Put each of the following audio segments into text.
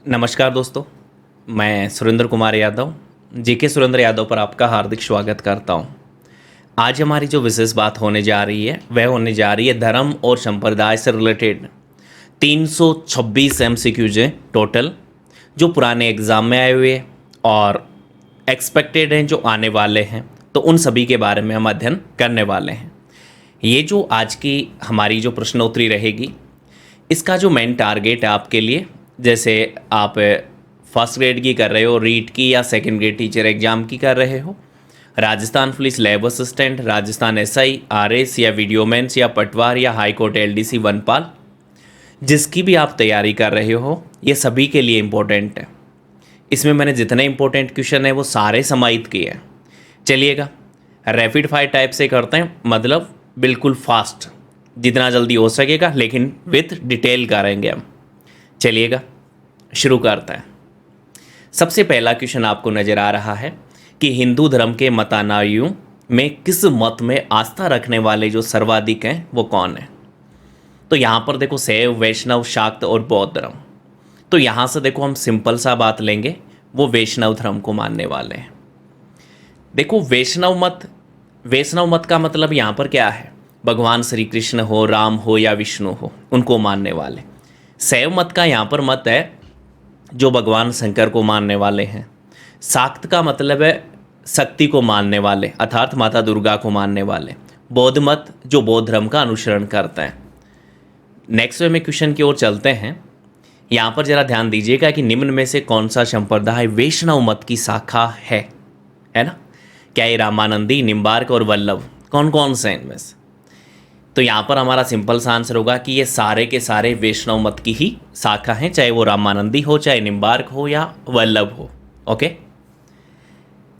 नमस्कार दोस्तों, मैं सुरेंद्र कुमार यादव जीके सुरेंद्र यादव पर आपका हार्दिक स्वागत करता हूं। आज हमारी जो विशेष बात होने जा रही है वह होने जा रही है धर्म और संप्रदाय से रिलेटेड 326 एमसीक्यूज हैं टोटल, जो पुराने एग्ज़ाम में आए हुए हैं और एक्सपेक्टेड हैं जो आने वाले हैं, तो उन सभी के बारे में हम अध्ययन करने वाले हैं। ये जो आज की हमारी जो प्रश्नोत्तरी रहेगी, इसका जो मेन टारगेट है आपके लिए, जैसे आप फर्स्ट ग्रेड की कर रहे हो, रीट की या सेकंड ग्रेड टीचर एग्जाम की कर रहे हो, Rajasthan police lab assistant, Rajasthan SI, RS या वीडियोमेंस या पटवार या हाई कोर्ट एलडीसी वनपाल, जिसकी भी आप तैयारी कर रहे हो, ये सभी के लिए इम्पोर्टेंट है। इसमें मैंने जितने इम्पोर्टेंट क्वेश्चन है वो सारे समाहित किए हैं। चलिएगा रैपिड फायर टाइप से करते हैं, मतलब बिल्कुल फास्ट, जितना जल्दी हो सकेगा, लेकिन विथ डिटेल करेंगे हम। चलिएगा शुरू करते हैं। सबसे पहला क्वेश्चन आपको नज़र आ रहा है कि हिंदू धर्म के मतानुयायियों में किस मत में आस्था रखने वाले जो सर्वाधिक हैं वो कौन है। तो यहाँ पर देखो शैव, वैष्णव, शाक्त और बौद्ध धर्म। तो यहाँ से देखो हम सिंपल सा बात लेंगे, वो वैष्णव धर्म को मानने वाले हैं। देखो वैष्णव मत का मतलब यहाँ पर क्या है, भगवान श्री कृष्ण हो, राम हो या विष्णु हो, उनको मानने वाले। शैव मत का यहाँ पर मत है जो भगवान शंकर को मानने वाले हैं। शाक्त का मतलब है शक्ति को मानने वाले, अर्थात माता दुर्गा को मानने वाले। बौद्ध मत जो बौद्ध धर्म का अनुसरण करते हैं। नेक्स्ट में क्वेश्चन की ओर चलते हैं। यहाँ पर जरा ध्यान दीजिएगा कि निम्न में से कौन सा संप्रदाय वैष्णव मत की शाखा है ना। क्या ये रामानंदी, निम्बार्क और वल्लभ, कौन कौन से हैं इनमें से? तो यहाँ पर हमारा सिंपल सा आंसर होगा कि ये सारे के सारे वैष्णव मत की ही शाखा हैं, चाहे वो रामानंदी हो, चाहे निम्बार्क हो या वल्लभ हो। ओके,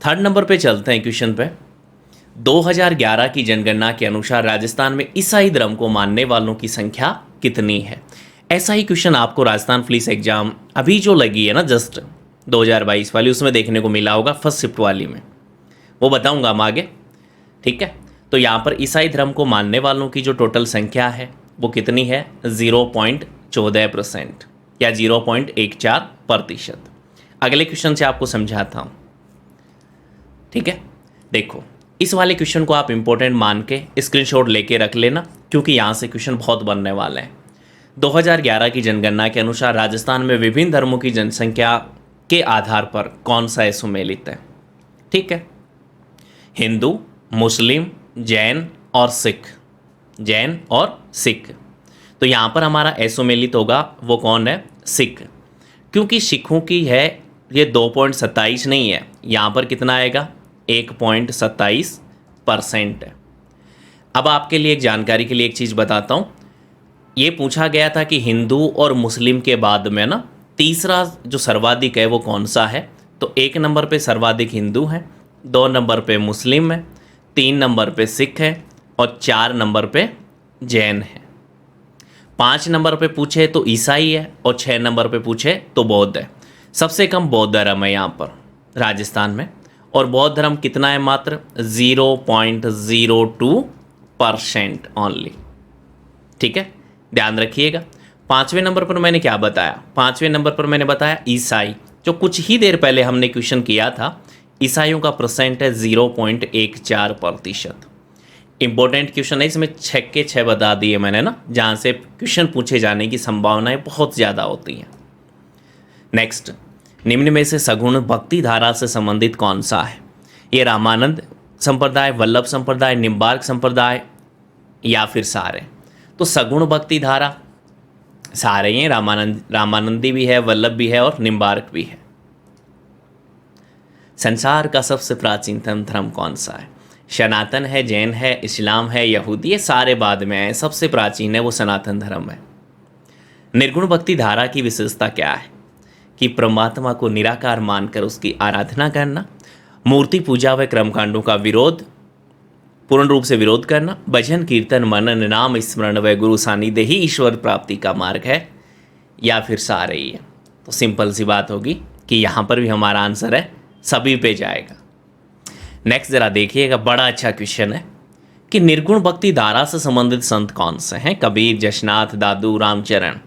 थर्ड नंबर पे चलते हैं क्वेश्चन पे। 2011 की जनगणना के अनुसार राजस्थान में ईसाई धर्म को मानने वालों की संख्या कितनी है? ऐसा ही क्वेश्चन आपको राजस्थान पुलिस एग्जाम अभी जो लगी है ना, जस्ट 2022 वाली, उसमें देखने को मिला होगा, फर्स्ट शिफ्ट वाली में। वो बताऊंगा हम आगे, ठीक है। तो यहाँ पर ईसाई धर्म को मानने वालों की जो टोटल संख्या है वो कितनी है? 0.14% या 0.14%। अगले क्वेश्चन से आपको समझाता हूँ, ठीक है। देखो इस वाले क्वेश्चन को आप इंपॉर्टेंट मान के स्क्रीनशॉट लेके रख लेना, क्योंकि यहाँ से क्वेश्चन बहुत बनने वाले हैं। 2011 की जनगणना के अनुसार राजस्थान में विभिन्न धर्मों की जनसंख्या के आधार पर कौन सा सुमेलित है? ठीक है, हिंदू, मुस्लिम, जैन और सिख। जैन और सिख। तो यहाँ पर हमारा एसोमेलित होगा वो कौन है? सिख। क्योंकि सिखों की है ये 2.27 नहीं है, यहाँ पर कितना आएगा? 1.27% है। अब आपके लिए एक जानकारी के लिए एक चीज़ बताता हूँ। ये पूछा गया था कि हिंदू और मुस्लिम के बाद में ना तीसरा जो सर्वाधिक है वो कौन सा है? तो 1 नंबर पे सर्वाधिक हिंदू है, 2 नंबर पे मुस्लिम है, 3 नंबर पे सिख है और 4 नंबर पे जैन है। 5 नंबर पे पूछे तो ईसाई है और 6 नंबर पे पूछे तो बौद्ध है। सबसे कम बौद्ध धर्म है यहाँ पर राजस्थान में, और बौद्ध धर्म कितना है? मात्र 0.02% ओनली। ठीक है, ध्यान रखिएगा। 5वें नंबर पर मैंने क्या बताया? 5वें नंबर पर मैंने बताया ईसाई, जो कुछ ही देर पहले हमने क्वेश्चन किया था। ईसाइयों का परसेंट है 0.14%। इंपॉर्टेंट क्वेश्चन है, इसमें 6 के 6 बता दिए मैंने ना, जहाँ से क्वेश्चन पूछे जाने की संभावनाएं बहुत ज़्यादा होती हैं। नेक्स्ट, निम्न में से सगुण भक्ति धारा से संबंधित कौन सा है? ये रामानंद संप्रदाय, वल्लभ संप्रदाय, निम्बार्क संप्रदाय या फिर सारे? तो सगुण भक्ति धारा सारे हैं, रामानंदी भी है, वल्लभ भी है और निम्बार्क भी है। संसार का सबसे प्राचीनतम धर्म कौन सा है? सनातन है, जैन है, इस्लाम है, यहूदी, ये सारे बाद में आए। सबसे प्राचीन है वो सनातन धर्म है। निर्गुण भक्ति धारा की विशेषता क्या है? कि परमात्मा को निराकार मानकर उसकी आराधना करना, मूर्ति पूजा व कर्मकांडों का विरोध, पूर्ण रूप से विरोध करना, भजन कीर्तन मनन नाम स्मरण व गुरु सानिध्य ही ईश्वर प्राप्ति का मार्ग है, या फिर सारे ही है? तो सिंपल सी बात होगी कि यहाँ पर भी हमारा आंसर है सभी पे जाएगा। नेक्स्ट जरा देखिएगा, बड़ा अच्छा क्वेश्चन है कि निर्गुण भक्ति धारा से संबंधित संत कौन से हैं? कबीर, जशनाथ, दादू, रामचरण।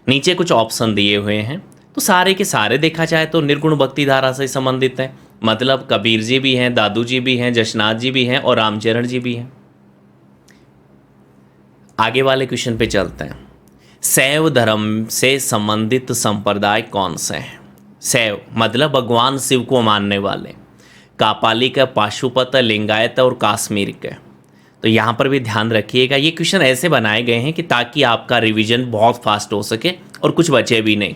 नीचे कुछ ऑप्शन दिए हुए हैं, तो सारे के सारे देखा जाए तो निर्गुण भक्ति धारा से संबंधित हैं। मतलब कबीर जी भी हैं, दादू जी भी हैं, जशनाथ जी भी हैं और रामचरण जी भी हैं। आगे वाले क्वेश्चन पे चलते हैं। शैव धर्म से संबंधित संप्रदाय कौन से हैं? शैव मतलब भगवान शिव को मानने वाले, कापालिक, पाशुपत, लिंगायत और काश्मीर के। तो यहाँ पर भी ध्यान रखिएगा, ये क्वेश्चन ऐसे बनाए गए हैं कि ताकि आपका रिवीजन बहुत फास्ट हो सके और कुछ बचे भी नहीं।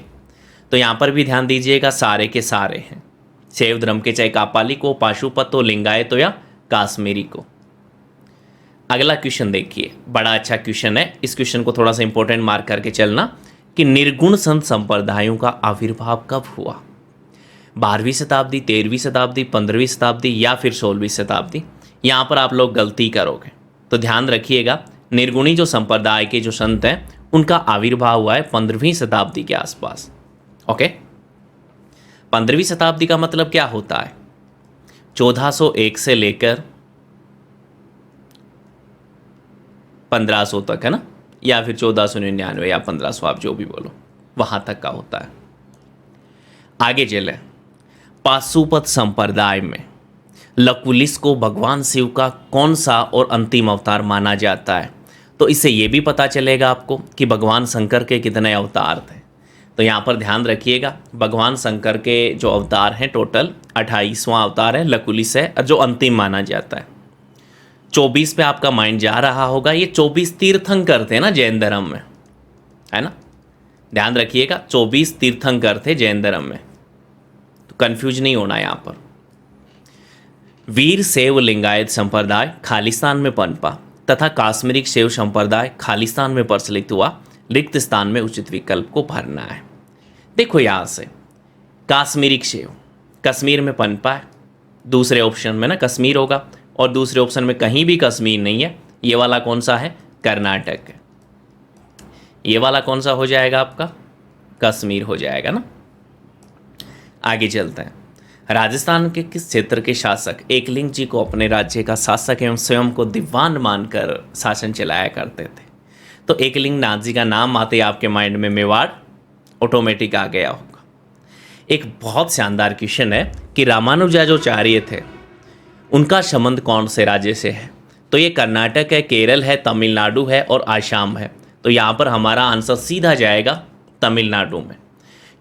तो यहाँ पर भी ध्यान दीजिएगा, सारे के सारे हैं शैव धर्म के, चाहे कापालिक हो, पाशुपत हो, लिंगायत हो या काश्मीरी को। अगला क्वेश्चन देखिए, बड़ा अच्छा क्वेश्चन है। इस क्वेश्चन को थोड़ा सा इंपॉर्टेंट मार्क करके चलना कि निर्गुण संत संप्रदायों का आविर्भाव कब हुआ? 12वीं शताब्दी, 13वीं शताब्दी, 15वीं शताब्दी या फिर 16वीं शताब्दी? यहाँ पर आप लोग गलती करोगे, तो ध्यान रखिएगा, निर्गुणी जो संप्रदाय के जो संत हैं उनका आविर्भाव हुआ है 15वीं शताब्दी के आसपास। ओके, 15वीं शताब्दी का मतलब क्या होता है? 1401 से लेकर 1500 तक, है ना, या फिर 1499 या 1500, आप जो भी बोलो, वहाँ तक का होता है। आगे चले, पाशुपत संप्रदाय में लकुलिस को भगवान शिव का कौन सा और अंतिम अवतार माना जाता है? तो इससे ये भी पता चलेगा आपको कि भगवान शंकर के कितने अवतार थे। तो यहाँ पर ध्यान रखिएगा, भगवान शंकर के जो अवतार हैं टोटल 28वां अवतार है, लकुलिस है, जो अंतिम माना जाता है। 24 पे आपका माइंड जा रहा होगा, ये 24 तीर्थंकर थे ना जैन धर्म में, है ना, ध्यान रखिएगा, 24 तीर्थंकर थे जैन धर्म में, तो कंफ्यूज नहीं होना यहाँ पर। वीर शैव लिंगायत संप्रदाय खालिस्तान में पनपा तथा काश्मीरी शैव संप्रदाय खालिस्तान में प्रचलित हुआ, रिक्त स्थान में उचित विकल्प को भरना है। देखो यहाँ से, काश्मीरी शैव कश्मीर में पनपा है, दूसरे ऑप्शन में ना कश्मीर होगा, और दूसरे ऑप्शन में कहीं भी कश्मीर नहीं है। ये वाला कौन सा है? कर्नाटक है। ये वाला कौन सा हो जाएगा आपका? कश्मीर हो जाएगा ना। आगे चलते हैं। राजस्थान के किस क्षेत्र के शासक एकलिंग जी को अपने राज्य का शासक एवं स्वयं को दीवान मानकर शासन चलाया करते थे? तो एकलिंग नाथ जी का नाम आते ही आपके माइंड में मेवाड़ ऑटोमेटिक आ गया होगा। एक बहुत शानदार क्वेश्चन है कि रामानुजाचार्य थे, उनका संबंध कौन से राज्य से है? तो ये कर्नाटक है, केरल है, तमिलनाडु है और आसाम है। तो यहाँ पर हमारा आंसर सीधा जाएगा तमिलनाडु में,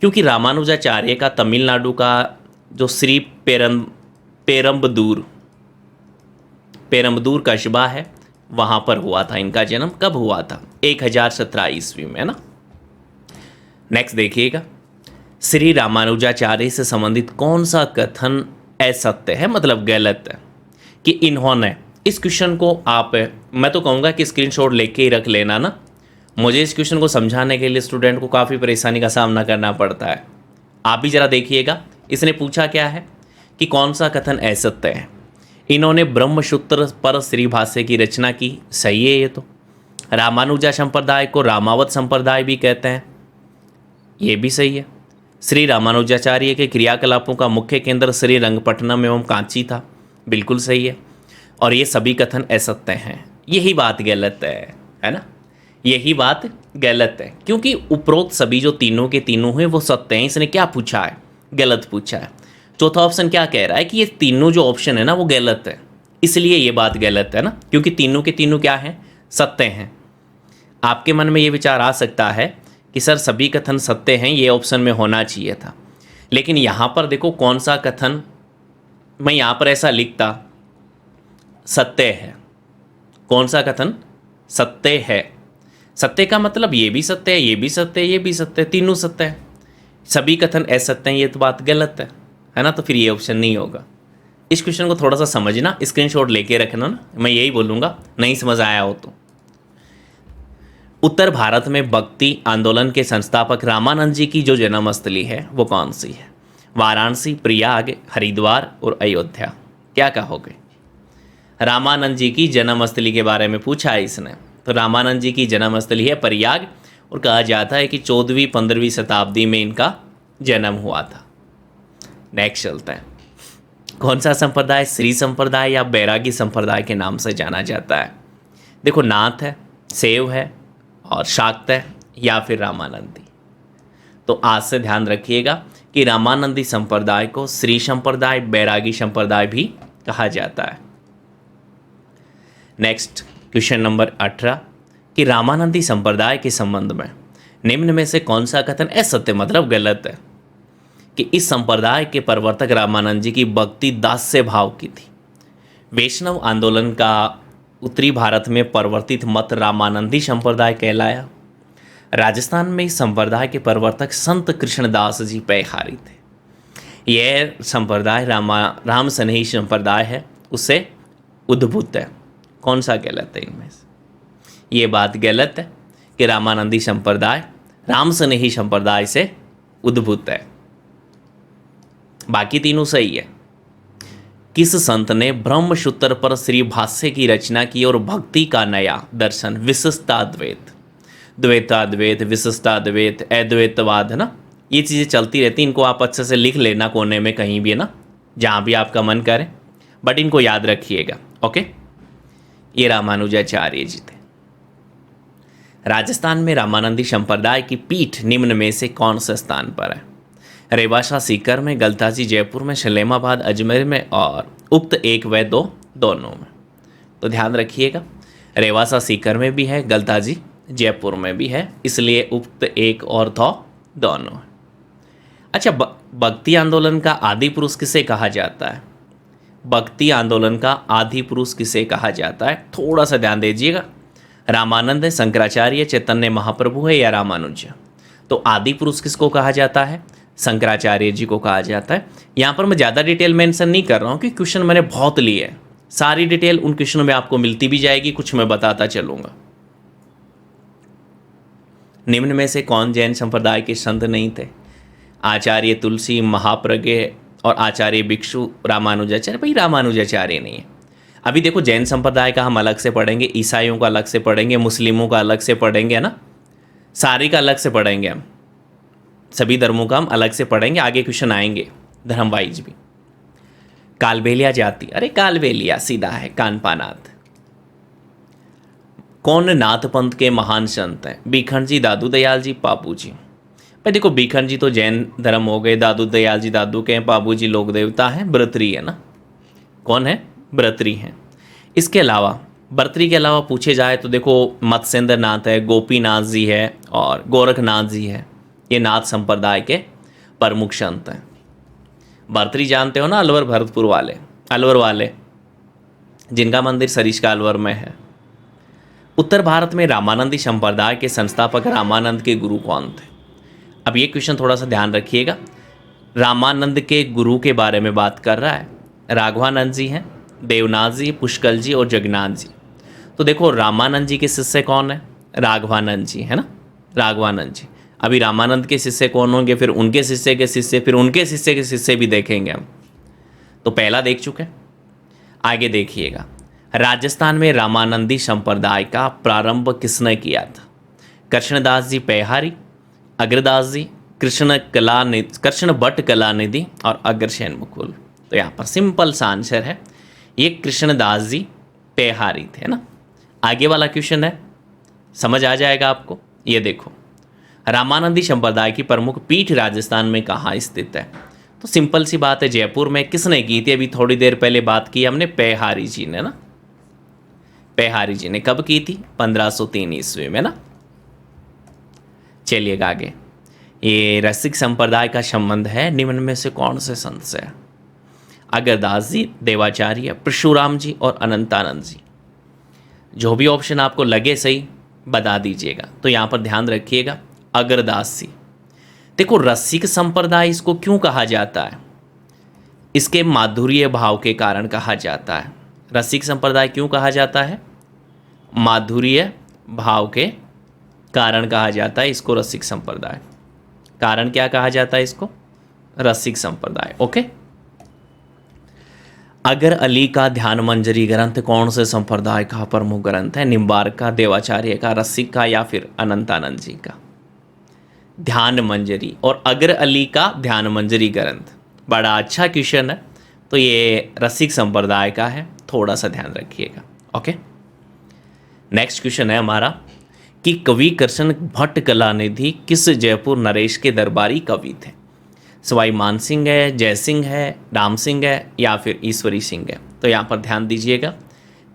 क्योंकि रामानुजाचार्य का तमिलनाडु का जो श्री पेरम्बदूर कस्बा है, वहाँ पर हुआ था इनका जन्म। कब हुआ था? 1017 ईस्वी में, ना। नेक्स्ट देखिएगा, श्री रामानुजाचार्य से संबंधित कौन सा कथन असत्य है, मतलब गलत है, कि इन्होंने, इस क्वेश्चन को आप, मैं तो कहूँगा कि स्क्रीनशॉट लेके ही रख लेना ना। मुझे इस क्वेश्चन को समझाने के लिए स्टूडेंट को काफ़ी परेशानी का सामना करना पड़ता है। आप भी ज़रा देखिएगा, इसने पूछा क्या है कि कौन सा कथन असत्य है। इन्होंने ब्रह्मसूत्र पर श्री भाष्य की रचना की, सही है ये तो। रामानुजा संप्रदाय को रामावत संप्रदाय भी कहते हैं, ये भी सही है। श्री रामानुजाचार्य के क्रियाकलापों का मुख्य केंद्र श्री रंगपट्टनम एवं कांची था, बिल्कुल सही है। और ये सभी कथन असत्य हैं, यही बात गलत है ना, यही बात गलत है, क्योंकि उपरोक्त सभी जो तीनों के तीनों हैं वो सत्य हैं। इसने क्या पूछा है? गलत पूछा है। चौथा ऑप्शन क्या कह रहा है कि ये तीनों जो ऑप्शन है ना वो गलत है, इसलिए ये बात गलत है ना, क्योंकि तीनों के तीनों क्या हैं? सत्य हैं। आपके मन में ये विचार आ सकता है कि सर सभी कथन सत्य हैं, ये ऑप्शन में होना चाहिए था, लेकिन यहाँ पर देखो कौन सा कथन, मैं यहाँ पर ऐसा लिखता सत्य है, कौन सा कथन सत्य है? सत्य का मतलब ये भी सत्य है, ये भी सत्य है, ये भी सत्य है, तीनों सत्य है। सभी कथन असत्य हैं, ये तो बात गलत है ना, तो फिर ये ऑप्शन नहीं होगा। इस क्वेश्चन को थोड़ा सा समझना, स्क्रीनशॉट लेके रखना ना, मैं यही बोलूँगा, नहीं समझ आया हो तो। उत्तर भारत में भक्ति आंदोलन के संस्थापक रामानंद जी की जो जन्मस्थली है वो कौन सी है? वाराणसी, प्रयाग, हरिद्वार और अयोध्या? क्या कहोगे? रामानंद जी की जन्मस्थली के बारे में पूछा है इसने, तो रामानंद जी की जन्मस्थली है प्रयाग, और कहा जाता है कि 14वीं-15वीं शताब्दी में इनका जन्म हुआ था। नेक्स्ट चलते हैं। कौन सा संप्रदाय श्री संप्रदाय या बैरागी संप्रदाय के नाम से जाना जाता है? देखो, नाथ है, शैव है और शाक्त है या फिर रामानंदी। तो आज से ध्यान रखिएगा कि रामानंदी संप्रदाय को श्री संप्रदाय, बैरागी संप्रदाय भी कहा जाता है। नेक्स्ट क्वेश्चन नंबर 18 कि रामानंदी संप्रदाय के संबंध में निम्न में से कौन सा कथन असत्य मतलब गलत है? कि इस संप्रदाय के प्रवर्तक रामानंद जी की भक्ति दास्य भाव की थी। वैष्णव आंदोलन का उत्तरी भारत में प्रवर्तित मत रामानंदी संप्रदाय कहलाया। राजस्थान में इस संप्रदाय के प्रवर्तक संत कृष्णदास जी पैहारी थे। यह संप्रदाय राम स्नेही संप्रदाय है, उससे उद्भूत है। कौन सा गलत है इनमें से? ये बात गलत है कि रामानंदी संप्रदाय राम स्नेही संप्रदाय से उद्भूत है। बाकी तीनों सही है। किस संत ने ब्रह्मसूत्र पर श्री भाष्य की रचना की और भक्ति का नया दर्शन विशिष्टाद्वैत, द्वैताद्वैत, विशिष्टाद्वैत, अद्वैतवाद है ना, ये चीज़ें चलती रहती, इनको आप अच्छे से लिख लेना कोने में कहीं भी है ना, जहाँ भी आपका मन करे, बट इनको याद रखिएगा। ओके, ये रामानुजाचार्य जी थे। राजस्थान में रामानंदी संप्रदाय की पीठ निम्न में से कौन से स्थान पर है? रेवासा सीकर में, गलताजी जयपुर में, सलेमाबाद अजमेर में और उक्त 1 व 2 दोनों में। तो ध्यान रखिएगा, रेवासा सीकर में भी है, गलताजी जयपुर में भी है, इसलिए उक्त 1 और 2 दोनों है। अच्छा, भक्ति आंदोलन का आदि पुरुष किसे कहा जाता है? भक्ति आंदोलन का आदि पुरुष किसे कहा जाता है? थोड़ा सा ध्यान दीजिएगा। रामानंद है, शंकराचार्य, चैतन्य महाप्रभु है या रामानुज? तो आदि पुरुष किसको कहा जाता है? शंकराचार्य जी को कहा जाता है। यहाँ पर मैं ज़्यादा डिटेल मेंशन नहीं कर रहा हूँ कि क्वेश्चन मैंने बहुत लिए हैं, सारी डिटेल उन क्वेश्चनों में आपको मिलती भी जाएगी, कुछ मैं बताता चलूँगा। निम्न में से कौन जैन संप्रदाय के संत नहीं थे? आचार्य तुलसी, महाप्रज्ञ और आचार्य भिक्षु रामानुजाचार्य। भाई रामानुजाचार्य नहीं है। अभी देखो, जैन संप्रदाय का हम अलग से पढ़ेंगे, ईसाइयों का अलग से पढ़ेंगे, मुस्लिमों का अलग से पढ़ेंगे, है ना, सारी का अलग से पढ़ेंगे, हम सभी धर्मों का हम अलग से पढ़ेंगे, आगे क्वेश्चन आएंगे धर्म वाइज भी। कालबेलिया जाति, अरे कालबेलिया सीधा है, कानपानाथ। कौन नाथ पंथ के महान संत हैं? बीखंड जी, दादू दयाल जी, पापू जी। भाई देखो, बीखंड जी तो जैन धर्म हो गए, दादू दयाल जी दादू के हैं, पापू जी लोक देवता हैं, भर्तृहरि है ना। कौन है? भर्तृहरि हैं। इसके अलावा भर्तृहरि के अलावा पूछे जाए तो देखो, मत्स्येंद्र नाथ है, गोपीनाथ जी है और गोरखनाथ जी है। ये नाथ संप्रदाय के प्रमुख संत हैं। भर्तृहरि जानते हो ना, अलवर भरतपुर वाले, अलवर वाले जिनका मंदिर सरिस्का अलवर में है। उत्तर भारत में रामानंदी संप्रदाय के संस्थापक रामानंद के गुरु कौन थे? अब ये क्वेश्चन थोड़ा सा ध्यान रखिएगा। रामानंद के गुरु के बारे में बात कर रहा है। राघवानंद जी हैं, देवनाथ जी, पुष्कल जी और जगन्नाथ जी। तो देखो, रामानंद जी के शिष्य कौन है? राघवानंद जी, है ना, राघवानंद जी। अभी रामानंद के शिष्य कौन होंगे, फिर उनके शिष्य के शिष्य, फिर उनके शिष्य के शिष्य भी देखेंगे हम। तो पहला देख चुके, आगे देखिएगा। राजस्थान में रामानंदी संप्रदाय का प्रारंभ किसने किया था? कृष्णदास जी पैहारी, अग्रदास जी, कृष्ण भट्ट कलानिधि और अग्रसेन मुकुल। तो यहाँ पर सिंपल सा आंसर है, ये कृष्णदास जी पैहारी थे ना। आगे वाला क्वेश्चन है, समझ आ जाएगा आपको। ये देखो, रामानंदी संप्रदाय की प्रमुख पीठ राजस्थान में कहाँ स्थित है? तो सिंपल सी बात है, जयपुर में। किसने की थी? अभी थोड़ी देर पहले बात की हमने, पैहारी जी ने ना। पैहारी जी ने कब की थी? 1503 ईस्वी में ना। चलिएगा आगे। ये रसिक संप्रदाय का संबंध है निम्न में से कौन से संत से? अगरदास जी, देवाचार्य, परशुराम जी और अनंतानंद जी। जो भी ऑप्शन आपको लगे सही बता दीजिएगा। तो यहाँ पर ध्यान रखिएगा, अगरदास जी। देखो, रसिक संप्रदाय इसको क्यों कहा जाता है? इसके माधुर्य भाव के कारण कहा जाता है। रसिक संप्रदाय क्यों कहा जाता है? माधुर्य भाव के कारण कहा जाता है इसको रसिक संप्रदाय। कारण क्या कहा जाता है इसको? रसिक संप्रदाय। ओके। अगर अली का ध्यान मंजरी ग्रंथ कौन से संप्रदाय का प्रमुख ग्रंथ है? निम्बार्क का, देवाचार्य का, रसिक का या फिर अनंतानंद जी का? ध्यान मंजरी और अगर अली का ध्यान मंजरी ग्रंथ, बड़ा अच्छा क्वेश्चन है। तो ये रसिक संप्रदाय का है, थोड़ा सा ध्यान रखिएगा। ओके। नेक्स्ट क्वेश्चन है हमारा कि कवि कृष्ण भट्ट कलानिधि किस जयपुर नरेश के दरबारी कवि थे? सवाई मान सिंह है, जय सिंह है, राम सिंह है या फिर ईश्वरी सिंह है? तो यहाँ पर ध्यान दीजिएगा,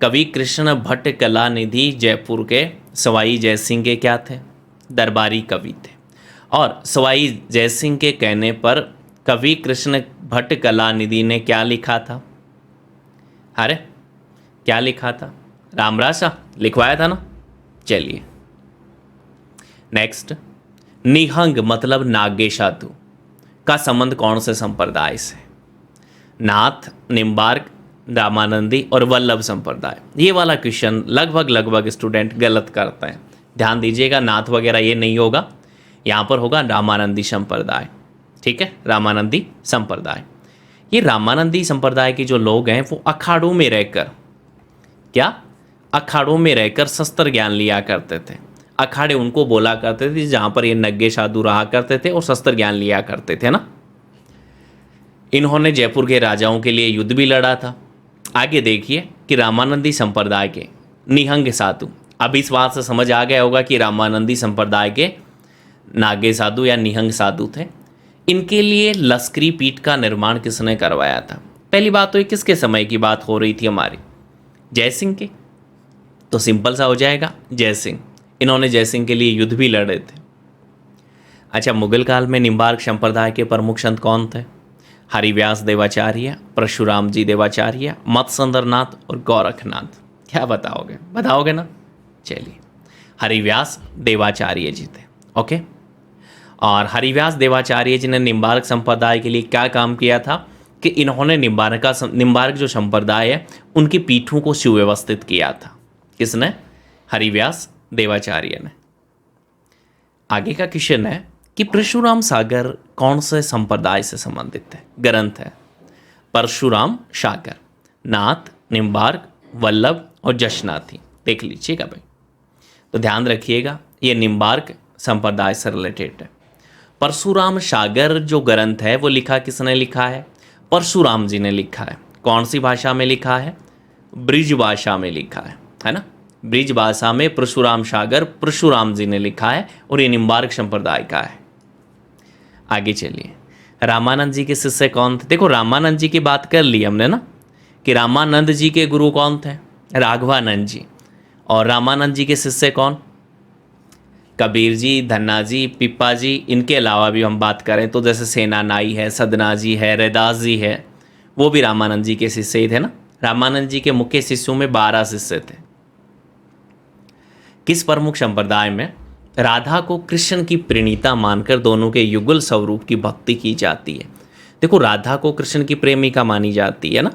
कवि कृष्ण भट्ट कलानिधि जयपुर के सवाई जय सिंह के क्या थे? दरबारी कवि थे। और सवाई जय सिंह के कहने पर कवि कृष्ण भट्ट कलानिधि ने क्या लिखा था? अरे क्या लिखा था? रामरासा लिखवाया था ना। चलिए नेक्स्ट, निहंग मतलब नागे साधु का संबंध कौन से संप्रदाय से? नाथ, निम्बार्क, रामानंदी और वल्लभ संप्रदाय। ये वाला क्वेश्चन लगभग स्टूडेंट गलत करते हैं। ध्यान दीजिएगा, नाथ वगैरह ये नहीं होगा, यहाँ पर होगा रामानंदी संप्रदाय। ठीक है, रामानंदी संप्रदाय। ये रामानंदी संप्रदाय के जो लोग हैं वो अखाड़ों में रहकर, क्या अखाड़ों में रहकर शस्त्र ज्ञान लिया करते थे। अखाड़े उनको बोला करते थे जहाँ पर ये नग्गे साधु रहा करते थे और शस्त्र ज्ञान लिया करते थे ना। इन्होंने जयपुर के राजाओं के लिए युद्ध भी लड़ा था। आगे देखिए कि रामानंदी संप्रदाय के निहंग साधु, अब इस बात से समझ आ गया होगा कि रामानंदी संप्रदाय के नागे साधु या निहंग साधु थे। इनके लिए लश्करी पीठ का निर्माण किसने करवाया था? पहली बात तो ये किसके समय की बात हो रही थी हमारी? जय सिंह के। तो सिंपल सा हो जाएगा, जय सिंह। इन्होंने जय सिंह के लिए युद्ध भी लड़े थे। अच्छा, मुगल काल में निम्बार्क संप्रदाय के प्रमुख संत कौन थे? हरिव्यास देवाचार्य, परशुराम जी देवाचार्य, मत्स्येंद्रनाथ और गोरखनाथ। क्या बताओगे? बताओगे ना। चलिए, हरिव्यास देवाचार्य जी थे। ओके, और हरिव्यास देवाचार्य जी ने निम्बार्क संप्रदाय के लिए क्या काम किया था कि इन्होंने निम्बार्क जो संप्रदाय है उनकी पीठों को सुव्यवस्थित किया था। किसने? हरिव्यास देवाचार्य ने। आगे का क्वेश्चन है कि परशुराम सागर कौन से संप्रदाय से संबंधित है? ग्रंथ है परशुराम सागर, नाथ, निम्बार्क, वल्लभ और जशनाथी। देख लीजिएगा भाई, तो ध्यान रखिएगा ये निम्बार्क संप्रदाय से रिलेटेड है। परशुराम सागर जो ग्रंथ है वो लिखा किसने लिखा है? परशुराम जी ने लिखा है। कौन सी भाषा में लिखा है? ब्रिज भाषा में लिखा है ना। ब्रिज भाषा में परशुराम सागर परशुराम जी ने लिखा है और ये निम्बार्क संप्रदाय का है। आगे चलिए, रामानंद जी के शिष्य कौन थे? देखो, रामानंद जी की बात कर ली हमने ना कि रामानंद जी के गुरु कौन थे? राघवानंद जी। और रामानंद जी के शिष्य कौन? कबीर जी, धन्ना जी, पिप्पा जी। इनके अलावा भी हम बात करें तो जैसे सेनानाई है, सदना जी है, रैदास जी है, वो भी रामानंद जी के शिष्य ही थे ना। रामानंद जी के मुख्य शिष्यों में 12 शिष्य थे। किस प्रमुख संप्रदाय में राधा को कृष्ण की प्रेरणिता मानकर दोनों के युगल स्वरूप की भक्ति की जाती है? देखो, राधा को कृष्ण की प्रेमिका मानी जाती है ना,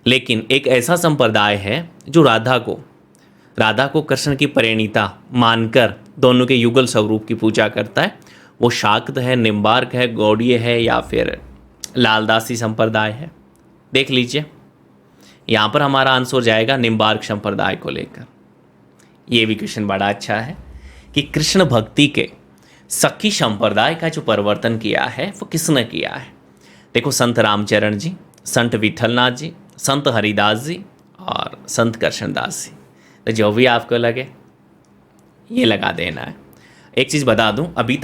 लेकिन एक ऐसा संप्रदाय है जो राधा को कृष्ण की प्रेरणिता मानकर दोनों के युगल स्वरूप की पूजा करता है। वो शाक्त है, निम्बार्क है, गौड़ीय है या फिर लालदासी संप्रदाय है? देख लीजिए, यहाँ पर हमारा आंसर जाएगा निम्बार्क संप्रदाय को लेकर। ये भी क्वेश्चन बड़ा अच्छा है कि कृष्ण भक्ति के सखी संप्रदाय का जो परिवर्तन किया है वो किसने किया है? देखो, संत रामचरण जी, संत विठलनाथ जी, संत हरिदास जी और संत कृष्णदास जी। तो जो भी आपको लगे ये लगा देना है। एक चीज़ बता दूं, अभी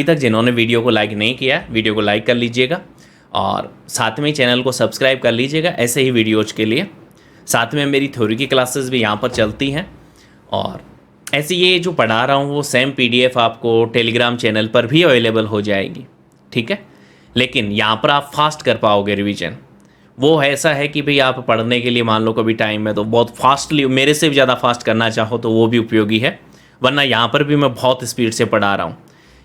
तक जिन्होंने वीडियो को लाइक नहीं किया, वीडियो को लाइक कर लीजिएगा और साथ में चैनल को सब्सक्राइब कर लीजिएगा ऐसे ही वीडियोज़ के लिए। साथ में मेरी थ्योरी की क्लासेस भी यहाँ पर चलती हैं और ऐसे ये जो पढ़ा रहा हूँ वो सेम PDF आपको टेलीग्राम चैनल पर भी अवेलेबल हो जाएगी। ठीक है, लेकिन यहाँ पर आप फास्ट कर पाओगे रिवीजन। वो ऐसा है कि भाई आप पढ़ने के लिए मान लो कभी टाइम है तो बहुत फास्टली, मेरे से भी ज़्यादा फास्ट करना चाहो तो वो भी उपयोगी है, वरना यहाँ पर भी मैं बहुत स्पीड से पढ़ा रहा हूँ।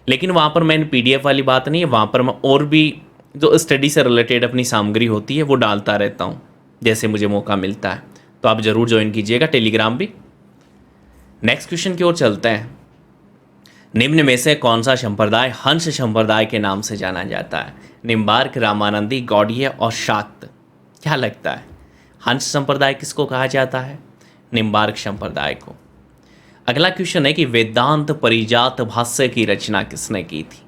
लेकिन वहाँ पर मैंने PDF वाली बात नहीं है, वहाँ पर मैं और भी जो स्टडी से रिलेटेड अपनी सामग्री होती है वो डालता रहता हूँ जैसे मुझे मौका मिलता है। तो आप ज़रूर ज्वाइन कीजिएगा टेलीग्राम भी। नेक्स्ट क्वेश्चन की ओर चलते हैं। निम्न में से कौन सा संप्रदाय हंस संप्रदाय के नाम से जाना जाता है? निम्बार्क, रामानंदी, गौड़ीय और शाक्त। क्या लगता है हंस संप्रदाय किसको कहा जाता है? निम्बार्क संप्रदाय को। अगला क्वेश्चन है कि वेदांत परिजात भाष्य की रचना किसने की थी?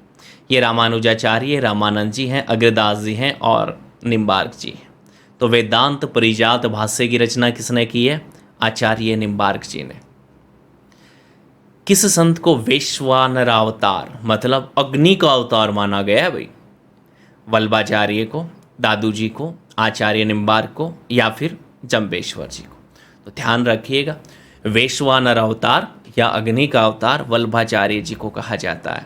ये रामानुजाचार्य, रामानंद जी हैं, अग्रदास जी हैं और निम्बार्क जी हैं। तो वेदांत परिजात भाष्य की रचना किसने की है? आचार्य निम्बार्क जी ने। किस संत को वैश्वानरावतार मतलब अग्नि का अवतार माना गया है भाई? वल्लभाचार्य को, दादू जी को, आचार्य निम्बार्क को, या फिर जम्बेश्वर जी को? तो ध्यान रखिएगा, वैश्वानर अवतार या अग्नि का अवतार वल्लभाचार्य जी को कहा जाता है।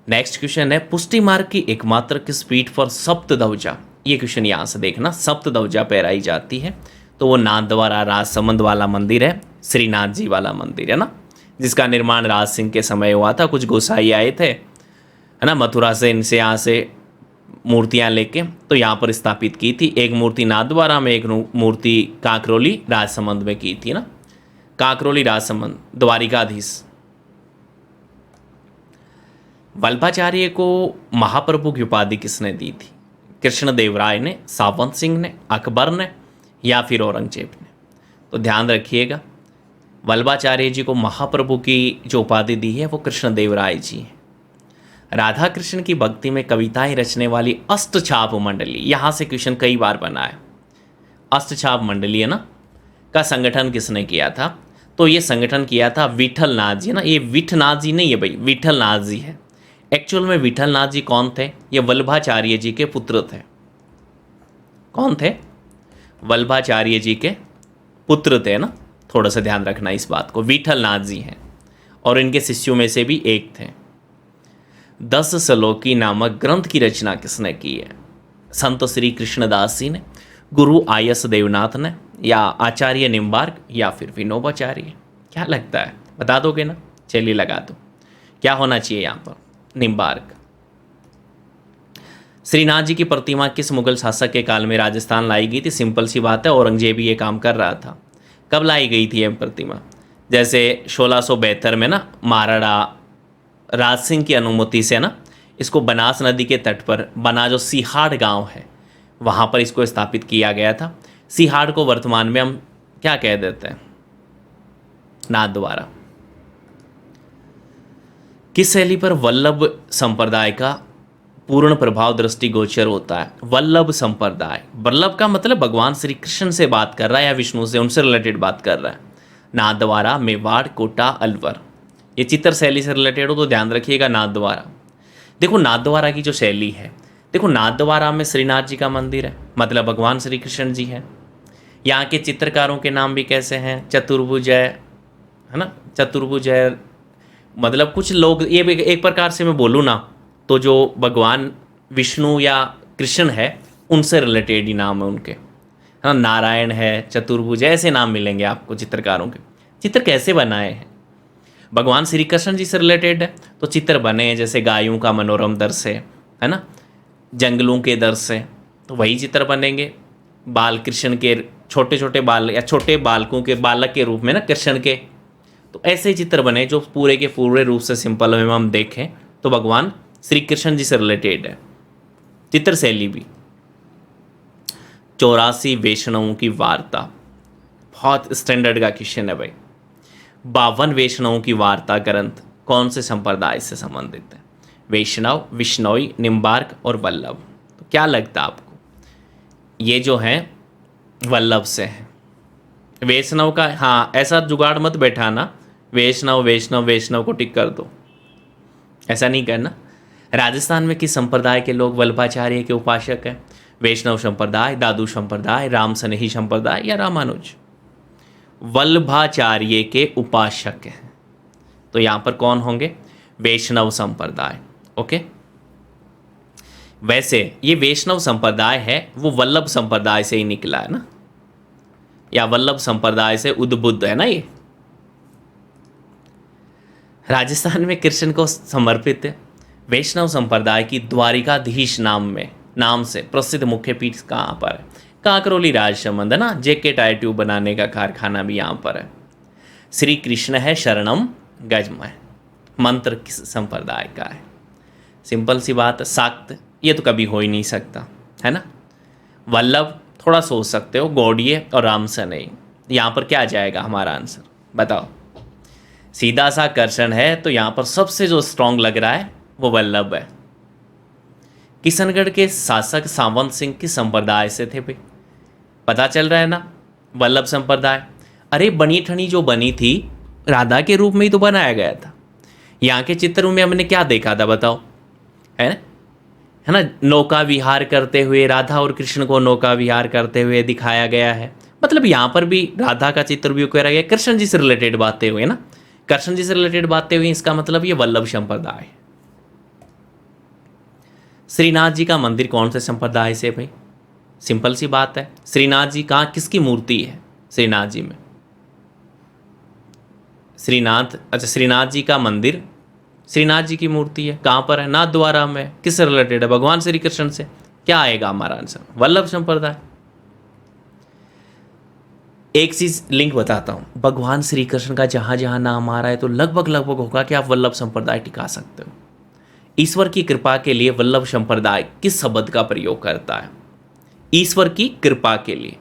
नेक्स्ट क्वेश्चन है, पुष्टि मार्ग की एकमात्र किस पीठ पर सप्तध्वजा, ये क्वेश्चन यहाँ से देखना, सप्तध्वजा फहराई जाती है? तो वो नाथद्वारा राजसमंद वाला मंदिर है, श्रीनाथ जी वाला मंदिर है ना, जिसका निर्माण राज सिंह के समय हुआ था। कुछ गोसाई आए थे, है ना, मथुरा से, इनसे यहाँ से मूर्तियाँ लेके तो यहाँ पर स्थापित की थी। एक मूर्ति नाथद्वारा में, एक मूर्ति काकरोली राजसमंद में की थी ना, काकरोली राजसमंद द्वारिकाधीश। वल्लभाचार्य को महाप्रभु की उपाधि किसने दी थी? कृष्णदेव राय ने, सावंत सिंह ने, अकबर ने, या फिर औरंगजेब ने? तो ध्यान रखिएगा, वल्लभाचार्य जी को महाप्रभु की जो उपाधि दी है वो कृष्णदेव राय जी हैं। राधा कृष्ण की भक्ति में कविताएं रचने वाली अष्टछाप मंडली, यहाँ से क्वेश्चन कई बार बना है। अष्टछाप मंडली है ना, का संगठन किसने किया था? तो ये संगठन किया था विठल नाथ जी ना, ये विठनाथ जी नहीं है भाई, विठल नाथ जी है। एक्चुअल में विठल नाथ जी कौन थे? ये वल्लभाचार्य जी के पुत्र थे। कौन थे? वल्लभाचार्य जी के पुत्र थे ना, थोड़ा सा ध्यान रखना इस बात को। विठल नाथ जी हैं और इनके शिष्यों में से भी एक थे। 10 श्लोकी नामक ग्रंथ की रचना किसने की है? संत श्री कृष्णदास जी ने, गुरु आयस देवनाथ ने, या आचार्य निम्बार्क, या फिर विनोबाचार्य? क्या लगता है, बता दोगे ना? चलिए लगा दो, क्या होना चाहिए यहाँ पर? निम्बार्क। श्रीनाथ जी की प्रतिमा किस मुगल शासक के काल में राजस्थान लाई गई थी? सिंपल सी बात है, औरंगजेब ये काम कर रहा था। कब लाई गई थी यह प्रतिमा? जैसे 1672 में ना, महाराणा राज सिंह की अनुमति से ना, इसको बनास नदी के तट पर बना जो सिहाड़ गांव है, वहाँ पर इसको स्थापित किया गया था। सिहाड़ को वर्तमान में हम क्या कह देते हैं? नाथद्वारा। किस शैली पर वल्लभ संप्रदाय का पूर्ण प्रभाव दृष्टिगोचर होता है? वल्लभ संप्रदाय, वल्लभ का मतलब भगवान श्री कृष्ण से बात कर रहा है या विष्णु से, उनसे रिलेटेड बात कर रहा है। नाथद्वारा, मेवाड़, कोटा, अलवर, ये चित्र शैली से रिलेटेड हो तो ध्यान रखिएगा नाथद्वारा। देखो नाथद्वारा की जो शैली है, देखो नाथद्वारा में श्रीनाथ जी का मंदिर है, मतलब भगवान श्री कृष्ण जी हैं। यहाँ के चित्रकारों के नाम भी कैसे हैं? चतुर्भुजय, है ना, चतुर्भुजय, मतलब कुछ लोग, ये एक प्रकार से मैं बोलूँ ना तो जो भगवान विष्णु या कृष्ण है उनसे रिलेटेड ही नाम है उनके, है ना। नारायण है, चतुर्भुज, ऐसे नाम मिलेंगे आपको चित्रकारों के। चित्र कैसे बनाए हैं? भगवान श्री कृष्ण जी से रिलेटेड है तो चित्र बने हैं, जैसे गायों का मनोरम दृश्य है ना, जंगलों के दृश्य, तो वही चित्र बनेंगे। बाल कृष्ण के, छोटे छोटे बाल या छोटे बालकों के, बालक के रूप में ना कृष्ण के, तो ऐसे ही चित्र बने जो पूरे के पूरे रूप से सिंपल में हम देखें तो भगवान श्री कृष्ण जी से रिलेटेड है चित्र शैली भी। 84 वैष्णवों की वार्ता, बहुत स्टैंडर्ड का क्वेश्चन है भाई। 52 वैष्णवों की वार्ता ग्रंथ कौन से संप्रदाय से संबंधित है? वैष्णव, विष्णोई, निम्बार्क और वल्लभ। तो क्या लगता है आपको? ये जो है वल्लभ से है। वैष्णव का, हाँ ऐसा जुगाड़ मत बैठाना, वैष्णव वैष्णव वैष्णव को टिक कर दो, ऐसा नहीं करना। राजस्थान में किस संप्रदाय के लोग वल्लभाचार्य के उपासक हैं? वैष्णव संप्रदाय, दादू संप्रदाय, राम सनेही संप्रदाय या रामानुज? वल्लभाचार्य के उपासक हैं, तो यहाँ पर कौन होंगे? वैष्णव संप्रदाय। ओके, वैसे ये वैष्णव संप्रदाय है वो वल्लभ संप्रदाय से ही निकला है ना, या वल्लभ संप्रदाय से उद्बुद्ध है ना ये। राजस्थान में कृष्ण को समर्पित वैष्णव संप्रदाय की द्वारिकाधीश नाम से प्रसिद्ध मुख्य पीठ कहाँ पर है? काकरोली राजसमंद है ना, जेके टायर ट्यूब बनाने का कारखाना भी यहाँ पर है। श्री कृष्ण है शरणम गजमय, मंत्र किस संप्रदाय का है? सिंपल सी बात है, शाक्त, ये तो कभी हो ही नहीं सकता, है ना। वल्लभ थोड़ा सोच सकते हो, गौड़ीय और राम सनेही, यहाँ पर क्या जाएगा हमारा आंसर बताओ? सीधा सा कर्षण है, तो यहाँ पर सबसे जो स्ट्रांग लग रहा है वो वल्लभ है। किशनगढ़ के शासक सावंत सिंह किस संप्रदाय से थे भाई? पता चल रहा है ना, वल्लभ संप्रदाय। अरे बनी ठनी जो बनी थी राधा के रूप में ही तो बनाया गया था। यहाँ के चित्र में हमने क्या देखा था बताओ, है ना, है ना, नौका विहार करते हुए राधा और कृष्ण को नौका विहार करते हुए दिखाया गया है। मतलब यहाँ पर भी राधा का चित्र भी करा गया, कृष्ण जी से रिलेटेड बातें हुई ना, कृष्ण जी से रिलेटेड बातें हुई, इसका मतलब ये वल्लभ संप्रदाय। श्रीनाथ जी का मंदिर कौन से संप्रदाय से भाई? सिंपल सी बात है, श्रीनाथ जी कहाँ किसकी मूर्ति है? श्रीनाथ जी में श्रीनाथ, अच्छा श्रीनाथ जी का मंदिर श्रीनाथ जी की मूर्ति है, कहाँ पर है? नाथ द्वारा में। किससे रिलेटेड है? भगवान श्री कृष्ण से। क्या आएगा हमारा आंसर? वल्लभ संप्रदाय। एक चीज लिंक बताता हूं, भगवान श्री कृष्ण का जहां जहां नाम आ रहा है तो लगभग लगभग होगा कि आप वल्लभ संप्रदाय टिका सकते हो। ईश्वर की कृपा के लिए वल्लभ संप्रदाय किस शब्द का प्रयोग करता है? ईश्वर की कृपा के लिए,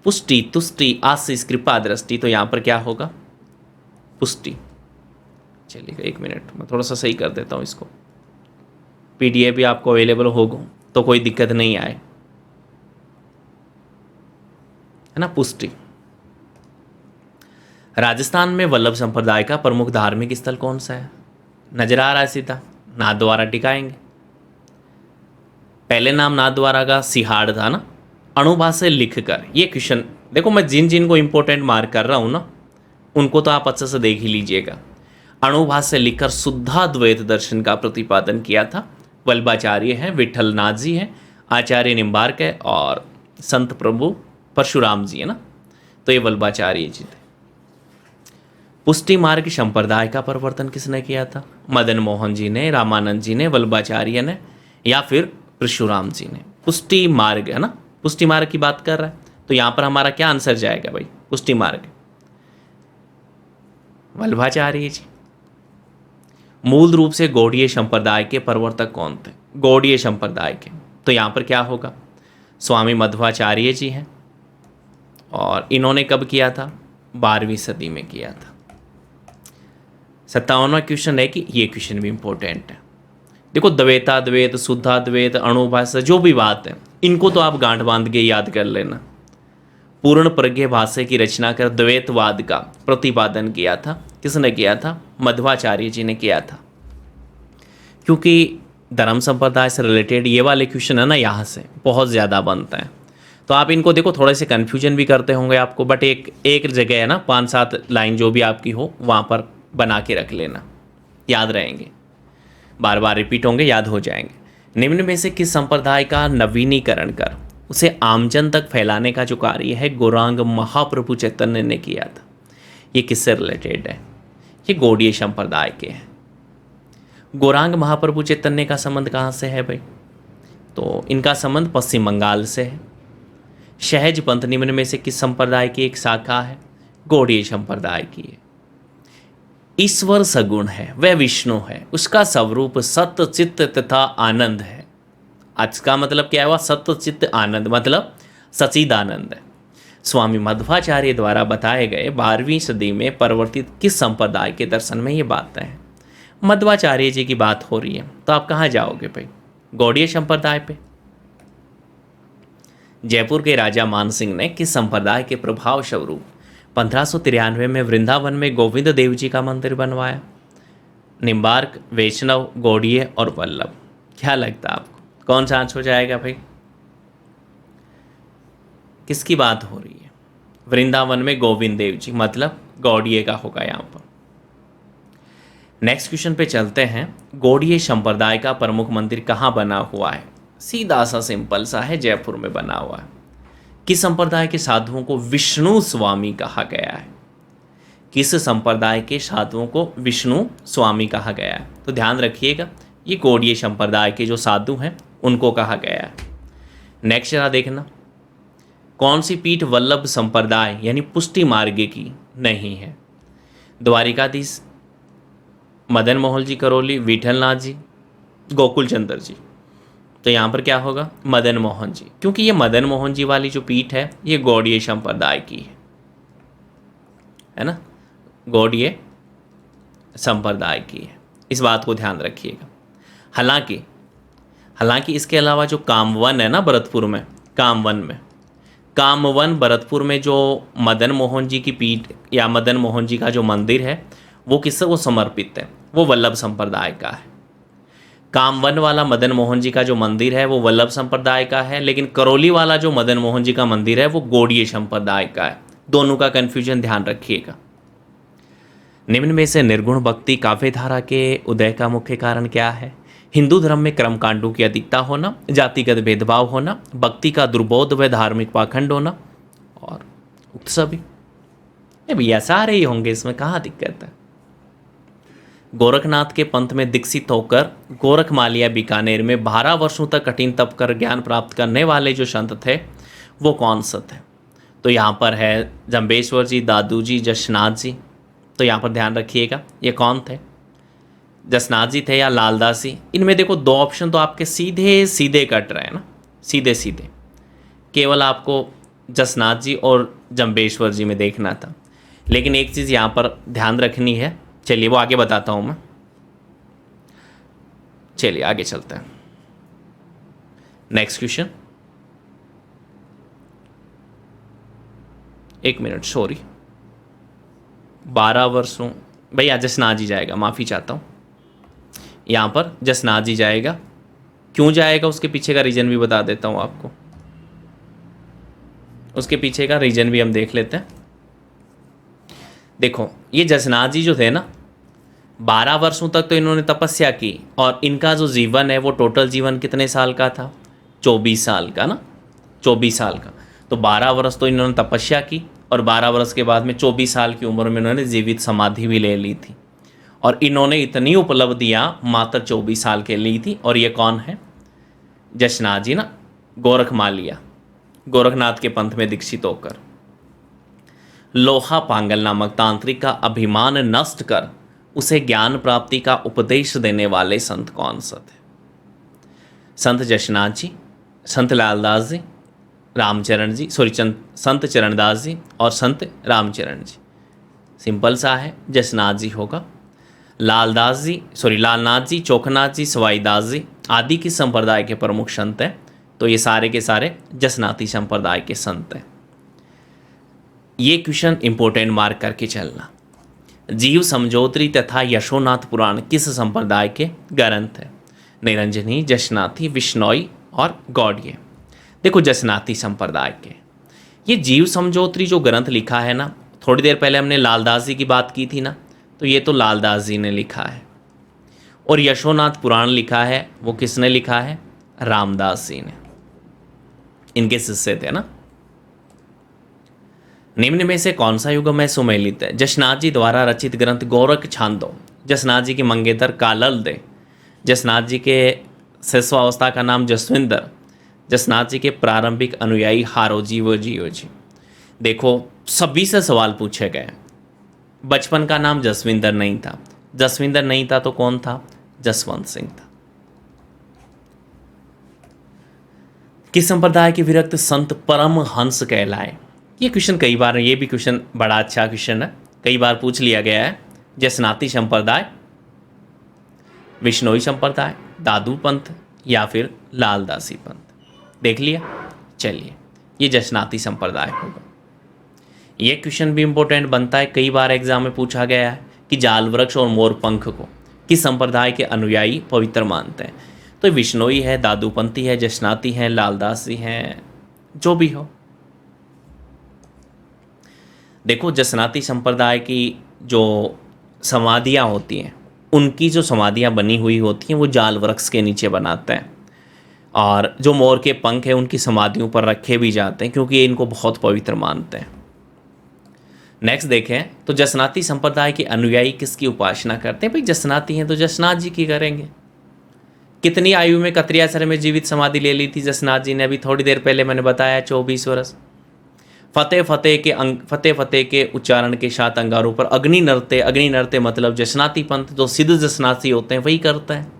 पुष्टि, तुष्टि, आशीष, कृपा, दृष्टि, तो यहां पर क्या होगा? पुष्टि। चलिएगा एक मिनट, मैं थोड़ा सा सही कर देता हूँ इसको। पीडीएफ भी आपको अवेलेबल होगा तो कोई दिक्कत नहीं आए, है ना। पुष्टि। राजस्थान में वल्लभ संप्रदाय का प्रमुख धार्मिक स्थल कौन सा है? नजर आ रहा है सीधा, नाथ द्वारा टिकाएंगे। पहले नाम नाथ द्वारा का सिहाड़ था ना, अणुभाषा से लिखकर। ये क्वेश्चन देखो, मैं जिन जिन को इंपॉर्टेंट मार्क कर रहा हूं ना उनको तो आप अच्छे से देख ही लीजिएगा। अणुभाषा से लिखकर शुद्धाद्वैत दर्शन का प्रतिपादन किया था वल्लभाचार्य हैं, विठल नाथ जी हैं, आचार्य निम्बार्क है और संत प्रभु परशुराम जी है ना, तो ये वल्लभाचार्य जी थे। पुष्टि मार्ग संप्रदाय का प्रवर्तन किसने किया था? मदन मोहन जी ने, रामानंद जी ने, वल्लभाचार्य ने, या फिर परशुराम जी ने। पुष्टि मार्ग है ना, पुष्टि मार्ग की बात कर रहा है, तो यहां पर हमारा क्या आंसर जाएगा भाई? पुष्टि मार्ग, वल्लभाचार्य जी। मूल रूप से गौड़ीय संप्रदाय के प्रवर्तक कौन थे? गौड़ीय संप्रदाय के, तो यहां पर क्या होगा? स्वामी मध्वाचार्य जी हैं, और इन्होंने कब किया था? 12वीं सदी में किया था। 57वां क्वेश्चन है कि ये क्वेश्चन भी इंपॉर्टेंट है। देखो, द्वैताद्वैत, शुद्धाद्वैत, अणुभाषा, जो भी बात है इनको तो आप गांठ बांध के याद कर लेना। पूर्ण प्रज्ञ भाष्य की रचना कर द्वैतवाद का प्रतिपादन किया था। किसने किया था? मध्वाचार्य जी ने किया था। क्योंकि धर्म संप्रदाय से रिलेटेड ये वाले क्वेश्चन है ना, यहाँ से बहुत ज़्यादा बनता है, तो आप इनको देखो, थोड़े से कन्फ्यूजन भी करते होंगे आपको, बट एक जगह है ना, 5-7 लाइन जो भी आपकी हो वहाँ पर बना के रख लेना, याद रहेंगे, बार बार रिपीट होंगे, याद हो जाएंगे। निम्न में से किस संप्रदाय का नवीनीकरण कर उसे आमजन तक फैलाने का जो कार्य है गौरांग महाप्रभु चैतन्य ने किया था? ये किससे रिलेटेड है? ये गौड़ीय संप्रदाय के हैं। गौरांग महाप्रभु चैतन्य का संबंध कहाँ से है भाई? तो इनका संबंध पश्चिम बंगाल से है। सहज पंथ निम्न में से किस संप्रदाय की एक शाखा है? गौड़ीय संप्रदाय की है। ईश्वर सगुण है, वह विष्णु है, उसका स्वरूप सत्य, चित्त तथा आनंद है। आज का मतलब क्या हुआ? सत्य, चित्त, आनंद, मतलब सच्चिदानंद है। स्वामी मध्वाचार्य द्वारा बताए गए 12वीं सदी में परिवर्तित किस संप्रदाय के दर्शन में ये बातें हैं? मध्वाचार्य जी की बात हो रही है, तो आप कहाँ जाओगे भाई? गौड़ीय संप्रदाय पे। जयपुर के राजा मानसिंह ने किस संप्रदाय के प्रभाव स्वरूप 1593 में वृंदावन में गोविंद देव जी का मंदिर बनवाया? निम्बार्क, वैष्णव, गौड़ीय और वल्लभ। क्या लगता है आपको कौन सा आंसर हो जाएगा भाई? किसकी बात हो रही है? वृंदावन में गोविंद देव जी, मतलब गौड़ीय का होगा यहाँ पर। नेक्स्ट क्वेश्चन पे चलते हैं। गौड़ीय संप्रदाय का प्रमुख मंदिर कहाँ बना हुआ है? सीधा सा सिंपल सा है, जयपुर में बना हुआ है। किस संप्रदाय के साधुओं को विष्णु स्वामी कहा गया है? किस संप्रदाय के साधुओं को विष्णु स्वामी कहा गया है? तो ध्यान रखिएगा, ये गौड़ीय संप्रदाय के जो साधु हैं उनको कहा गया है। नेक्स्ट जरा देखना, कौन सी पीठ वल्लभ संप्रदाय यानी पुष्टि मार्ग की नहीं है? द्वारिकाधीश, मदन मोहन जी करौली, विठलनाथ जी, गोकुल चंद्र जी। तो यहाँ पर क्या होगा? मदन मोहन जी, क्योंकि ये मदन मोहन जी वाली जो पीठ है ये गौड़ीय संप्रदाय की है ना, गौड़ीय संप्रदाय की है। इस बात को ध्यान रखिएगा। हालांकि इसके अलावा जो कामवन है ना भरतपुर में, कामवन में कामवन भरतपुर में जो मदन मोहन जी की पीठ या मदन मोहन जी का जो मंदिर है वो किससे वो समर्पित है, वो वल्लभ संप्रदाय का है। कामवन वाला मदन मोहन जी का जो मंदिर है वो वल्लभ संप्रदाय का है, लेकिन करौली वाला जो मदन मोहन जी का मंदिर है वो गौड़ीय संप्रदाय का है। दोनों का कन्फ्यूजन ध्यान रखिएगा। निम्न में से निर्गुण भक्ति काव्य धारा के उदय का मुख्य कारण क्या है? हिंदू धर्म में कर्मकांडों की अधिकता होना, जातिगत भेदभाव होना, भक्ति का दुर्बोध व धार्मिक पाखंड होना, और उक्त सभी। ये भैया सारे ही होंगे, इसमें कहाँ दिक्कत है। गोरखनाथ के पंथ में दीक्षित होकर गोरखमालिया बीकानेर में 12 वर्षों तक कठिन तप कर ज्ञान प्राप्त करने वाले जो संत थे वो कौन सा थे? तो यहाँ पर है जम्बेश्वर जी, दादू जी, जशनाथ जी। तो यहाँ पर ध्यान रखिएगा ये कौन थे, जसनाथ जी थे या लालदास जी। इनमें देखो दो ऑप्शन तो आपके सीधे सीधे कट रहे हैं ना, सीधे सीधे। केवल आपको जसनाथ जी और जम्बेश्वर जी में देखना था, लेकिन एक चीज़ यहाँ पर ध्यान रखनी है। चलिए वो आगे बताता हूँ मैं। चलिए आगे चलते हैं। नेक्स्ट क्वेश्चन, एक मिनट, सॉरी, 12 वर्षों भैया जसनाथ जी जाएगा, माफ़ी चाहता हूँ। यहाँ पर जसनाथ जी जाएगा। क्यों जाएगा उसके पीछे का रीज़न भी बता देता हूँ आपको। उसके पीछे का रीज़न भी हम देख लेते हैं। देखो ये जसनाथ जी जो थे ना, 12 वर्षों तक तो इन्होंने तपस्या की, और इनका जो जीवन है वो टोटल जीवन कितने साल का था? 24 साल का ना, 24 साल का। तो 12 वर्ष तो इन्होंने तपस्या की, और 12 वर्ष के बाद में 24 साल की उम्र में इन्होंने जीवित समाधि भी ले ली थी। और इन्होंने इतनी उपलब्धियाँ मात्र 24 साल के ली थी। और ये कौन है? जशनाथ जी ना, गोरखमालिया, गोरखनाथ के पंथ में दीक्षित होकर लोहा पांगल नामक तांत्रिक का अभिमान नष्ट कर उसे ज्ञान प्राप्ति का उपदेश देने वाले संत कौन सा थे? संत जशनाथ जी, संत लालदास जी, रामचरण जी, संत चरणदास जी और संत रामचरण जी। सिंपल सा है, जशनाथ जी होगा। लालनाथ जी, चोखनाथ जी, सवाईदास जी आदि किस संप्रदाय के प्रमुख संत हैं? तो ये सारे के सारे जसनाती संप्रदाय के संत हैं। ये क्वेश्चन इंपॉर्टेंट मार्क करके चलना। जीव समझोत्री तथा यशोनाथ पुराण किस संप्रदाय के ग्रंथ है? निरंजनी, जशनाथी, विश्नोई और गौड़ीय। देखो जसनाती संप्रदाय के ये जीव समझोत्री जो ग्रंथ लिखा है ना, थोड़ी देर पहले हमने लालदास जी की बात की थी ना, तो ये तो लालदास जी ने लिखा है। और यशोनाथ पुराण लिखा है, वो किसने लिखा है? रामदास जी ने, इनके शिष्य थे ना। निम्न में से कौन सा युगम में सुमेलित है? जशनाथ जी द्वारा रचित ग्रंथ गोरख छांदो, जसनाथ जी के मंगेतर कालल दे, जसनाथ जी के शिष्यावस्था का नाम जसविंदर, जसनाथ जी के प्रारंभिक अनुयायी हारो जी वो जियो जी। देखो सभी से सवाल पूछे गए। बचपन का नाम जसविंदर नहीं था, जसविंदर नहीं था तो कौन था? जसवंत सिंह था। किस संप्रदाय के विरक्त संत परमहंस कहलाए? ये क्वेश्चन कई बार, ये भी क्वेश्चन बड़ा अच्छा क्वेश्चन है, कई बार पूछ लिया गया है। जसनाती संप्रदाय, विश्नोई संप्रदाय, दादू पंथ या फिर लालदासी पंथ? देख लिया। चलिए ये जसनाती संप्रदाय होगा। ये क्वेश्चन भी इंपॉर्टेंट बनता है, कई बार एग्जाम में पूछा गया है कि जाल वृक्ष और मोर पंख को किस संप्रदाय के अनुयायी पवित्र मानते हैं? तो विश्नोई है, दादूपंथी है, जसनाती हैं, लालदासी हैं, जो भी हो। देखो जसनाती संप्रदाय की जो समाधियाँ होती हैं, उनकी जो समाधियाँ बनी हुई होती हैं वो जाल वृक्ष के नीचे बनाते हैं, और जो मोर के पंख हैं उनकी समाधियों पर रखे भी जाते हैं, क्योंकि ये इनको बहुत पवित्र मानते हैं। नेक्स्ट देखें तो जसनाती संप्रदाय के अनुयायी किसकी उपासना करते हैं? भाई जसनाती हैं तो जसनाथ जी की करेंगे। कितनी आयु में कतरियासर में जीवित समाधि ले ली थी जसनाथ जी ने? अभी थोड़ी देर पहले मैंने बताया 24 वर्ष। फतेह फतेह के उच्चारण के साथ अंगारों पर अग्नि नृत्य मतलब जसनाती पंथ जो सिद्ध जसनाती होते हैं वही करते हैं।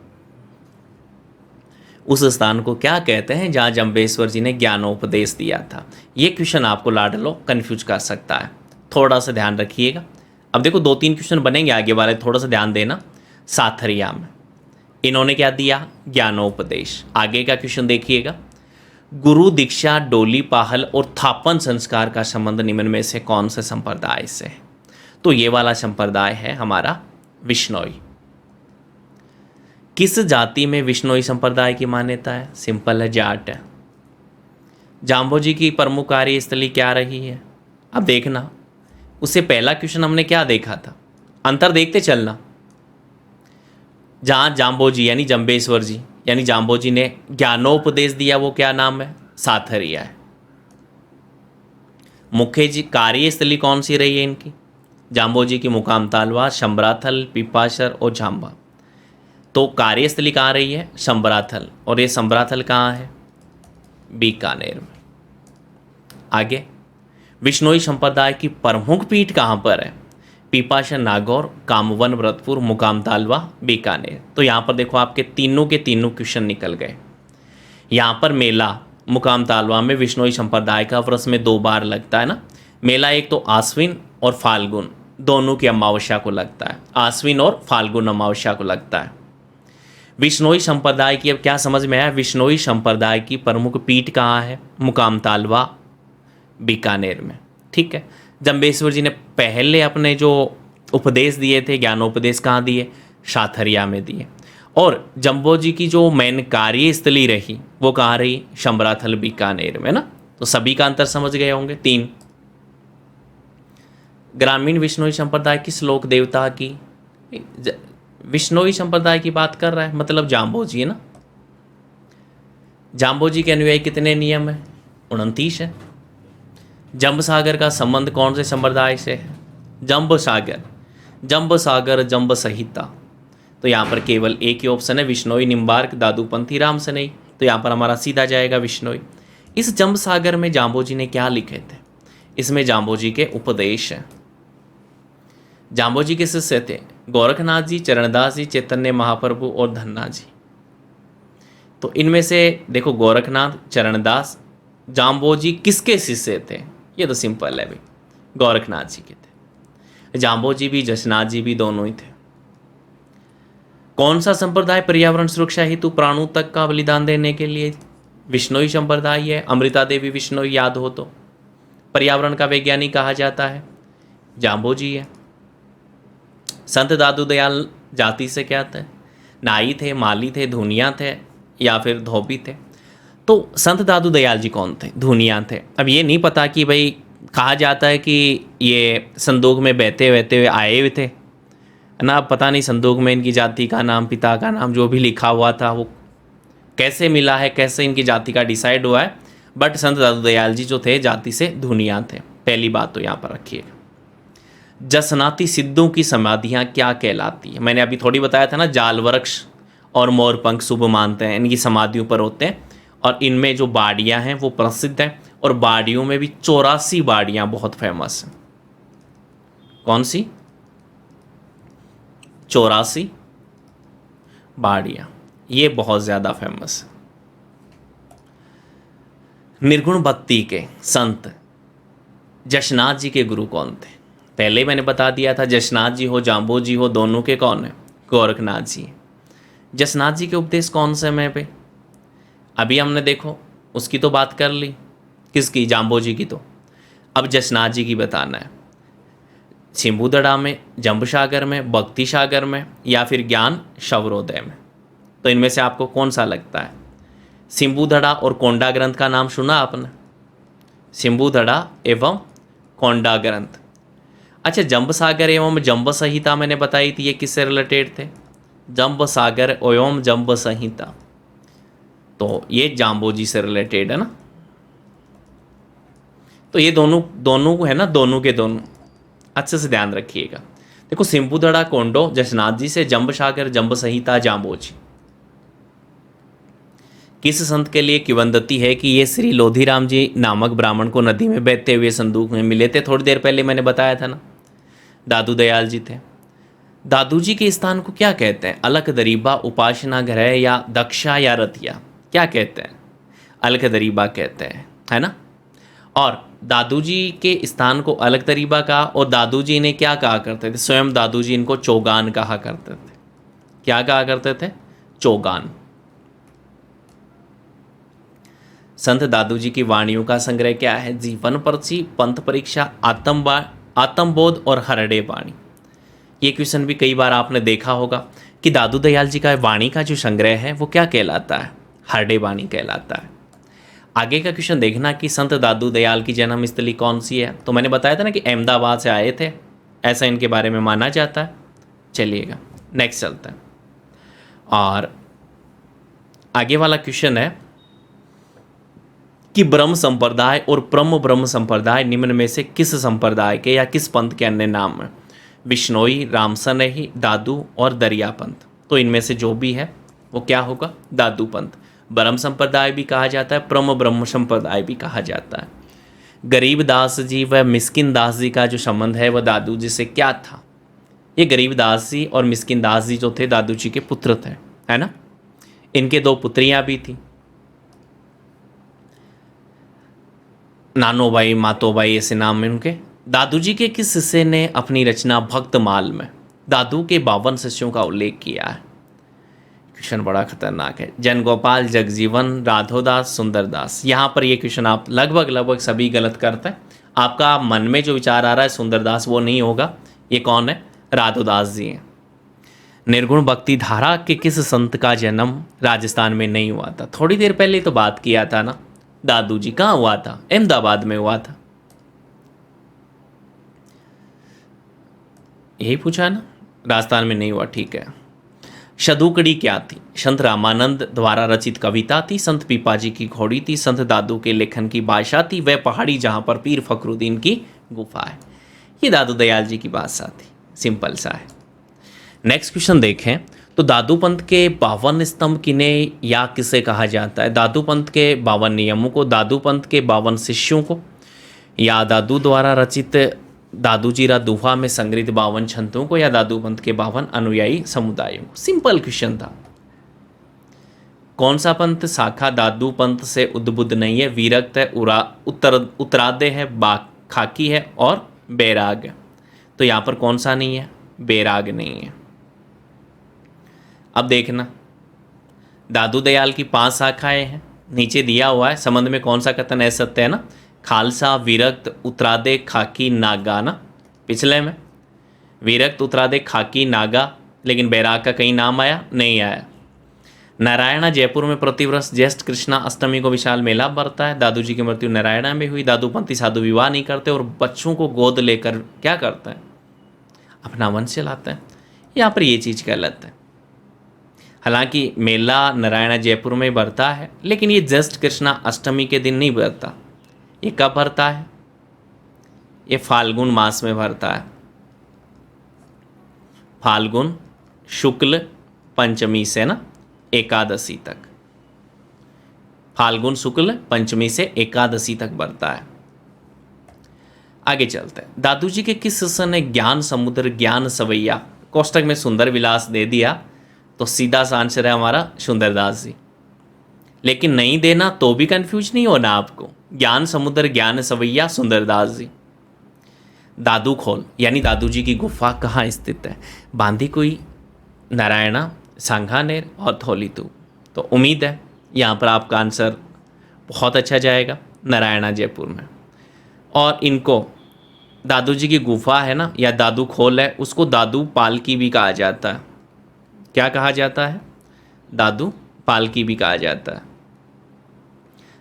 उस स्थान को क्या कहते हैं जहाँ जम्बेश्वर जी ने ज्ञानोपदेश दिया था? ये क्वेश्चन आपको लाडलो कन्फ्यूज कर सकता है, थोड़ा सा ध्यान रखिएगा। अब देखो 2-3 क्वेश्चन बनेंगे आगे वाले, थोड़ा सा ध्यान देना। साथरिया में इन्होंने क्या दिया? ज्ञानोपदेश। आगे का क्वेश्चन देखिएगा, गुरु दीक्षा, डोली पहल और थापन संस्कार का संबंध निम्न में से कौन से संप्रदाय से है? तो ये वाला संप्रदाय है हमारा विश्नोई। किस जाति में विश्नोई संप्रदाय की मान्यता है? सिंपल है, जाट है। जाम्बोजी की प्रमुख कार्यस्थली क्या रही है? अब देखना, उससे पहला क्वेश्चन हमने क्या देखा था, अंतर देखते चलना। जहाँ जाम्बोजी यानी जम्बेश्वर जी यानी जाम्बोजी ने ज्ञानोपदेश दिया, वो क्या नाम है? साथरिया है। मुख्य जी कार्यस्थली कौन सी रही है इनकी? जाम्बोजी की मुकाम तालवा, शंबराथल, पिपाशर और झांबा। तो कार्यस्थली कहाँ रही है? शंबराथल। और ये शंबराथल कहाँ है? बीकानेर में। आगे, विश्नोई संप्रदाय की प्रमुख पीठ कहाँ पर है? पिपाशर, नागौर, कामवन, व्रतपुर, मुकाम तालवा, बीकानेर। तो यहाँ पर देखो आपके तीनों के तीनों क्वेश्चन निकल गए। यहाँ पर मेला मुकाम तालवा में विश्नोई संप्रदाय का वर्ष में 2 बार लगता है ना। मेला एक तो आश्विन और फाल्गुन दोनों की अमावस्या को लगता है, आश्विन और फाल्गुन अमावस्या को लगता है। विश्नोई संप्रदाय की, अब क्या समझ में आया, विश्नोई संप्रदाय की प्रमुख पीठ कहाँ है? मुकाम तालवा, बीकानेर में। ठीक है। जम्बेश्वर जी ने पहले अपने जो उपदेश दिए थे, ज्ञानोपदेश, कहाँ दिए? साथरिया में दिए। और जम्बोजी की जो मेन कार्यस्थली रही वो कहाँ रही? शंबराथल, बीकानेर में ना। तो सभी का अंतर समझ गए होंगे। 3, ग्रामीण विश्नोई संप्रदाय की श्लोक देवता की, विश्नोई संप्रदाय की बात कर रहा है, मतलब जाम्बोजी है ना। जाम्बोजी के अनुयायी कितने नियम है? 29 है। जंब सागर का संबंध कौन से संप्रदाय से है? जंब सागर, जंब सागर, जंब संहिता। तो यहाँ पर केवल एक ही ऑप्शन है, विश्नोई, निम्बार्क, दादूपंथी, राम सनई। तो यहाँ पर हमारा सीधा जाएगा विश्नोई। इस जंब सागर में जाम्बोजी ने क्या लिखे थे? इसमें जाम्बोजी के उपदेश हैं। जाम्बोजी के शिष्य थे गोरखनाथ जी, चरणदास जी, चैतन्य महाप्रभु और धन्ना जी। तो इनमें से देखो, गोरखनाथ, चरणदास, जाम्बोजी किसके शिष्य थे? ये तो सिंपल है भाई, गोरखनाथ जी के थे। जाम्बोजी भी, जशनाथ जी भी दोनों ही थे। कौन सा संप्रदाय पर्यावरण सुरक्षा हेतु प्राणों तक का बलिदान देने के लिए? विश्नोई संप्रदाय है। अमृता देवी विश्नोई याद हो तो। पर्यावरण का वैज्ञानिक कहा जाता है जाम्बोजी है। संत दादू दयाल जाति से क्या थे? नाई थे, माली थे, धुनिया थे या फिर धोबी थे। तो संत दादू दयाल जी कौन थे? धुनिया थे। अब ये नहीं पता कि भाई, कहा जाता है कि ये संदूक में बहते बहते हुए आए हुए थे ना। अब पता नहीं संदूक में इनकी जाति का नाम, पिता का नाम जो भी लिखा हुआ था वो कैसे मिला है, कैसे इनकी जाति का डिसाइड हुआ है। बट संत दादू दयाल जी जो थे जाति से धुनिया थे। पहली बात तो यहाँ पर रखिएगा। जसनाती सिद्धों की समाधियाँ क्या कहलाती है? मैंने अभी थोड़ी बताया था ना, जाल वृक्ष और मोरपंख शुभ मानते हैं, इनकी समाधियों पर होते हैं। और इनमें जो बाड़ियाँ हैं वो प्रसिद्ध हैं। और बाड़ियों में भी 84 बाड़ियाँ बहुत फेमस हैं। कौन सी? 84 बाड़ियाँ, ये बहुत ज़्यादा फेमस है। निर्गुण भक्ति के संत जशनाथ जी के गुरु कौन थे? पहले मैंने बता दिया था, जशनाथ जी हो, जाम्बोजी हो, दोनों के कौन है? गोरखनाथ जी। जशनाथ जी के उपदेश कौन से में पे? अभी हमने देखो उसकी तो बात कर ली, किसकी? जाम्बोजी की। तो अब जशनाथ जी की बताना है। सिंबुदड़ा में, जंब सागर में, भक्ति सागर में या फिर ज्ञान शवरोदय में? तो इनमें से आपको कौन सा लगता है? सिंबुदड़ा और कोंडा ग्रंथ का नाम सुना आपने? सिंबुदड़ा एवं कोंडा ग्रंथ। अच्छा, जंब सागर एवं जंब संहिता मैंने बताई थी, ये किससे रिलेटेड थे? जंब सागर एवं जंब संहिता, तो ये जाम्बोजी से रिलेटेड है ना। तो ये दोनों है ना, दोनों के दोनों अच्छे से ध्यान रखिएगा। देखो, सिंबुदड़ा कोंडो जशनाथ जी से, जंब सागर जंब संहिता जाम्बोजी। किस संत के लिए किंवदंती है कि ये श्री लोधीराम जी नामक ब्राह्मण को नदी में बहते हुए संदूक में मिले थे? थोड़ी देर पहले मैंने बताया था ना, दादू दयाल जी थे। दादू जी के स्थान को क्या कहते हैं? अलख दरीबा, उपासना गृह या दक्षा या रतिया? क्या कहते हैं? अलख दरीबा कहते हैं, है ना। और दादू जी के स्थान को अलख दरीबा कहा। और दादू जी ने क्या कहा करते थे? स्वयं दादू जी इनको चौगान कहा करते थे। क्या कहा करते थे? चौगान। संत दादू जी की वाणियों का संग्रह क्या है? जीवन पर्ची, पंथ परीक्षा, आत्मबोध और हरडे वाणी। ये क्वेश्चन भी कई बार आपने देखा होगा कि दादू दयाल जी का वाणी का जो संग्रह है वो क्या कहलाता है? हरडे वाणी कहलाता है। आगे का क्वेश्चन देखना कि संत दादू दयाल की जन्म स्थली कौन सी है। तो मैंने बताया था ना कि अहमदाबाद से आए थे, ऐसा इनके बारे में माना जाता है। चलिएगा नेक्स्ट चलता है। और आगे वाला क्वेश्चन है कि ब्रह्म संप्रदाय और ब्रह्म संप्रदाय निम्न में से किस संप्रदाय के या किस पंथ के अन्य नाम हैं? विश्नोई, रामसनेही, दादू और दरिया पंथ। तो इनमें से जो भी है वो क्या होगा? दादू पंथ। ब्रह्म संप्रदाय भी कहा जाता है, ब्रह्म संप्रदाय भी कहा जाता है। गरीब दास जी व मिस्किन दास जी का जो संबंध है वह दादू जी से क्या था? ये गरीब दास जी और मिस्किन दास जी जो थे दादू जी के पुत्र थे, है ना। इनके दो पुत्रियां भी थी, नानो भाई, मातो भाई, ऐसे नाम है उनके। दादू जी के किस शिष्य ने अपनी रचना भक्तमाल में दादू के 52 शिष्यों का उल्लेख किया है? क्वेश्चन बड़ा खतरनाक है। जन गोपाल, जगजीवन, राधोदास, सुंदरदास। यहाँ पर ये क्वेश्चन आप लगभग सभी गलत करते हैं। आपका मन में जो विचार आ रहा है सुंदरदास, वो नहीं होगा। ये कौन है? राधोदास जी हैं। निर्गुण भक्ति धारा के किस संत का जन्म राजस्थान में नहीं हुआ था? थोड़ी देर पहले तो बात किया था ना, दादू जी कहाँ हुआ था? अहमदाबाद में हुआ था। यही पूछा ना, राजस्थान में नहीं हुआ, ठीक है। शदुकड़ी क्या थी? संत रामानंद द्वारा रचित कविता थी, संत पीपाजी की घोड़ी थी, संत दादू के लेखन की भाषा थी, वह पहाड़ी जहां पर पीर फखरुद्दीन की गुफा है। ये दादू दयाल जी की भाषा थी, सिंपल सा है। नेक्स्ट क्वेश्चन देखें तो दादू पंथ के 52 स्तंभ किन्हें या किसे कहा जाता है? दादू पंथ के 52 नियमों को, दादू पंथ के 52 शिष्यों को, या दादू द्वारा रचित दादूजीरा दुहा में संग्रहित 52 छंदों को, या दादू पंथ के 52 अनुयायी समुदायों को? सिंपल क्वेश्चन था। कौन सा पंथ शाखा दादू पंथ से उद्बुद्ध नहीं है? विरक्त है, उत्तरादय है, खाकी है और बैराग है। तो यहाँ पर कौन सा नहीं है? बैराग नहीं है। अब देखना, दादू दयाल की 5 शाखाएं हैं, नीचे दिया हुआ है। संबंध में कौन सा कथन है सत्य है ना? खालसा, विरक्त, उत्तरादय, खाकी, नागा ना। पिछले में विरक्त, उत्तरादय, खाकी, नागा, लेकिन बैराग का कहीं नाम आया? नहीं आया। नारायणा जयपुर में प्रतिवर्ष ज्येष्ठ कृष्णा अष्टमी को विशाल मेला भरता है। दादू जी की मृत्यु नारायणा में हुई। दादूपंथी साधु विवाह नहीं करते और बच्चों को गोद लेकर क्या करते हैं? अपना वंश चलाते हैं। यहाँ पर ये चीज़ गलत है। हालांकि मेला नारायणा जयपुर में भरता है, लेकिन ये ज्येष्ठ कृष्णा अष्टमी के दिन नहीं भरता। ये कब भरता है? ये फाल्गुन मास में भरता है। फाल्गुन शुक्ल पंचमी से ना एकादशी तक, फाल्गुन शुक्ल पंचमी से एकादशी तक भरता है। आगे चलते हैं। दादू जी के किस शिष्य ने ज्ञान समुद्र, ज्ञान सवैया, कोष्टक में सुंदर विलास दे दिया, तो सीधा सा आंसर है हमारा सुंदरदास जी। लेकिन नहीं देना तो भी कंफ्यूज नहीं होना आपको। ज्ञान समुद्र, ज्ञान सवैया, सुंदरदास जी। दादू खोल यानी दादू जी की गुफा कहाँ स्थित है? बांदीकुई, नारायणा, सांगानेर और धौलीतू। तो उम्मीद है यहाँ पर आपका आंसर बहुत अच्छा जाएगा, नारायणा जयपुर में। और इनको दादू जी की गुफा है ना, या दादू खोल है, उसको दादू पालकी भी कहा जाता है। क्या कहा जाता है? दादू पालकी भी कहा जाता है।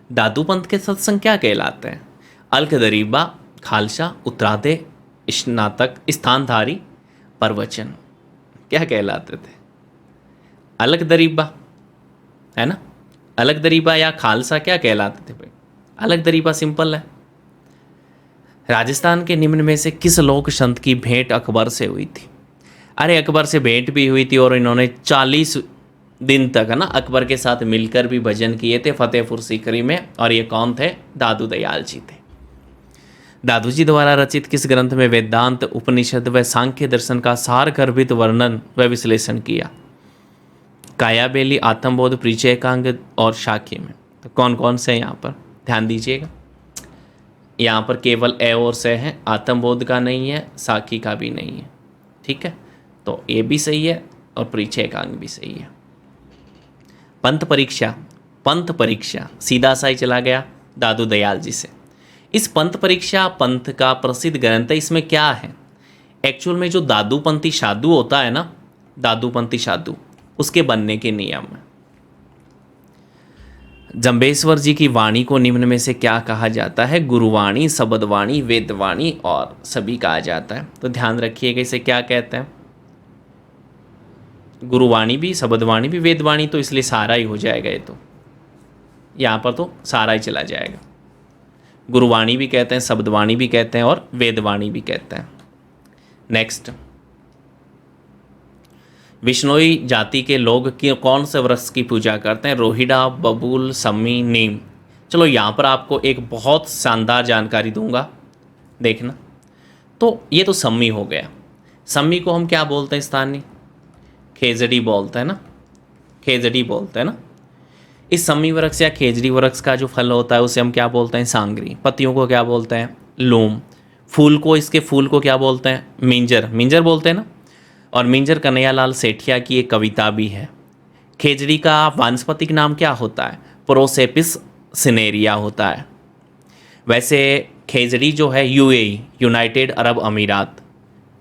दादू पंथ के सत्संग क्या कहलाते हैं? अलखदरीबा, खालसा, उत्तरादय, स्नातक, स्थानधारी, प्रवचन। क्या कहलाते थे? अलखदरीबा है ना, अलखदरीबा या खालसा क्या कहलाते थे भाई? अलखदरीबा सिंपल है। राजस्थान के निम्न में से किस लोक संत की भेंट अकबर से हुई थी? अरे अकबर से भेंट भी हुई थी और इन्होंने 40 दिन तक है ना अकबर के साथ मिलकर भी भजन किए थे फतेहपुर सीकरी में। और ये कौन थे? दादू दयाल जी थे। दादू जी द्वारा रचित किस ग्रंथ में वेदांत, उपनिषद व सांख्य दर्शन का सार गर्भित वर्णन व विश्लेषण किया? कायाबेली, आत्मबोध, परिचयकांग और शाक्य में। तो कौन कौन से हैं यहाँ पर? ध्यान दीजिएगा, यहाँ पर केवल ए और से हैं। आत्मबोध का नहीं है, साखी का भी नहीं है, ठीक है। तो ये भी सही है और परिचयकांग भी सही है। पंथ परीक्षा पंथ परीक्षा, सीधा सा ही चला गया दादू दयाल जी से। इस पंथ परीक्षा पंथ का प्रसिद्ध ग्रंथ है। इसमें क्या है एक्चुअल में, जो दादूपंथी साधु होता है ना, दादूपंथी साधु, उसके बनने के नियम है। जम्बेश्वर जी की वाणी को निम्न में से क्या कहा जाता है? गुरुवाणी, शब्दवाणी, वेदवाणी और सभी कहा जाता है। तो ध्यान रखिएगा इसे क्या कहते हैं। गुरुवाणी भी, शब्दवाणी भी, वेदवाणी, तो इसलिए सारा ही हो जाएगा। ये तो यहाँ पर तो सारा ही चला जाएगा। गुरुवाणी भी कहते हैं, शब्दवाणी भी कहते हैं और वेदवाणी भी कहते हैं। नेक्स्ट, विश्नोई जाति के लोग कौन से वृक्ष की पूजा करते हैं? रोहिड़ा, बबूल, सम्मी, नीम। चलो यहाँ पर आपको एक बहुत शानदार जानकारी दूंगा, देखना। तो ये तो सम्मी हो गया। सम्मी को हम क्या बोलते हैं स्थानीय? खेजड़ी बोलते हैं ना, खेजड़ी बोलते हैं ना। इस सम्मी वृक्ष या खेजड़ी वृक्ष का जो फल होता है उसे हम क्या बोलते हैं? सांगरी। पत्तियों को क्या बोलते हैं? लूम। फूल को, इसके फूल को क्या बोलते हैं? मिंजर, मिंजर बोलते हैं ना। और मिंजर कन्हैयालाल सेठिया की एक कविता भी है। खेजड़ी का वानस्पतिक नाम क्या होता है? प्रोसेपिस सिनेरिया होता है। वैसे खेजड़ी जो है यूएई, यूनाइटेड अरब अमीरात,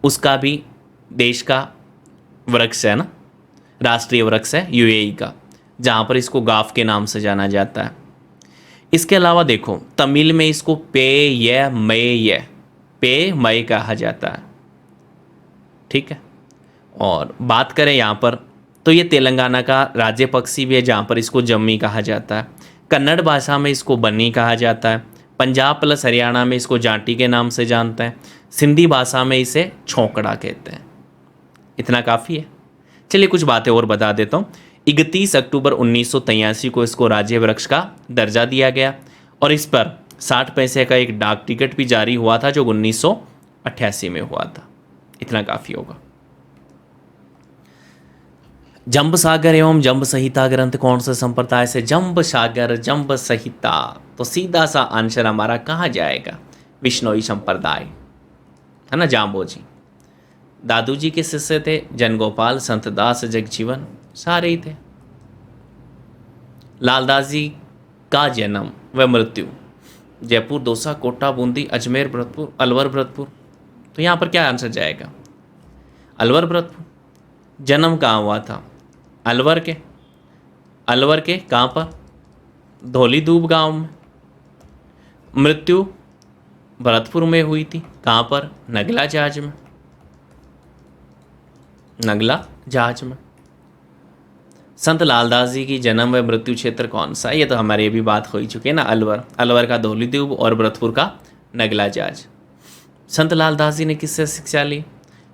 उसका भी देश का वृक्ष है ना, राष्ट्रीय वृक्ष है यूएई का, जहाँ पर इसको गाफ के नाम से जाना जाता है। इसके अलावा देखो तमिल में इसको पे मय कहा जाता है, ठीक है। और बात करें यहाँ पर तो ये तेलंगाना का राज्य पक्षी भी है, जहाँ पर इसको जम्मी कहा जाता है। कन्नड़ भाषा में इसको बन्नी कहा जाता है। पंजाब प्लस हरियाणा में इसको जाटी के नाम से जानते हैं। सिंधी भाषा में इसे छोंकड़ा कहते हैं। इतना काफ़ी है। चलिए कुछ बातें और बता देता हूँ। 31 अक्टूबर 1983 को इसको राज्य वृक्ष का दर्जा दिया गया और इस पर 60 पैसे का एक डाक टिकट भी जारी हुआ था, जो 1988 में हुआ था। इतना काफ़ी होगा। जंब सागर एवं जंब संहिता ग्रंथ कौन से संप्रदाय से? जंब सागर, जंब संहिता, तो सीधा सा आंसर हमारा कहाँ जाएगा? विश्नोई संप्रदाय, है ना, जाम्बोजी। दादू जी के शिष्य थे जनगोपाल, संतदास, जगजीवन, सारे ही थे। लालदास जी का जन्म व मृत्यु जयपुर, दौसा, कोटा, बूंदी, अजमेर, भरतपुर, अलवर, भरतपुर। तो यहाँ पर क्या आंसर जाएगा? अलवर, भरतपुर। जन्म कहाँ हुआ था? अलवर के। अलवर के कहाँ पर? धौली दूब गांव में। मृत्यु भरतपुर में हुई थी। कहाँ पर? नगला जहाज में। नगला जहाज में। संत लालदास जी की जन्म व मृत्यु क्षेत्र कौन सा है? ये तो हमारी ये भी बात हो ही चुकी है ना, अलवर। अलवर का धौली दूब और भरतपुर का नगला जहाज। संत लालदास जी ने किससे शिक्षा ली?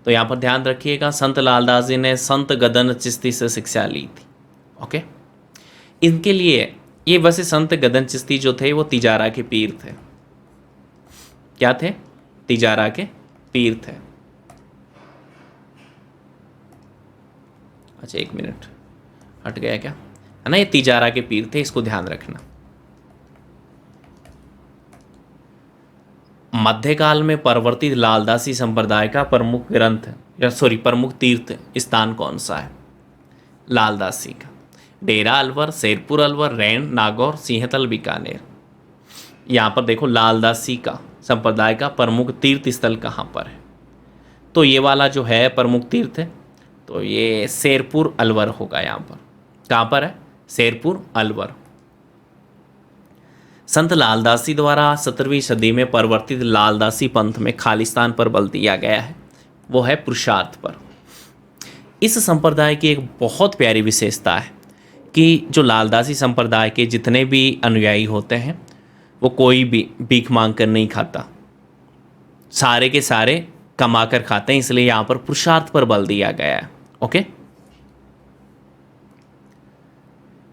तो यहाँ पर ध्यान रखिएगा, संत लालदास जी ने संत गदन चिश्ती से शिक्षा ली थी। ओके, इनके लिए ये वैसे संत गदन चिश्ती जो थे वो तिजारा के पीर थे। क्या थे? तिजारा के पीर थे। अच्छा एक मिनट, हट गया क्या, है ना, ये तिजारा के पीर थे, इसको ध्यान रखना। मध्यकाल में परिवर्तित लालदासी संप्रदाय का प्रमुख ग्रंथ या प्रमुख तीर्थ स्थान कौन सा है? लालदासी का डेरा अलवर, शेरपुर अलवर, रैन, नागौर, सिंहतल, बीकानेर। यहाँ पर देखो लालदासी का संप्रदाय का प्रमुख तीर्थ स्थल कहाँ पर है? तो ये वाला जो है प्रमुख तीर्थ है, तो ये शेरपुर अलवर होगा। यहाँ पर कहाँ पर है? शेरपुर अलवर। संत लालदासी द्वारा 17वीं सदी में परिवर्तित लालदासी पंथ में खालिस्तान पर बल दिया गया है, वो है पुरुषार्थ पर। इस संप्रदाय की एक बहुत प्यारी विशेषता है कि जो लालदासी संप्रदाय के जितने भी अनुयायी होते हैं वो कोई भी भीख मांग कर नहीं खाता, सारे के सारे कमा कर खाते हैं, इसलिए यहाँ पर पुरुषार्थ पर बल दिया गया है। ओके,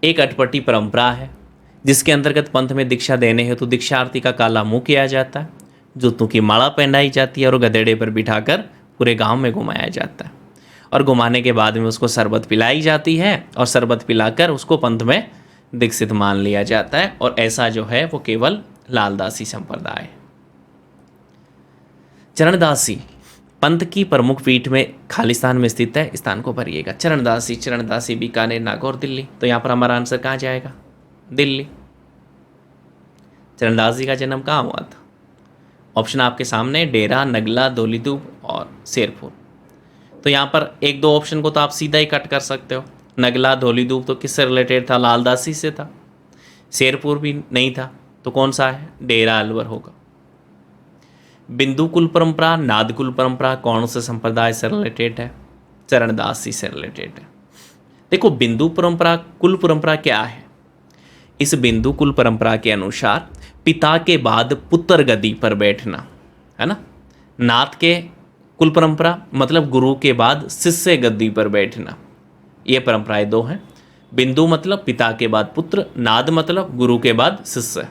एक अटपटी परंपरा है जिसके अंतर्गत पंथ में दीक्षा देने हेतु दीक्षार्थी का काला मुंह किया जाता है, जूतों की माला पहनाई जाती है और गधेड़े पर बिठाकर पूरे गांव में घुमाया जाता है और घुमाने के बाद में उसको शरबत पिलाई जाती है और शरबत पिलाकर उसको पंथ में दीक्षित मान लिया जाता है। और ऐसा जो है वो केवल लालदासी संप्रदाय है। चरणदासी पंथ की प्रमुख पीठ में खालिस्तान में स्थित है, स्थान को भरिएगा। चरणदासी, चरणदासी बीकानेर, नागौर, दिल्ली। तो यहाँ पर हमारा आंसर कहाँ जाएगा? दिल्ली। चरणदास जी का जन्म कहाँ हुआ था? ऑप्शन आपके सामने, डेरा, नगला, धौलीधूप और शेरपुर। तो यहाँ पर एक दो ऑप्शन को तो आप सीधा ही कट कर सकते हो। नगला, धौलीधूप तो किससे रिलेटेड था? लालदासी से था। शेरपुर भी नहीं था, तो कौन सा है? डेरा अलवर होगा। बिंदु कुल परंपरा, नाद कुल परंपरा कौन से संप्रदाय से रिलेटेड है? चरणदासी से रिलेटेड है। देखो, बिंदु परंपरा, कुल परंपरा क्या है? इस बिंदु कुल परंपरा के अनुसार पिता के बाद पुत्र गद्दी पर बैठना, है ना। नाथ के कुल परंपरा मतलब गुरु के बाद शिष्य गद्दी पर बैठना। ये परंपराएं दो हैं। बिंदु मतलब पिता के बाद पुत्र, नाद मतलब गुरु के बाद शिष्य।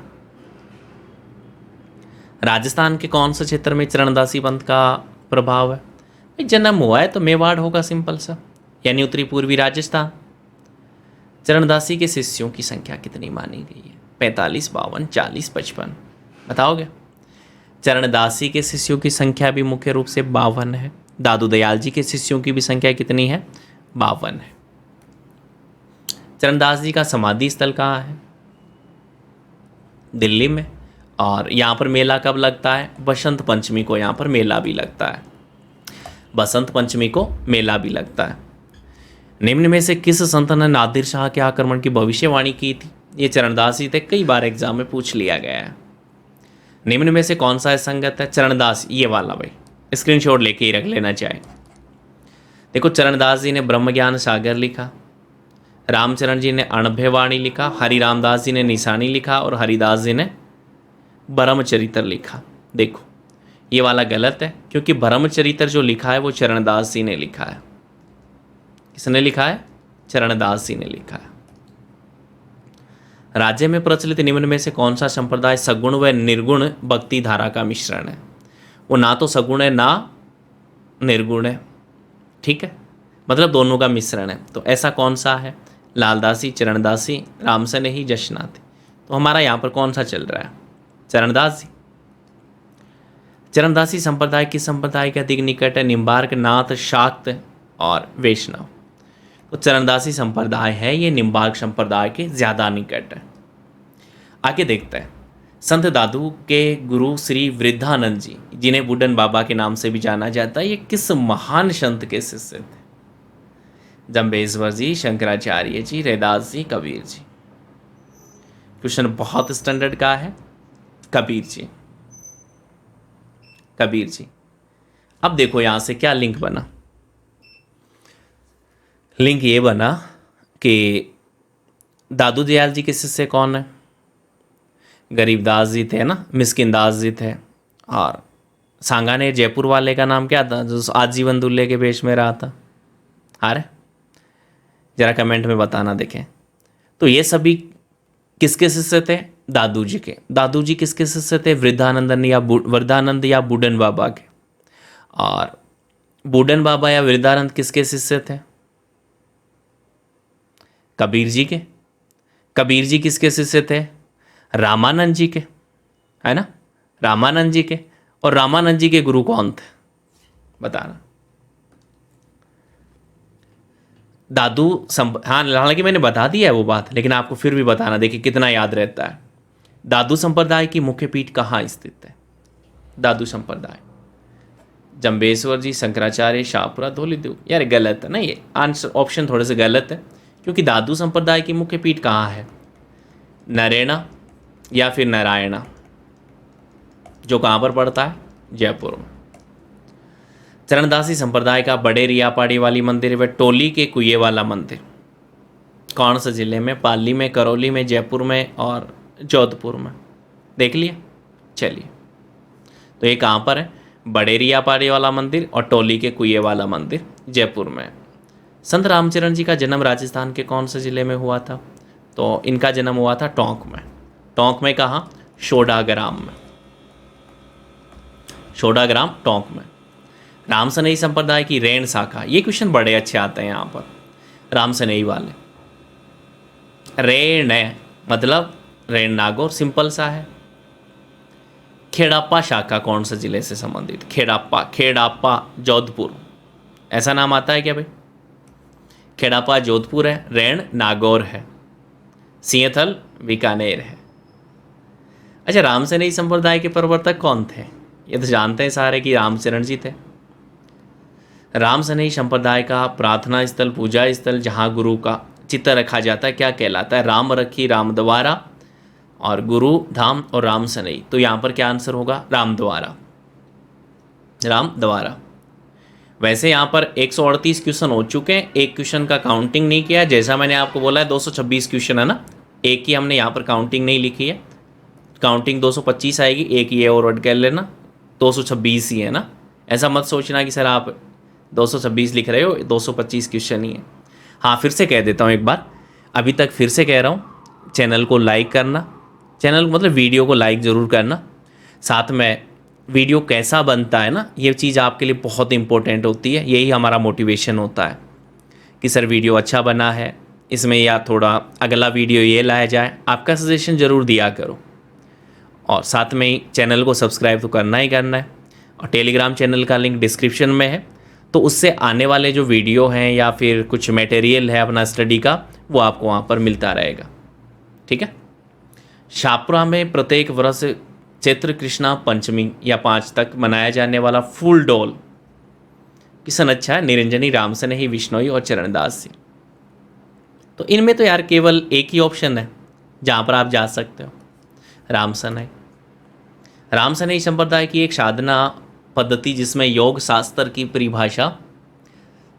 राजस्थान के कौन से क्षेत्र में चरणदासी पंथ का प्रभाव है? भाई जन्म हुआ है तो मेवाड़ होगा, सिंपल सा, यानी उत्तरी पूर्वी राजस्थान। चरणदासी के शिष्यों की संख्या कितनी मानी गई है? 45, 52, 40, 55, बताओगे? चरणदासी के शिष्यों की संख्या भी मुख्य रूप से 52 है। दादू दयाल जी के शिष्यों की भी संख्या कितनी है? 52 है। चरणदास जी का समाधि स्थल कहाँ है? दिल्ली में। और यहाँ पर मेला कब लगता है? बसंत पंचमी को यहाँ पर मेला भी लगता है। बसंत पंचमी को मेला भी लगता है। निम्न में से किस संत ने नादिर शाह के आक्रमण की भविष्यवाणी की थी? ये चरणदास जी थे, कई बार एग्जाम में पूछ लिया गया है। निम्न में से कौन सा संगत है? चरणदास, ये वाला भाई स्क्रीनशॉट लेके ही रख लेना चाहे। देखो, चरणदास जी ने ब्रह्म ज्ञान सागर लिखा, रामचरण जी ने अणभयवाणी लिखा, हरि रामदास जी ने निशानी लिखा और हरिदास जी ने ब्रह्मचरित्र लिखा। देखो, ये वाला गलत है, क्योंकि ब्रह्मचरित्र जो लिखा है वो चरणदास जी ने लिखा है। किसने लिखा है? चरणदास जी ने लिखा है। राज्य में प्रचलित निम्न में से कौन सा संप्रदाय सगुण व निर्गुण भक्ति धारा का मिश्रण है? वो ना तो सगुण है ना निर्गुण है, ठीक है, मतलब दोनों का मिश्रण है। तो ऐसा कौन सा है? लालदासी, चरणदासी, रामसनेही, जशनाथी। तो हमारा यहाँ पर कौन सा चल रहा है? चरणदासी। चरणदासी संप्रदाय किस संप्रदाय के अधिक निकट है? निम्बार्क, नाथ, शाक्त और वैष्णव। तो चरणदासी संप्रदाय है ये निम्बार्क संप्रदाय के ज़्यादा निकट है। आगे देखते हैं। संत दादू के गुरु श्री वृद्धानंद जी, जिन्हें बुड्ढन बाबा के नाम से भी जाना जाता है, ये किस महान संत के शिष्य थे? जम्बेश्वर जी, शंकराचार्य जी, रैदास जी, कबीर जी। क्वेश्चन बहुत स्टैंडर्ड का है। कबीर जी, कबीर जी। अब देखो यहां से क्या लिंक बना। लिंक ये बना कि दादू दयाल जी के शिष्य कौन है? गरीबदास जी थे ना, मिस्किनदास जी थे। और सांगानेर जयपुर वाले का नाम क्या था जो आजीवन दूल्हे के वेश में रहा था? अरे जरा कमेंट में बताना, देखें। तो ये सभी किसके शिष्य थे? दादू जी के। दादू जी किसके शिष्य थे? वृद्धानंद या बुड्ढन बाबा के। और बुड्ढन बाबा या वृद्धानंद किसके शिष्य थे? कबीर जी के। कबीर जी किसके शिष्य थे? रामानंद जी के, है ना, रामानंद जी के। और रामानंद जी के गुरु कौन थे? बताना। हाँ, हालांकि मैंने बता दिया है वो बात, लेकिन आपको फिर भी बताना, देखिए कितना याद रहता है। दादू संप्रदाय की मुख्य पीठ कहाँ स्थित है? दादू संप्रदाय जम्बेश्वर जी, शंकराचार्य, शाहपुरा, धौलीधूप। यार गलत है ना, ये आंसर ऑप्शन थोड़े से गलत है, क्योंकि दादू संप्रदाय की मुख्य पीठ कहाँ है? नरेना या फिर नारायणा, जो कहाँ पर पड़ता है? जयपुर में। चरणदासी संप्रदाय का बड़े रियापाड़ी वाली मंदिर व टोली के कुएं वाला मंदिर कौन से जिले में? पाली में, करौली में, जयपुर में और जोधपुर में। देख लिया। चलिए, तो ये कहाँ पर है? बड़े रियापाड़ी वाला मंदिर और टोली के कुएं वाला मंदिर जयपुर में। संत रामचरण जी का जन्म राजस्थान के कौन से जिले में हुआ था? तो इनका जन्म हुआ था टोंक में। टोंक में कहाँ? शोडाग्राम में। शोडाग्राम टोंक में। रामसनेही संप्रदाय की रैन शाखा, ये क्वेश्चन बड़े अच्छे आते हैं यहाँ पर। रामसनेही वाले रैन है मतलब रैन नागौर, सिंपल सा है। खेड़ाप्पा शाखा कौन से जिले से संबंधित? खेड़ाप्पा, खेड़ाप्पा जोधपुर, ऐसा नाम आता है क्या भाई? खेड़ाप्पा जोधपुर है, रैन नागौर है। सिंहथल बीकानेर है। अच्छा, रामसनेही संप्रदाय के प्रवर्तक कौन थे? ये तो जानते हैं सारे कि रामचरण जी थे। रामसनेही संप्रदाय का प्रार्थना स्थल, पूजा स्थल, जहाँ गुरु का चित्र रखा जाता है, क्या कहलाता है? राम रखी, राम द्वारा, और गुरु धाम और रामसनेही। तो यहाँ पर क्या आंसर होगा? राम द्वारा, राम द्वारा। वैसे यहाँ पर 138 क्वेश्चन हो चुके हैं, एक क्वेश्चन का काउंटिंग नहीं किया। जैसा मैंने आपको बोला है 226 क्वेश्चन है ना, एक की हमने यहाँ पर काउंटिंग नहीं लिखी है। काउंटिंग 225 आएगी, एक ये और ऐड कर लेना, 226 ही है ना। ऐसा मत सोचना कि सर आप 226 लिख रहे हो, 225 क्वेश्चन ही है। हाँ, फिर से कह देता हूँ एक बार, अभी तक फिर से कह रहा हूँ, चैनल को लाइक करना, चैनल मतलब वीडियो को लाइक ज़रूर करना। साथ में वीडियो कैसा बनता है ना, ये चीज़ आपके लिए बहुत इंपॉर्टेंट होती है। यही हमारा मोटिवेशन होता है कि सर वीडियो अच्छा बना है, इसमें या थोड़ा अगला वीडियो ये लाया जाए। आपका सजेशन ज़रूर दिया करो, और साथ में ही चैनल को सब्सक्राइब तो करना ही करना है। और टेलीग्राम चैनल का लिंक डिस्क्रिप्शन में है, तो उससे आने वाले जो वीडियो हैं या फिर कुछ मटेरियल है अपना स्टडी का, वो आपको वहाँ पर मिलता रहेगा। ठीक है। शाहपुरा में प्रत्येक वर्ष चैत्र कृष्णा पंचमी या 5 तक मनाया जाने वाला फूल डोल किसन अच्छा है? निरंजनी, रामसनेही, विश्नोई और चरणदास जी। तो इनमें तो यार केवल एक ही ऑप्शन है जहाँ पर आप जा सकते हो, रामसनेही। रामसनेही संप्रदाय की एक साधना पद्धति जिसमें योग शास्त्र की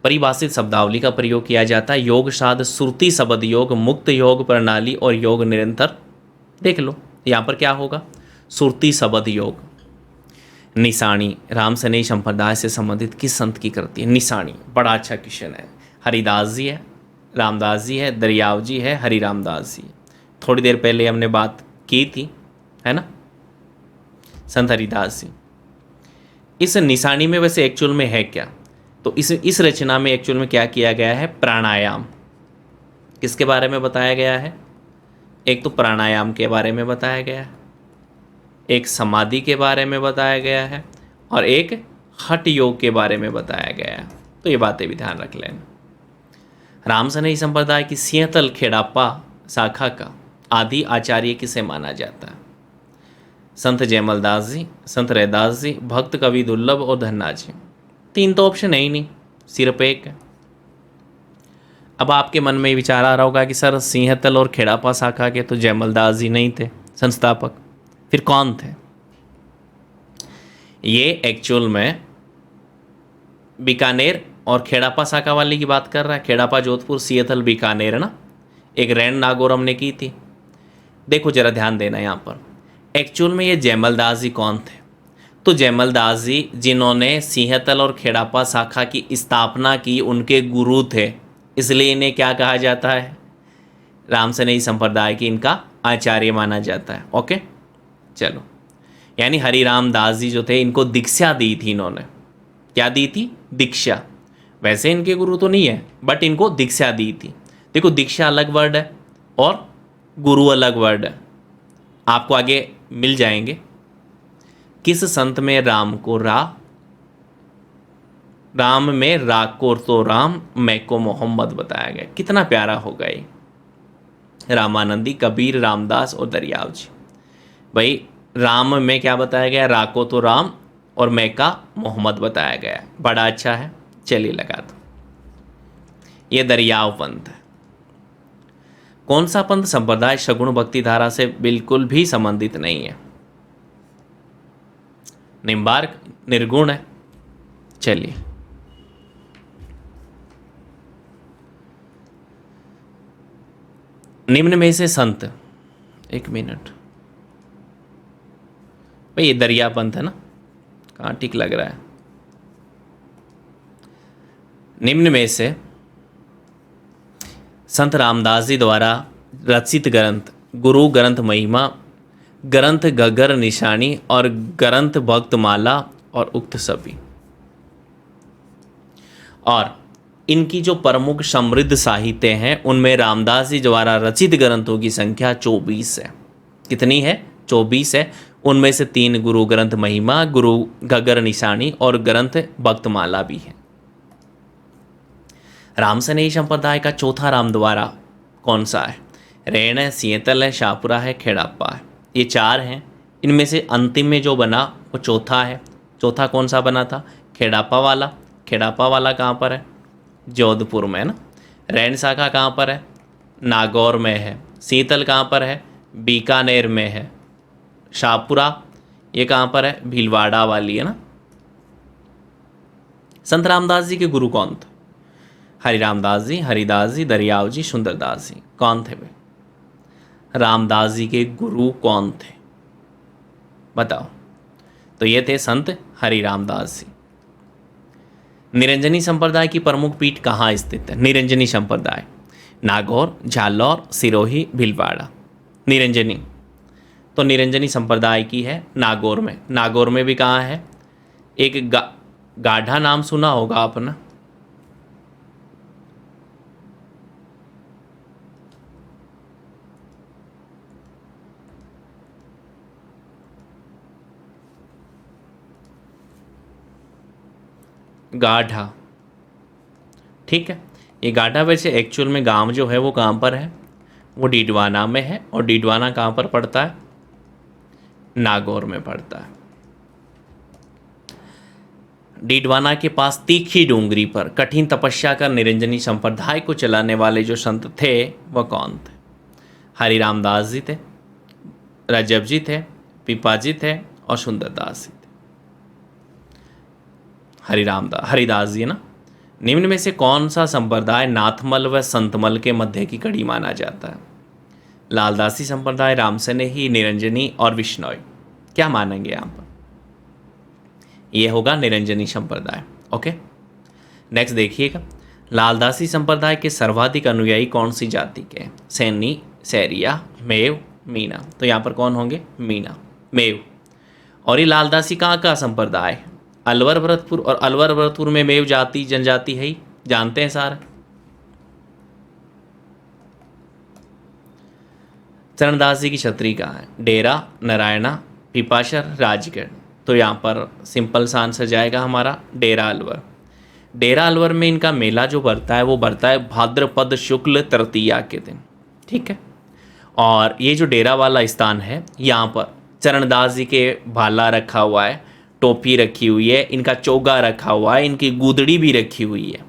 परिभाषित शब्दावली का प्रयोग किया जाता है। योग साध, श्रुति शब्द योग, मुक्त योग प्रणाली और योग निरंतर। देख लो यहाँ पर क्या होगा, श्रुति शब्द योग। निशानी रामसनेही संप्रदाय से संबंधित किस संत की करती है? निशानी, बड़ा अच्छा क्वेश्चन है। हरिदास जी है, रामदास जी है, दरियाव जी है, हरि रामदास जी। थोड़ी देर पहले हमने बात की थी, है ना, संत हरिदास जी। इस निशानी में वैसे एक्चुअल में है क्या? तो इस रचना में एक्चुअल में क्या किया गया है? प्राणायाम। किसके बारे में बताया गया है? एक तो प्राणायाम के बारे में बताया गया है, एक समाधि के बारे में बताया गया है, और एक हठ योग के बारे में बताया गया है। तो ये बातें भी ध्यान रख लेना। रामसनेही संप्रदाय की सिंहतल खेड़ापा शाखा का आदि आचार्य किसे माना जाता है? संत जयमलदास जी, संत रैदास जी, भक्त कवि दुर्लभ और धन्ना जी। 3 तो ऑप्शन है ही नहीं, सिर्फ एक है। अब आपके मन में विचार आ रहा होगा कि सर सिंहतल और खेड़ापा शाखा के तो जयमलदास जी नहीं थे संस्थापक, फिर कौन थे? ये एक्चुअल में बीकानेर और खेड़ापा शाखा वाले की बात कर रहा है। खेड़ापा जोधपुर, सिंहतल बीकानेर है ना। एक रैन नागौर हमने की थी। देखो जरा ध्यान देना यहाँ पर, एक्चुअल में ये जयमलदास जी कौन थे? तो जयमलदास जी जिन्होंने सिंहतल और खेड़ापा शाखा की स्थापना की, उनके गुरु थे, इसलिए इन्हें क्या कहा जाता है? रामसनेही संप्रदाय की इनका आचार्य माना जाता है। ओके, चलो, यानी हरि रामदास जी जो थे, इनको दीक्षा दी थी इन्होंने। क्या दी थी? दीक्षा। वैसे इनके गुरु तो नहीं है, बट इनको दीक्षा दी थी। देखो, दीक्षा अलग वर्ड है और गुरु अलग वर्ड है, आपको आगे मिल जाएंगे। किस संत में राम को राम में रा को तो राम, मैं को मोहम्मद बताया गया। कितना प्यारा होगा ये। रामानंदी, कबीर, रामदास और दरियाव जी। भाई राम में क्या बताया गया? रा को तो राम और मैं का मोहम्मद बताया गया। बड़ा अच्छा है, चलिए लगा दो। ये दरियाव पंथ है। कौन सा पंथ संप्रदाय सगुण भक्ति धारा से बिल्कुल भी संबंधित नहीं है? निम्बार्क निर्गुण है। चलिए, निम्न में से संत, एक मिनट भाई, ये दरिया पंथ है ना, कहाँ टिक लग रहा है? निम्न में से संत रामदास जी द्वारा रचित ग्रंथ गुरु ग्रंथ महिमा, ग्रंथ गगर निशानी और ग्रंथ भक्तमाला और उक्त सभी, और इनकी जो प्रमुख समृद्ध साहित्य हैं उनमें रामदास जी द्वारा रचित ग्रंथों की संख्या 24 है। कितनी है? 24 है। उनमें से 3 गुरु ग्रंथ महिमा, गुरु गगर निशानी और ग्रंथ भक्तमाला भी है। रामसनेही संप्रदाय का चौथा राम द्वारा कौन सा है? रैन है, सियतल है, शाहपुरा है, खेड़ाप्पा है। ये 4 हैं। इनमें से अंतिम में जो बना वो चौथा है। चौथा कौन सा बना था? खेड़ाप्पा वाला। खेड़ाप्पा वाला कहाँ पर है? जोधपुर में है ना। रैन शाखा कहाँ पर है? नागौर में है। सीतल कहाँ पर है? बीकानेर में है। शाहपुरा ये कहाँ पर है? भीलवाड़ा वाली है ना। संत रामदास जी के गुरु कौन थे? हरि रामदास जी, हरिदास जी, दरियाव जी, सुंदरदास जी। कौन थे वे? रामदास जी के गुरु कौन थे बताओ? तो ये थे संत हरि रामदास जी। निरंजनी संप्रदाय की प्रमुख पीठ कहाँ स्थित है? निरंजनी संप्रदाय नागौर, जालौर, सिरोही, भीलवाड़ा। निरंजनी तो निरंजनी संप्रदाय की है नागौर में। नागौर में भी कहाँ है? एक गाढ़ा नाम सुना होगा आपने। गाढ़ा, ठीक है। ये गाढ़ा वैसे एक्चुअल में गांव जो है वो कहाँ पर है? वो डीडवाना में है। और डीडवाना कहाँ पर पड़ता है? नागौर में पड़ता है। डीडवाना के पास तीखी डूंगरी पर कठिन तपस्या कर निरंजनी संप्रदाय को चलाने वाले जो संत थे वह कौन थे? हरि रामदास जी थे, रजब जी थे, पीपा जी थे और सुंदरदास जी थे। हरिदास जी ना। निम्न में से कौन सा संप्रदाय नाथमल व संतमल के मध्य की कड़ी माना जाता है? लालदासी संप्रदाय, रामसनेही, निरंजनी और विश्नोई। क्या मानेंगे यहाँ पर? ये होगा निरंजनी संप्रदाय। ओके, नेक्स्ट देखिएगा। लालदासी संप्रदाय के सर्वाधिक अनुयायी कौन सी जाति के? सैनी, सैरिया, मेव, मीना। तो यहाँ पर कौन होंगे? मीना, मेव। और ये लालदासी कहाँ का संप्रदाय है? अलवर भरतपुर। और अलवर भरतपुर में मेव जाति जनजाति है ही, जानते हैं सारे। चरणदास जी की छत्री कहाँ है? डेरा, नारायणा, पिपाशर, राजगढ़। तो यहाँ पर सिंपल सा आंसर जाएगा हमारा डेरा अलवर। डेरा अलवर में इनका मेला जो बढ़ता है वो बढ़ता है भाद्रपद शुक्ल तृतीया के दिन, ठीक है। और ये जो डेरा वाला स्थान है यहाँ पर चरणदास जी के भाला रखा हुआ है, टोपी रखी हुई है, इनका चोगा रखा हुआ है, इनकी गुदड़ी भी रखी हुई है,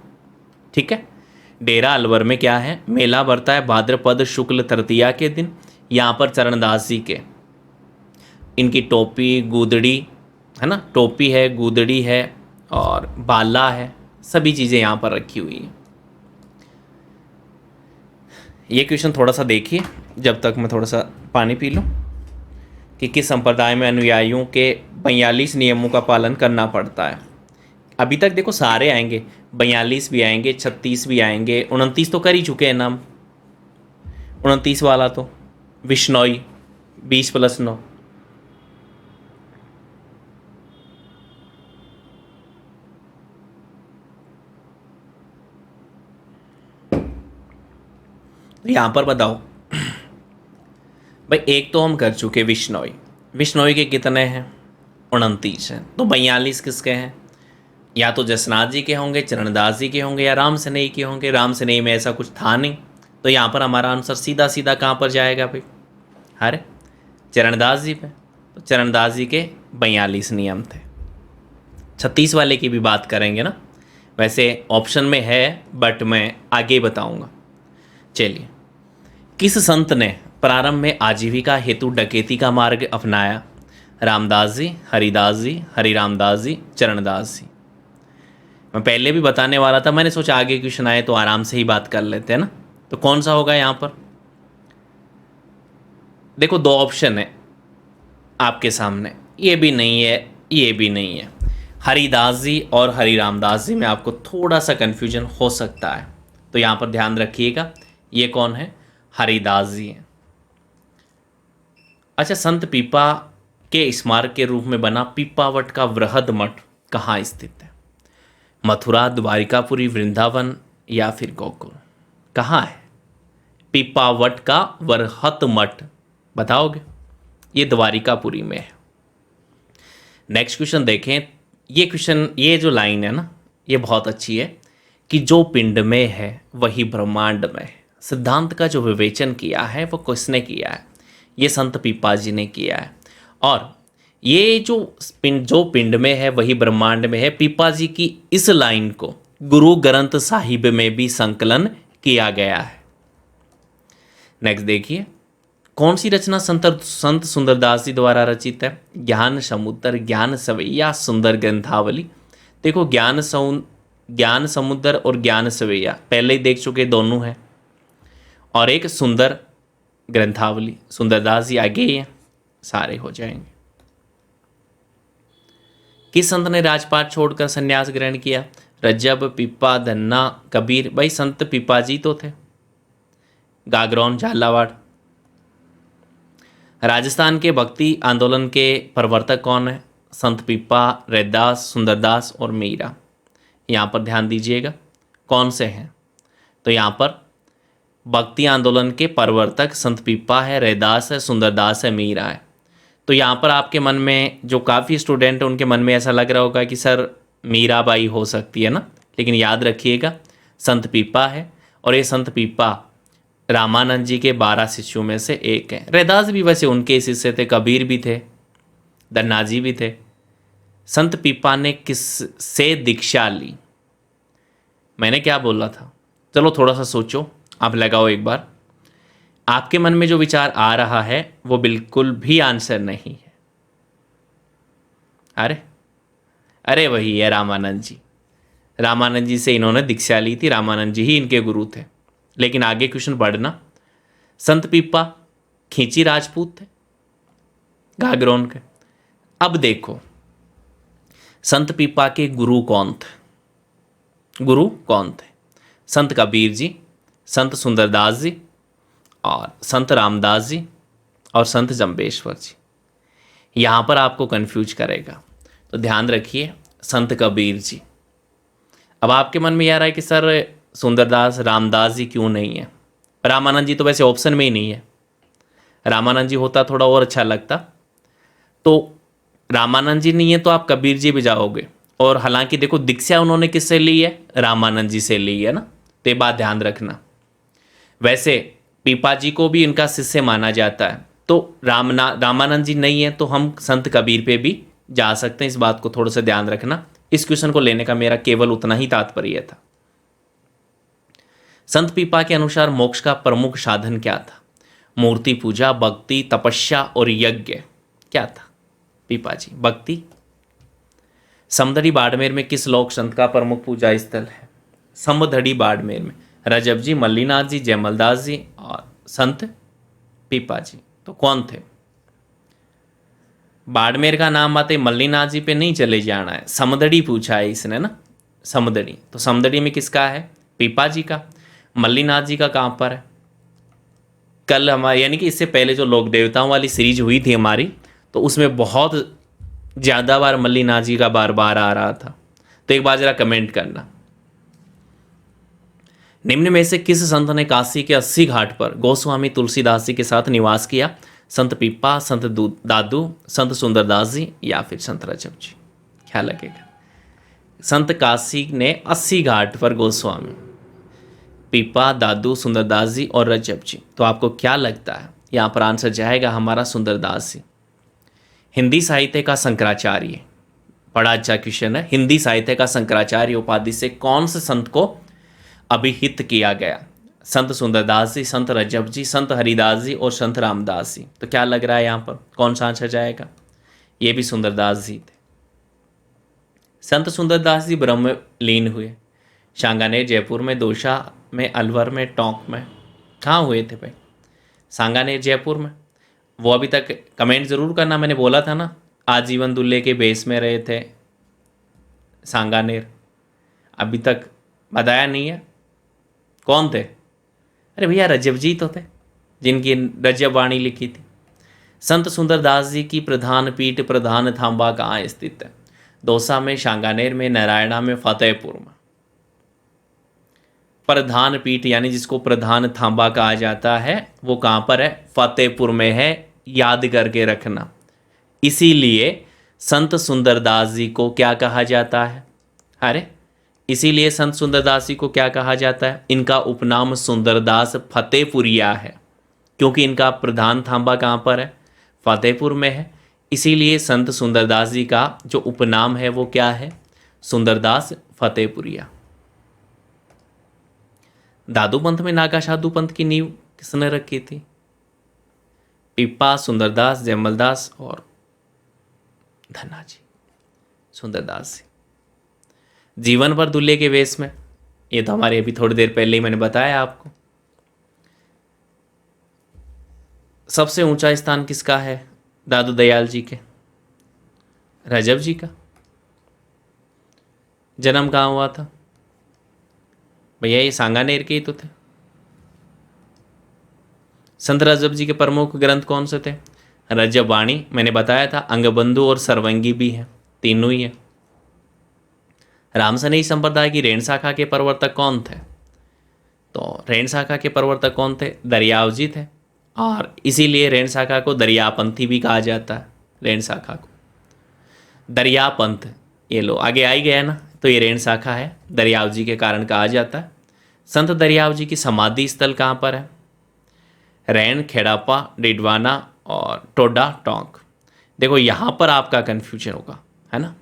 ठीक है। डेरा अलवर में क्या है? मेला बढ़ता है भाद्रपद शुक्ल तृतीया के दिन। यहाँ पर चरणदास जी के इनकी टोपी, गुदड़ी है ना, टोपी है, गुदड़ी है और बाला है, सभी चीज़ें यहाँ पर रखी हुई हैं। ये क्वेश्चन थोड़ा सा देखिए जब तक मैं थोड़ा सा पानी पी लूँ, कि किस संप्रदाय में अनुयायियों के 42 नियमों का पालन करना पड़ता है। अभी तक देखो सारे आएंगे, 42 भी आएंगे, 36 भी आएंगे, 29 तो कर ही चुके हैं नाम। 29 वाला तो विश्नोई 20+9। यहाँ पर बताओ भाई, एक तो हम कर चुके विश्नोई। विश्नोई के कितने हैं? 29 हैं। तो 42 किसके हैं? या तो जसनाथ जी के होंगे, चरणदास जी के होंगे, या राम सनेही के होंगे। राम सनेही में ऐसा कुछ था नहीं, तो यहाँ पर हमारा आंसर सीधा सीधा कहाँ पर जाएगा भाई? अरे चरणदास जी पे। तो चरणदास जी के 42 नियम थे। 36 वाले की भी बात करेंगे ना, वैसे ऑप्शन में है बट मैं आगे बताऊंगा। चलिए, किस संत ने प्रारंभ में आजीविका हेतु डकैती का मार्ग अपनाया? रामदास जी, हरिदास जी, हरि रामदास जी, चरणदास जी। मैं पहले भी बताने वाला था, मैंने सोचा आगे क्वेश्चन आए तो आराम से ही बात कर लेते हैं ना। तो कौन सा होगा यहाँ पर? देखो 2 ऑप्शन है आपके सामने, ये भी नहीं है, ये भी नहीं है। हरिदास जी और हरि रामदास जी में आपको थोड़ा सा कन्फ्यूजन हो सकता है, तो यहाँ पर ध्यान रखिएगा। ये कौन है? हरिदास जी हैं। अच्छा, संत पीपा के स्मारक के रूप में बना पीपावट का वृहद मठ कहाँ स्थित है? मथुरा, द्वारिकापुरी, वृंदावन या फिर गोकुल? कहाँ है पीपावट का वृहद मठ? बताओगे? ये द्वारिकापुरी में है। नेक्स्ट क्वेश्चन देखें। ये क्वेश्चन, ये जो लाइन है ना, ये बहुत अच्छी है कि जो पिंड में है वही ब्रह्मांड में है। सिद्धांत का जो विवेचन किया है वो किसने किया है? ये संत पीपा जी ने किया है। और ये जो पिंड में है वही ब्रह्मांड में है, पीपा जी की इस लाइन को गुरु ग्रंथ साहिब में भी संकलन किया गया है। नेक्स्ट देखिए, कौन सी रचना संत सुंदरदास जी द्वारा रचित है? ज्ञान समुद्र, ज्ञान सवैया, सुंदर ग्रंथावली। देखो ज्ञान समुद्र और ज्ञान सवैया पहले ही देख चुके, दोनों हैं। और एक सुंदर ग्रंथावली, सुंदरदास जी आगे ही हैं, सारे हो जाएंगे। किस संत ने राजपाट छोड़कर संन्यास ग्रहण किया? रज्जब, पीपा, धन्ना, कबीर। भाई संत पीपा जी तो थे, गागरौन, झालावाड़। राजस्थान के भक्ति आंदोलन के प्रवर्तक कौन है? संत पीपा, रैदास, सुंदरदास और मीरा। यहाँ पर ध्यान दीजिएगा कौन से हैं। तो यहाँ पर भक्ति आंदोलन के प्रवर्तक संत पीपा है, रैदास है, सुंदरदास है, मीरा है। तो यहाँ पर आपके मन में जो काफ़ी स्टूडेंट हैं उनके मन में ऐसा लग रहा होगा कि सर मीराबाई हो सकती है ना, लेकिन याद रखिएगा संत पीपा है। और ये संत पीपा रामानंद जी के 12 शिष्यों में से एक हैं। रैदास भी वैसे उनके शिष्य थे, कबीर भी थे, दन्नाजी भी थे। संत पीपा ने किस से दीक्षा ली? मैंने क्या बोला था? चलो थोड़ा सा सोचो, आप लगाओ एक बार। आपके मन में जो विचार आ रहा है वो बिल्कुल भी आंसर नहीं है। अरे वही है रामानंद जी। रामानंद जी से इन्होंने दीक्षा ली थी, रामानंद जी ही इनके गुरु थे। लेकिन आगे क्वेश्चन पढ़ना। संत पीपा खींची राजपूत थे, गागरोन के। अब देखो संत पीपा के गुरु कौन थे? संत कबीर जी, संत सुंदरदास जी और संत रामदास जी और संत जम्बेश्वर जी। यहाँ पर आपको कंफ्यूज करेगा, तो ध्यान रखिए संत कबीर जी। अब आपके मन में यह आ रहा है कि सर सुंदरदास, रामदास जी क्यों नहीं है? रामानंद जी तो वैसे ऑप्शन में ही नहीं है। रामानंद जी होता थोड़ा और अच्छा लगता। तो रामानंद जी नहीं है तो आप कबीर जी भी जाओगे। और हालांकि देखो दीक्षा उन्होंने किससे ली है? रामानंद जी से ली है ना, तो ये बात ध्यान रखना। वैसे पीपा जी को भी इनका शिष्य माना जाता है। तो रामानंद जी नहीं है तो हम संत कबीर पे भी जा सकते हैं। इस बात को थोड़ा सा ध्यान रखना। इस क्वेश्चन को लेने का मेरा केवल उतना ही तात्पर्य था। संत पीपा के अनुसार मोक्ष का प्रमुख साधन क्या था? मूर्ति पूजा, भक्ति, तपस्या और यज्ञ। क्या था? पीपा जी भक्ति। समदड़ी बाड़मेर में किस लोक संत का प्रमुख पूजा स्थल है? समदड़ी बाड़मेर में रजब जी, मल्लीनाथ जी, जयमलदास जी और संत पीपा जी। तो कौन थे? बाड़मेर का नाम आते मल्लीनाथ जी पे नहीं चले जाना है, समदड़ी पूछा है इसने ना, समदड़ी। तो समदड़ी में किसका है? पीपा जी का। मल्लीनाथ जी का कहाँ पर है? कल हमारे यानी कि इससे पहले जो लोक देवताओं वाली सीरीज हुई थी हमारी, तो उसमें बहुत ज़्यादा बार मल्लीनाथ जी का बार बार आ रहा था। तो एक बार जरा कमेंट करना। निम्न में से किस संत ने काशी के 80 घाट पर गोस्वामी तुलसीदास जी के साथ निवास किया? संत पीपा, संत दादू, संत सुंदरदास जी या फिर संत रजब जी? क्या लगेगा? संत काशी ने 80 घाट पर गोस्वामी, पीपा, दादू, सुंदरदास जी और रजब जी। तो आपको क्या लगता है? यहाँ पर आंसर जाएगा हमारा सुंदरदास जी। हिंदी साहित्य का शंकराचार्य, बड़ा अच्छा क्वेश्चन है। हिंदी साहित्य का शंकराचार्य उपाधि से कौन से संत को अभिहित किया गया? संत सुंदरदास जी, संत रजब जी, संत हरिदास जी और संत रामदास जी। तो क्या लग रहा है यहाँ पर कौन सा आंसर जाएगा? ये भी सुंदरदास जी थे। संत सुंदरदास जी ब्रह्मलीन हुए सांगानेर, जयपुर में, दोसा में, अलवर में, टोंक में। कहाँ हुए थे भाई? सांगानेर, जयपुर में। वो अभी तक कमेंट ज़रूर करना। मैंने बोला था ना आजीवन दुल्हे के बेस में रहे थे सांगानेर। अभी तक बताया नहीं है कौन थे? अरे भैया रजब जी तो थे, जिनकी रजब वाणी लिखी थी। संत सुंदरदास जी की प्रधान पीठ, प्रधान थांबा कहाँ स्थित है? दौसा में, सांगानेर में, नारायणा में, फतेहपुर में। प्रधान पीठ यानी जिसको प्रधान थांबा कहा जाता है वो कहाँ पर है? फतेहपुर में है, याद करके रखना। इसीलिए संत सुंदरदास जी को क्या कहा जाता है? अरे इसीलिए संत सुंदरदास जी को क्या कहा जाता है? इनका उपनाम सुंदरदास फतेहपुरिया है, क्योंकि इनका प्रधान थांबा कहाँ पर है? फतेहपुर में है। इसीलिए संत सुंदरदास जी का जो उपनाम है वो क्या है? सुंदरदास फतेहपुरिया। दादू पंथ में नागा साधु पंथ की नींव किसने रखी थी? पिप्पा, सुंदरदास, जयमलदास और धन्ना जी। सुंदरदास जी जीवन भर दूल्हे के वेश में, ये तो हमारे अभी थोड़ी देर पहले ही मैंने बताया आपको। सबसे ऊंचा स्थान किसका है दादू दयाल जी के? रजब जी का। जन्म कहाँ हुआ था भैया? ये सांगानेर के ही तो थे। संत रजब जी के प्रमुख ग्रंथ कौन से थे? रजब वाणी, मैंने बताया था, अंगबंधु और सर्वंगी भी है, तीनों ही है। रामसनेही संप्रदाय की रेण शाखा के प्रवर्तक कौन थे? तो रेण शाखा के प्रवर्तक कौन थे? दरियाव जी थे, और इसीलिए रेण शाखा को दरियापंथी भी कहा जाता है। रेण शाखा को दरियापंथ, ये लो आगे आ ही गया ना, तो ये रेण शाखा है, दरियाव जी के कारण कहा जाता है। संत दरियाव जी की समाधि स्थल कहाँ पर है? रैन, खेड़ापा, डिडवाना और टोडा टोंक। देखो यहाँ पर आपका कन्फ्यूजन होगा, है ना,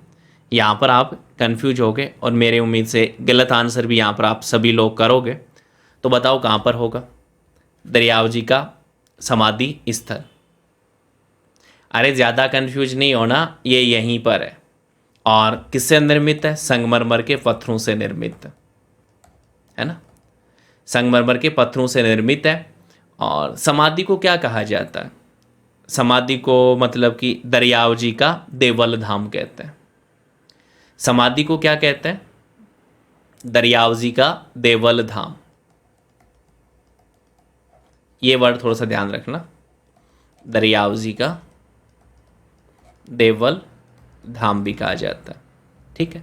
यहाँ पर आप कन्फ्यूज होगे, और मेरे उम्मीद से गलत आंसर भी यहाँ पर आप सभी लोग करोगे। तो बताओ कहाँ पर होगा दरियाव जी का समाधि स्थल? अरे ज़्यादा कन्फ्यूज नहीं होना, ये यहीं पर है। और किससे निर्मित है? संगमरमर के पत्थरों से निर्मित है ना, संगमरमर के पत्थरों से निर्मित है। और समाधि को क्या कहा जाता है? समाधि को मतलब कि दरियाव जी का देवल धाम कहते हैं। समाधि को क्या कहते हैं? दरियाव जी का देवल धाम। ये वर्ड थोड़ा सा ध्यान रखना, दरियाव जी का देवल धाम भी कहा जाता है, ठीक है।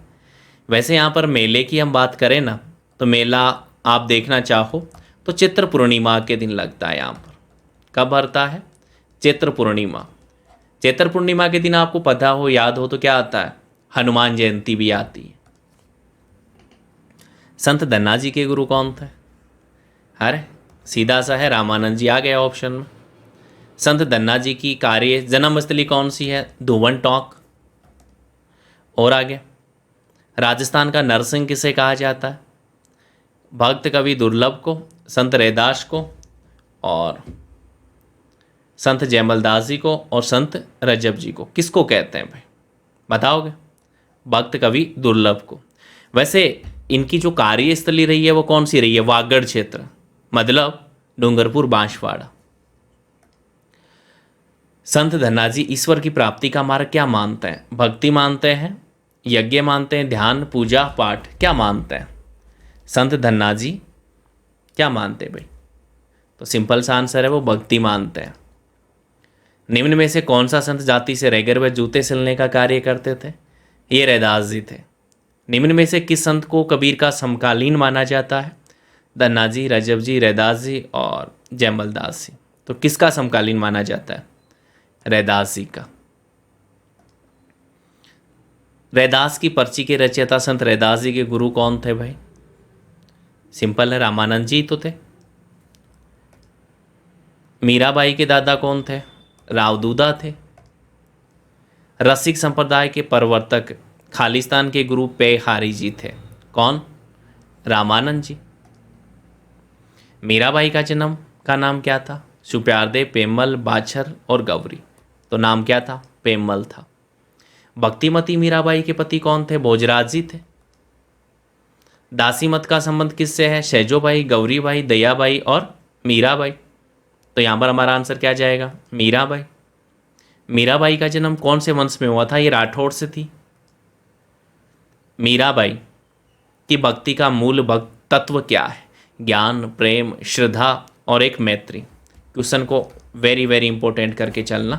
वैसे यहाँ पर मेले की हम बात करें ना, तो मेला आप देखना चाहो तो चित्र पूर्णिमा के दिन लगता है। यहाँ पर कब भरता है? चित्र पूर्णिमा। चित्र पूर्णिमा के दिन आपको पता हो, याद हो तो क्या आता है? हनुमान जयंती भी आती है। संत धन्ना जी के गुरु कौन थे? अरे सीधा सा है, रामानंद जी आ गया ऑप्शन में। संत धन्ना जी की कार्य जन्मस्थली कौन सी है? धुवन टोंक। और आगे, राजस्थान का नरसिंह किसे कहा जाता है? भक्त कवि दुर्लभ को, संत रैदास को, और संत जयमलदास जी को, और संत रजब जी को। किसको कहते हैं भाई, बताओगे? भक्त कवि दुर्लभ को। वैसे इनकी जो कार्यस्थली रही है वो कौन सी रही है? वागड़ क्षेत्र, मतलब डूंगरपुर बांसवाड़ा। संत धन्ना जी ईश्वर की प्राप्ति का मार्ग क्या मानते हैं? भक्ति मानते हैं, यज्ञ मानते हैं, ध्यान, पूजा पाठ, क्या मानते हैं? संत धन्ना जी क्या मानते हैं भाई? तो सिंपल सा आंसर है, वो भक्ति मानते हैं। निम्न में से कौन सा संत जाति से रैगर व जूते सिलने का कार्य करते थे? ये रैदास जी थे। निम्न में से किस संत को कबीर का समकालीन माना जाता है? धन्ना जी, रजब जी, रैदास जी और जयमलदास जी। तो किसका समकालीन माना जाता है? रैदास जी का। रैदास की पर्ची के रचयिता संत रैदास जी के गुरु कौन थे भाई? सिंपल है, रामानंद जी तो थे। मीराबाई के दादा कौन थे? रावदूदा थे। रसिक संप्रदाय के प्रवर्तक खालिस्तान के गुरु पेहारी जी थे। कौन? रामानंद जी। मीराबाई का जन्म का नाम क्या था? सुप्यारदे, पेमल, बाछर और गौरी। तो नाम क्या था? पेमल था। भक्तिमती मीराबाई के पति कौन थे? भोजराज जी थे। दासी मत का संबंध किससे है? शैजोबाई, गौरीबाई, दयाबाई और मीराबाई। तो यहाँ पर हमारा आंसर क्या जाएगा? मीराबाई। मीराबाई का जन्म कौन से वंश में हुआ था? ये राठौड़ से थी। मीराबाई की भक्ति का मूल भक्त तत्व क्या है? ज्ञान, प्रेम, श्रद्धा और एक मैत्री। क्वेश्चन को वेरी वेरी इंपॉर्टेंट करके चलना,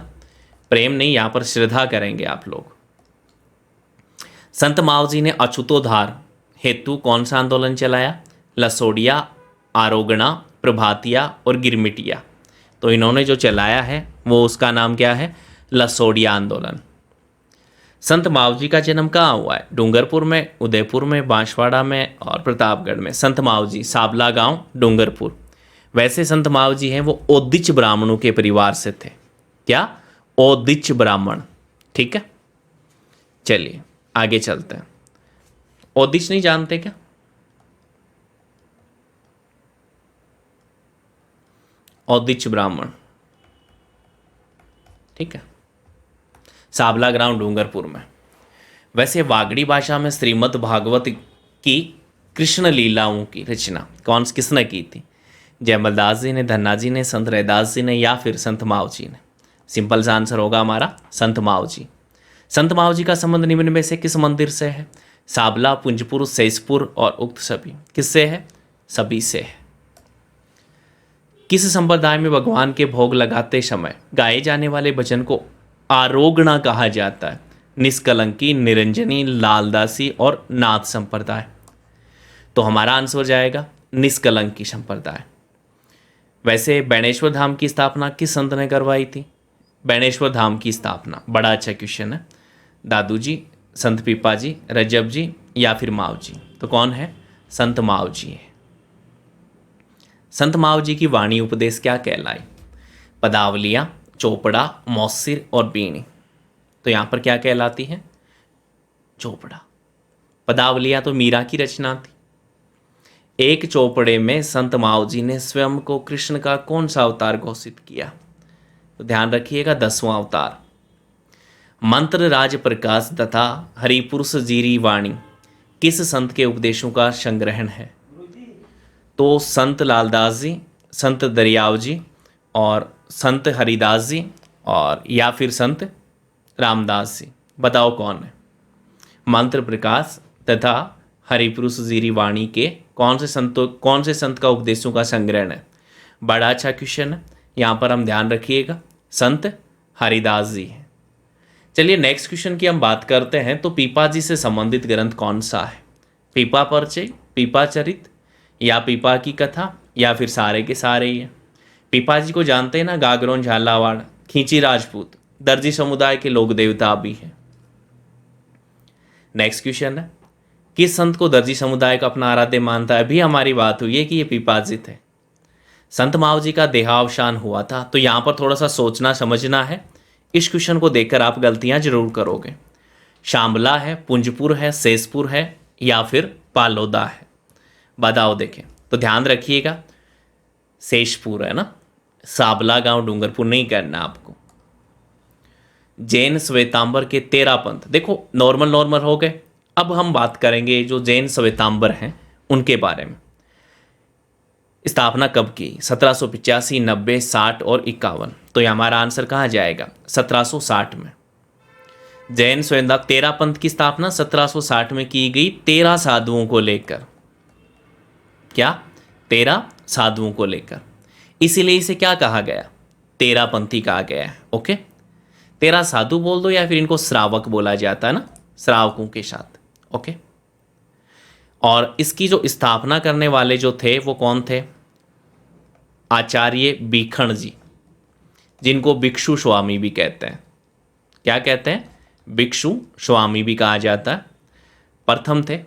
प्रेम नहीं, यहाँ पर श्रद्धा करेंगे आप लोग। संत मावजी ने अछूतोद्धार हेतु कौन सा आंदोलन चलाया? लसोड़िया, आरोगणा, प्रभातिया और गिरमिटिया। तो इन्होंने जो चलाया है वो उसका नाम क्या है? लसोड़िया आंदोलन। संत मावजी का जन्म कहाँ हुआ है? डूंगरपुर में, उदयपुर में, बांसवाड़ा में और प्रतापगढ़ में। संत मावजी साबला गांव, डूंगरपुर। वैसे संत मावजी हैं वो ओदिच ब्राह्मणों के परिवार से थे। क्या? ओदिच ब्राह्मण। ठीक है, चलिए आगे चलते हैं। ओदिच नहीं जानते क्या? ओदिच ब्राह्मण, ठीक है, साबला ग्राम, डूंगरपुर में। वैसे वागड़ी भाषा में श्रीमद् भागवत की कृष्ण लीलाओं की रचना किसने की थी? जयमल दास जी ने, धन्ना जी ने, संत रैदास जी ने, या फिर संत माव जी ने? सिंपल सा आंसर होगा हमारा संत माव जी। संत माव जी का संबंध निम्न में से किस मंदिर से है? साबला, पुंजपुर, सेसपुर और उक्त सभी। किससे है? सभी से है। किस संप्रदाय में भगवान के भोग लगाते समय गाए जाने वाले भजन को आरोगणा कहा जाता है? निष्कलंकी, निरंजनी, लालदासी और नाथ संप्रदाय। तो हमारा आंसर हो जाएगा निष्कलंकी संप्रदाय। वैसे बैणेश्वर धाम की स्थापना किस संत ने करवाई थी? बैणेश्वर धाम की स्थापना, बड़ा अच्छा क्वेश्चन है। दादू जी, संत पीपा जी, रजब जी या फिर माव जी? तो कौन है? संत माव जी है। संत माव जी की वाणी उपदेश क्या कहलाई? पदावलियाँ, चोपड़ा, मौसिर और बीणी। तो यहाँ पर क्या कहलाती है? चोपड़ा। पदावलियाँ तो मीरा की रचना थी। एक चोपड़े में संत माव जी ने स्वयं को कृष्ण का कौन सा अवतार घोषित किया? तो ध्यान रखिएगा 10वां अवतार। मंत्र राज प्रकाश तथा हरिपुरुष जीरी वाणी किस संत के उपदेशों का संग्रहण है? तो संत लालदास जी, संत दरियाव जी और संत हरिदास जी और या फिर संत रामदास जी। बताओ कौन है? मंत्र प्रकाश तथा हरिपुरुष जीरी वाणी के कौन से संत का उपदेशों का संग्रहण है? बड़ा अच्छा क्वेश्चन है। यहाँ पर हम ध्यान रखिएगा संत हरिदास जी हैं। चलिए नेक्स्ट क्वेश्चन की हम बात करते हैं। तो पीपा जी से संबंधित ग्रंथ कौन सा है? पीपा परिचय, पीपा चरित या पीपा की कथा या फिर सारे के सारे ही है? पीपा जी को जानते हैं ना, गागरोन, झालावाड़, खींची राजपूत, दर्जी समुदाय के लोक देवता भी है। नेक्स्ट क्वेश्चन है, किस संत को दर्जी समुदाय का अपना आराध्य मानता है? अभी हमारी बात हुई है कि ये पीपा जी थे। संत माव जी का देहावसान हुआ था। तो यहाँ पर थोड़ा सा सोचना समझना है। इस क्वेश्चन को देखकर आप गलतियां जरूर करोगे। शामला है, पुंजपुर है, सेसपुर है या फिर पालोदा है? बताओ देखें। तो ध्यान रखिएगा सेसपुर है ना, साबला गांव, डूंगरपुर नहीं करना आपको। जैन श्वेतांबर के 13 पंथ, देखो नॉर्मल हो गए। अब हम बात करेंगे जो जैन श्वेतांबर हैं उनके बारे में। स्थापना कब की? 1785, 90, 60 और 51। तो ये हमारा आंसर कहाँ जाएगा? 1760 में। जैन श्वेतांबर 13 पंथ की स्थापना 1760 में की गई 13 साधुओं को लेकर। क्या? 13 साधुओं को लेकर। इसीलिए इसे क्या कहा गया? 13 पंथी कहा गया है। ओके, 13 साधु बोल दो या फिर इनको श्रावक बोला जाता है ना, श्रावकों के साथ। ओके, और इसकी जो स्थापना करने वाले जो थे वो कौन थे? आचार्य बीखण जी, जिनको भिक्षु स्वामी भी कहते हैं। क्या कहते हैं? भिक्षु स्वामी भी कहा जाता है। प्रथम थे।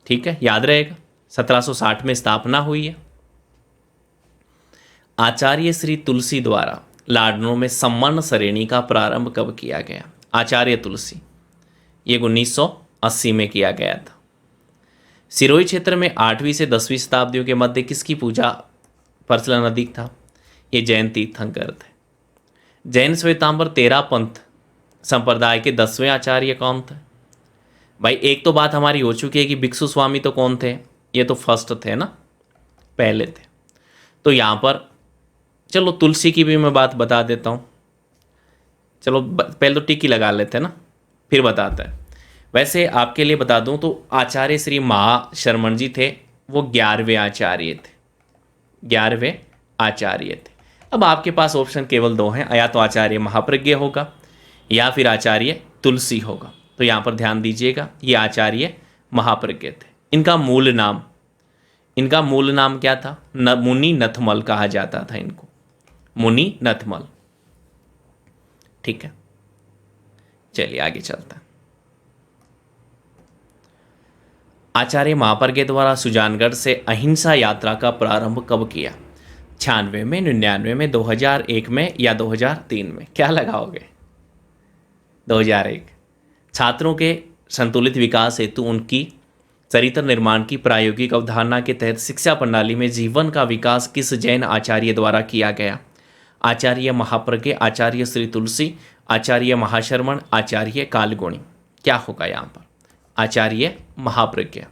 ठीक है, याद रहेगा। 1760 में स्थापना हुई है। आचार्य श्री तुलसी द्वारा लाडनों में सम्मान श्रेणी का प्रारंभ कब किया गया? आचार्य तुलसी, ये 1980 में किया गया था। सिरोही क्षेत्र में 8वीं से 10वीं शताब्दियों के मध्य किसकी पूजा प्रचलन अधिक था? ये जैन तीर्थंकर थे। जैन श्वेतांबर 13 पंथ संप्रदाय के 10वें आचार्य कौन थे? भाई एक तो बात हमारी हो चुकी है कि भिक्षु स्वामी तो कौन थे? ये तो फर्स्ट थे ना, पहले थे। तो यहाँ पर चलो तुलसी की भी मैं बात बता देता हूँ। चलो पहले तो टिक्की लगा लेते हैं ना, फिर बताते हैं। वैसे आपके लिए बता दूं तो आचार्य श्री महाशरमण जी थे, वो 11वें आचार्य थे। 11वें आचार्य थे। अब आपके पास ऑप्शन केवल 2 हैं, या तो आचार्य महाप्रज्ञ होगा या फिर आचार्य तुलसी होगा। तो यहाँ पर ध्यान दीजिएगा, ये आचार्य महाप्रज्ञ थे। इनका मूल नाम क्या था? मुनि नथमल कहा जाता था इनको, मुनि नथमल। ठीक है, चलिए आगे चलते हैं। आचार्य महापर के द्वारा सुजानगढ़ से अहिंसा यात्रा का प्रारंभ कब किया? 96 में, 99 में, 2001 में या 2003 में? क्या लगाओगे? 2001। छात्रों के संतुलित विकास हेतु उनकी चरित्र निर्माण की प्रायोगिक अवधारणा के तहत शिक्षा प्रणाली में जीवन का विकास किस जैन आचार्य द्वारा किया गया? आचार्य महाप्रज्ञ, आचार्य श्री तुलसी, आचार्य महाशरमण, आचार्य कालगुणी? क्या होगा यहाँ पर? आचार्य महाप्रज्ञ।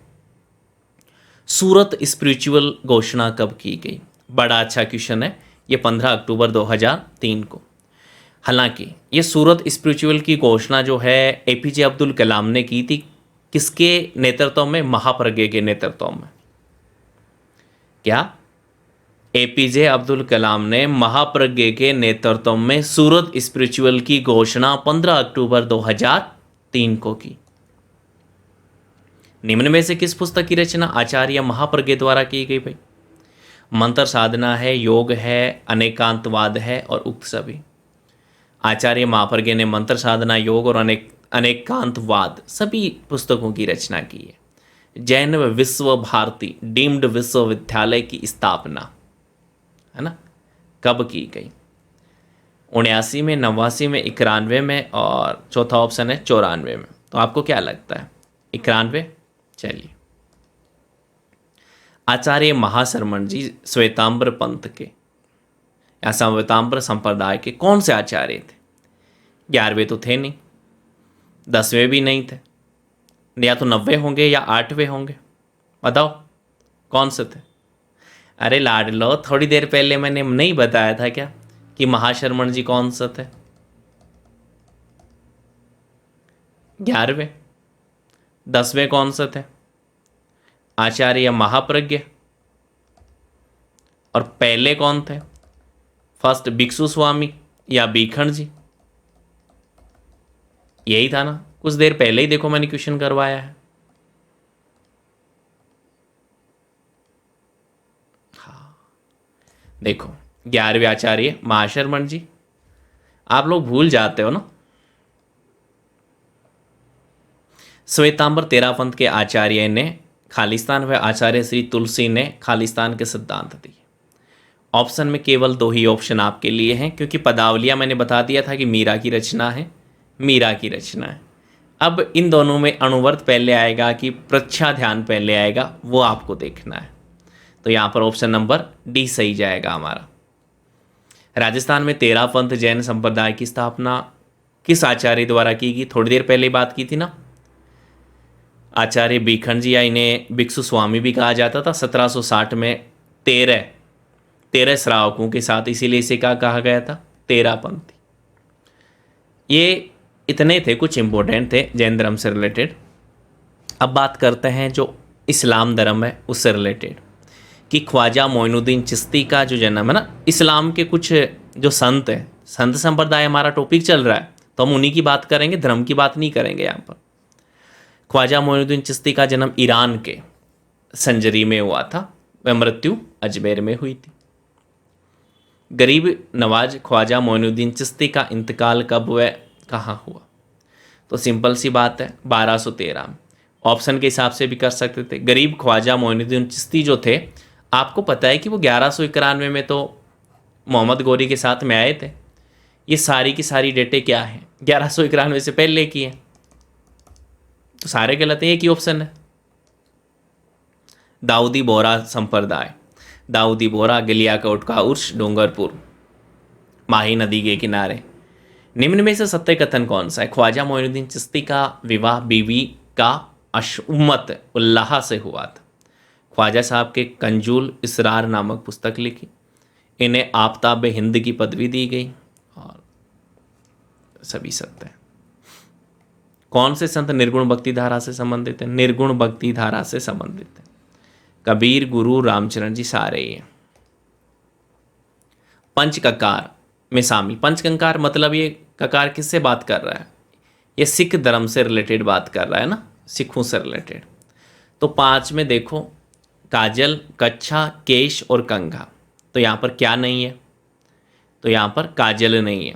सूरत स्पिरिचुअल घोषणा कब की गई? बड़ा अच्छा क्वेश्चन है ये, 15 अक्टूबर 2003 को। हालांकि ये सूरत स्पिरिचुअल की घोषणा जो है एपीजे अब्दुल कलाम ने की थी, किसके नेतृत्व में? महाप्रज्ञ के नेतृत्व में। क्या? एपीजे अब्दुल कलाम ने महाप्रज्ञ के नेतृत्व में सूरत स्पिरिचुअल की घोषणा 15 अक्टूबर 2003 को की। निम्न में से किस पुस्तक की रचना आचार्य महाप्रज्ञ द्वारा की गई भाई? मंत्र साधना है, योग है, अनेकांतवाद है और उक्त सभी। आचार्य महाप्रज्ञ ने मंत्र साधना, योग और अनेकांतवाद सभी पुस्तकों की रचना की है। जैन विश्व भारती डीम्ड विश्वविद्यालय की स्थापना है ना कब की गई? 79 में, 89 में, 91 में और चौथा ऑप्शन है 94 में। तो आपको क्या लगता है? 91? चलिए, आचार्य महाशरमण जी श्वेतांबर पंथ के या श्वेतांबर संप्रदाय के कौन से आचार्य थे? 11वें तो थे नहीं, 10वें भी नहीं थे, या तो 90 होंगे या 8वें होंगे। बताओ कौन से थे? अरे लाड लो, थोड़ी देर पहले मैंने नहीं बताया था क्या कि महाशरमण जी कौन से थे? 11वें। 10वें कौन से थे? आचार्य महाप्रज्ञ। और पहले कौन थे? फर्स्ट भिक्षु स्वामी या बीखंड जी? यही था ना, कुछ देर पहले ही देखो मैंने क्वेश्चन करवाया है। हाँ देखो, 11वें आचार्य महाशरमण जी। आप लोग भूल जाते हो ना। श्वेतांबर तेरापंथ के आचार्य ने खालिस्तान व आचार्य श्री तुलसी ने खालिस्तान के सिद्धांत दिए। ऑप्शन में केवल 2 ही ऑप्शन आपके लिए हैं, क्योंकि पदावलियां मैंने बता दिया था कि मीरा की रचना है, मीरा की रचना है। अब इन दोनों में अणुवर्त पहले आएगा कि प्रच्छा ध्यान पहले आएगा, वो आपको देखना है। तो यहाँ पर ऑप्शन नंबर डी सही जाएगा हमारा। राजस्थान में तेरापंथ जैन संप्रदाय की स्थापना किस आचार्य द्वारा की गई? थोड़ी देर पहले बात की थी ना, आचार्य बीखंड जी, या इन्हें भिक्षु स्वामी भी कहा जाता था। 1760 में 13 श्रावकों के साथ, इसीलिए इसे क्या कहा गया था? तेरापंथी। ये इतने थे, कुछ इंपॉर्टेंट थे जैन धर्म से रिलेटेड। अब बात करते हैं जो इस्लाम धर्म है उससे रिलेटेड, कि ख्वाजा मोइनुद्दीन चिश्ती का जो जन्म है ना, इस्लाम के कुछ जो संत हैं, संत संप्रदाय हमारा टॉपिक चल रहा है, तो हम उन्हीं की बात करेंगे, धर्म की बात नहीं करेंगे यहाँ पर। ख्वाजा मोइनुद्दीन चिश्ती का जन्म ईरान के संजरी में हुआ था, वह मृत्यु अजमेर में हुई थी। गरीब नवाज ख्वाजा मोइनुद्दीन चिश्ती का इंतकाल कब व कहाँ हुआ? तो सिंपल सी बात है, 1213 में। ऑप्शन के हिसाब से भी कर सकते थे। गरीब ख्वाजा मोइनुद्दीन चिश्ती जो थे, आपको पता है कि वो 1191 में तो मोहम्मद गौरी के साथ में आए थे। ये सारी की सारी डेटें क्या हैं? 1191 से पहले की है, तो सारे गलत है। एक ही ऑप्शन है दाऊदी बोहरा संप्रदाय, दाऊदी बोहरा, गलियाकोट का उर्स, डूंगरपुर, माही नदी के किनारे। निम्न में से सत्य कथन कौन सा है? ख्वाजा मोइनुद्दीन चिश्ती का विवाह बीवी का अशउम्मत उल्लाह से हुआ था। ख्वाजा साहब के कंजूल इसरार नामक पुस्तक लिखी, इन्हें आफ्ताब हिंद की पदवी दी गई, और सभी सत्य है। कौन से संत निर्गुण भक्ति धारा से संबंधित है? निर्गुण भक्ति धारा से संबंधित है। कबीर, गुरु, रामचरण जी, सारे ही हैं। पंचककार में शामिल। पंचककार मतलब ये ककार किससे बात कर रहा है? ये सिख धर्म से रिलेटेड बात कर रहा है ना, सिखों से रिलेटेड। तो 5 में देखो, काजल, कच्छा, केश और कंघा। तो यहाँ पर क्या नहीं है? तो यहाँ पर काजल नहीं है,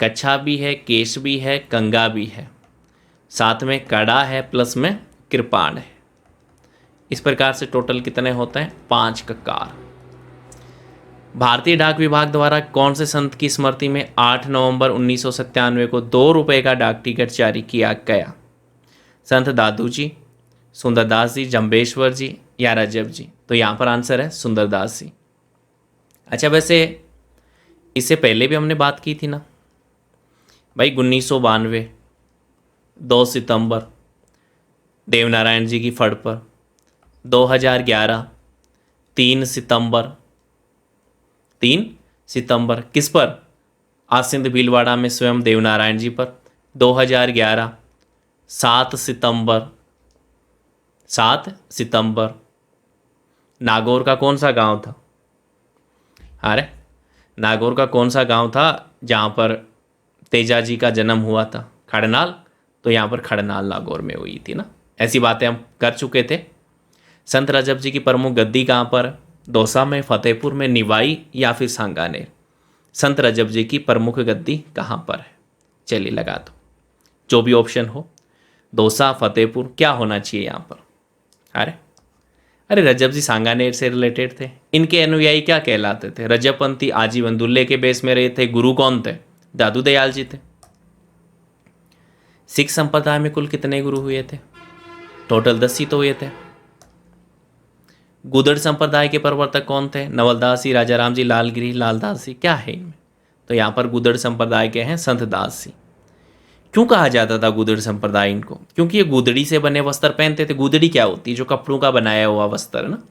कच्छा भी है, केश भी है, कंघा भी है, साथ में कड़ा है, प्लस में कृपाण है। इस प्रकार से टोटल कितने होते हैं? 5 ककार। भारतीय डाक विभाग द्वारा कौन से संत की स्मृति में 8 नवंबर 1997 को 2 रुपये का डाक टिकट जारी किया गया? संत दादू जी, सुंदरदास जी, जम्बेश्वर जी या रजब जी? तो यहाँ पर आंसर है सुंदरदास जी। अच्छा, वैसे इससे पहले भी हमने बात की थी ना भाई, 1992 2 सितंबर देवनारायण जी की फड़ पर, 2011 3 सितंबर किस पर? आसिंद भीलवाड़ा में स्वयं देवनारायण जी पर। 2011 7 सितंबर नागौर का कौन सा गांव था? अरे नागौर का कौन सा गांव था जहां पर तेजा जी का जन्म हुआ था? खड़नाल। तो यहाँ पर खड़नाल नागौर में हुई थी ना। ऐसी बातें हम कर चुके थे। संत रजब जी की प्रमुख गद्दी कहाँ पर? दौसा में, फतेहपुर में, निवाई या फिर सांगानेर? संत रजब जी की प्रमुख गद्दी कहाँ पर है? चलिए लगा दो, जो भी ऑप्शन हो। दौसा, फतेहपुर, क्या होना चाहिए यहाँ पर? अरे रजब जी सांगानेर से रिलेटेड थे। इनके अनुयायी क्या कहलाते थे? रजबपंथी। आजीवन दुल्ले के बेस में रहे थे। गुरु कौन थे? दादू दयाल जी थे। सिख संप्रदाय में कुल कितने गुरु हुए थे? टोटल 10 ही तो हुए थे। गुदड़ संप्रदाय के प्रवर्तक कौन थे? नवलदास जी, राजाराम जी, लालगिरी, लालदास जी? क्या है इनमें? तो यहाँ पर गुदड़ संप्रदाय के हैं संत दास जी। क्यों कहा जाता था गुदड़ संप्रदाय इनको? क्योंकि ये गुदड़ी से बने वस्त्र पहनते थे। गुदड़ी क्या होती है? जो कपड़ों का बनाया हुआ वस्त्र ना।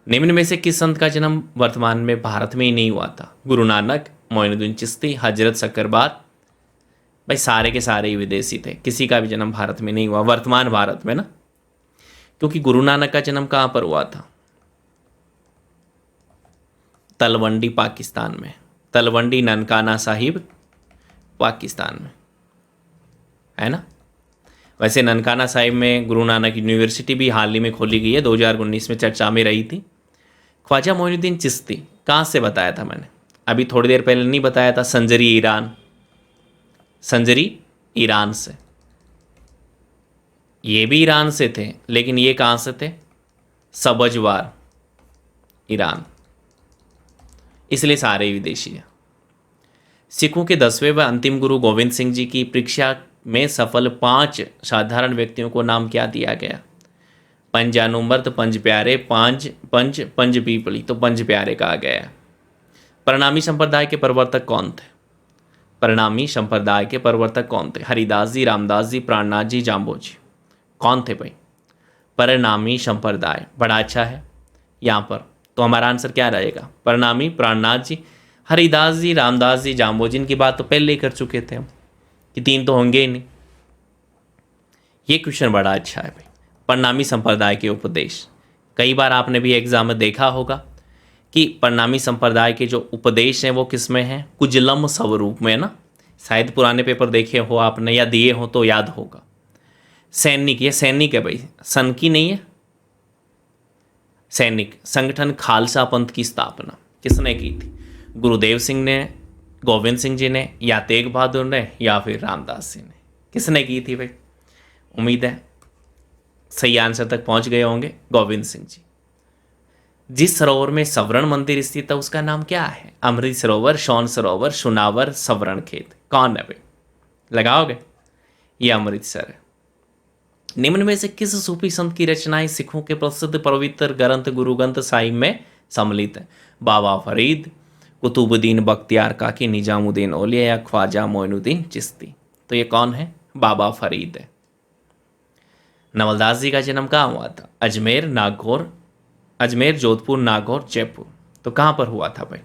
निम्न में से किस संत का जन्म वर्तमान में भारत में ही नहीं हुआ था? गुरु नानक, मोइनुद्दीन चिश्ती, हजरत शकरबाद? भाई सारे के सारे ही विदेशी थे, किसी का भी जन्म भारत में नहीं हुआ वर्तमान भारत में ना। क्योंकि गुरु नानक का जन्म कहाँ पर हुआ था? तलवंडी पाकिस्तान में। तलवंडी ननकाना साहिब पाकिस्तान में, है ना। वैसे ननकाना साहिब में गुरु नानक यूनिवर्सिटी भी हाल ही में खोली गई है, 2019 में चर्चा में रही थी। ख्वाजा मोइनुद्दीन चिश्ती कहाँ से बताया था मैंने? अभी थोड़ी देर पहले नहीं बताया था? संजरी ईरान। संजरी ईरान से। ये भी ईरान से थे, लेकिन ये कहाँ से थे? सबजवार ईरान। इसलिए सारे विदेशी हैं। सिखों के 10वें व अंतिम गुरु गोविंद सिंह जी की परीक्षा में सफल 5 साधारण व्यक्तियों को नाम क्या दिया गया? पंज जानुमर्द, पंज प्यारे, पंज पीपली? तो पंज प्यारे कहा गया है। परिणामी संप्रदाय के प्रवर्तक कौन थे? परिणामी संप्रदाय के प्रवर्तक कौन थे? हरिदास जी, रामदास जी, प्राणनाथ जी, जाम्बो जी? कौन थे भाई? परिणामी संप्रदाय। बड़ा अच्छा है यहाँ पर। तो हमारा आंसर क्या रहेगा? परिणामी, प्राणनाथ जी, हरिदास जी, रामदास जी, जाम्बो जी। इनकी बात तो पहले ही कर चुके थे हम कि 3 तो होंगे ही नहीं। ये क्वेश्चन बड़ा अच्छा है भाई। परिणामी संप्रदाय के उपदेश, कई बार आपने भी एग्जाम में देखा होगा कि परिणामी संप्रदाय के जो उपदेश हैं वो किस में हैं? कुजलम स्वरूप में ना। शायद पुराने पेपर देखे हो आपने या दिए हो तो याद होगा। सैनिक, ये सैनिक है भाई, सन की नहीं है। सैनिक संगठन खालसा पंथ की स्थापना किसने की थी? गुरुदेव सिंह ने, गोविंद सिंह जी ने, या तेग बहादुर ने, या फिर रामदास जी ने? किसने की थी भाई? उम्मीद है सही आंसर तक पहुंच गए होंगे। गोविंद सिंह जी। जिस सरोवर में सवर्ण मंदिर स्थित है उसका नाम क्या है? अमृत सरोवर, शौन सरोवर, सुनावर, सवर्ण खेत? कौन है भाई? लगाओगे? ये अमृतसर है। निम्न में से किस सूफी संत की रचनाएं सिखों के प्रसिद्ध पवित्र ग्रंथ गुरु ग्रंथ साहिब में सम्मिलित है? बाबा फरीद, कुतुबुद्दीन बख्तियार काकी, निजामुद्दीन औलिया या ख्वाजा मोइनुद्दीन चिश्ती? तो ये कौन है? बाबा फरीद है। नवलदास जी का जन्म कहाँ हुआ था? अजमेर, नागौर, अजमेर, जोधपुर, नागौर, जयपुर? तो कहाँ पर हुआ था भाई?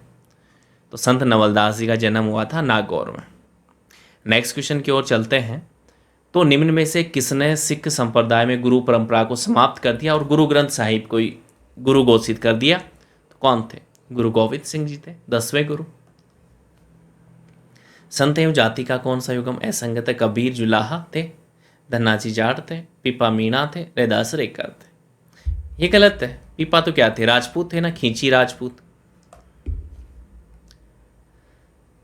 तो संत नवलदास जी का जन्म हुआ था नागौर में। नेक्स्ट क्वेश्चन की ओर चलते हैं। तो निम्न में से किसने सिख संप्रदाय में गुरु परंपरा को समाप्त कर दिया और गुरु ग्रंथ साहिब को गुरु घोषित कर दिया? तो कौन थे? गुरु गोविंद सिंह जी थे, 10वें गुरु। संत एवं जाति का कौन सा युगम असंगत है? कबीर जुलाहा थे, धन्नाजी जाट थे, पीपा मीणा थे, रैदास रेकर थे? ये गलत है। पीपा तो क्या थे? राजपूत थे ना, खींची राजपूत।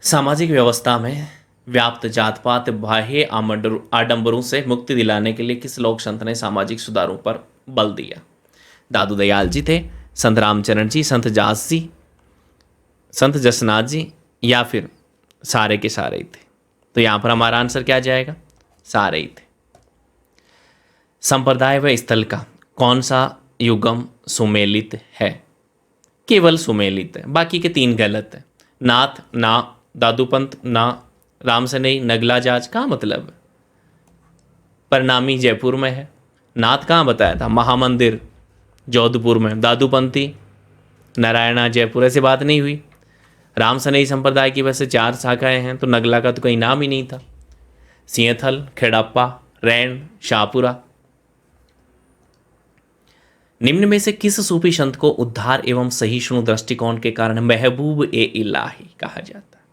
सामाजिक व्यवस्था में व्याप्त जात पात बाह्य आडंबरों से मुक्ति दिलाने के लिए किस लोक संत ने सामाजिक सुधारों पर बल दिया। दादू दयाल जी थे, संत रामचरण जी, संत जास जी, संत जसनाथ जी, या फिर सारे के सारे ही थे? तो यहाँ पर हमारा आंसर क्या जाएगा? सारे ही थे। संप्रदाय व स्थल का कौन सा युगम सुमेलित है? केवल सुमेलित है, बाकी के 3 गलत है। नाथ ना, दादूपंत ना, रामसनेई नगला जाज का मतलब है परिणामी जयपुर में है। नाथ कहाँ बताया था? महामंदिर जोधपुर में। दादूपंथी नारायणा जयपुर, ऐसे बात नहीं हुई। रामसनेई संप्रदाय की वैसे 4 शाखाएं हैं, तो नगला का तो कोई नाम ही नहीं था। सिंहथल, खेड़प्पा, रैन, शाहपुरा। निम्न में से किस सूफी संत को उद्धार एवं सहिष्णु दृष्टिकोण के कारण महबूब ए इलाही कहा जाता है?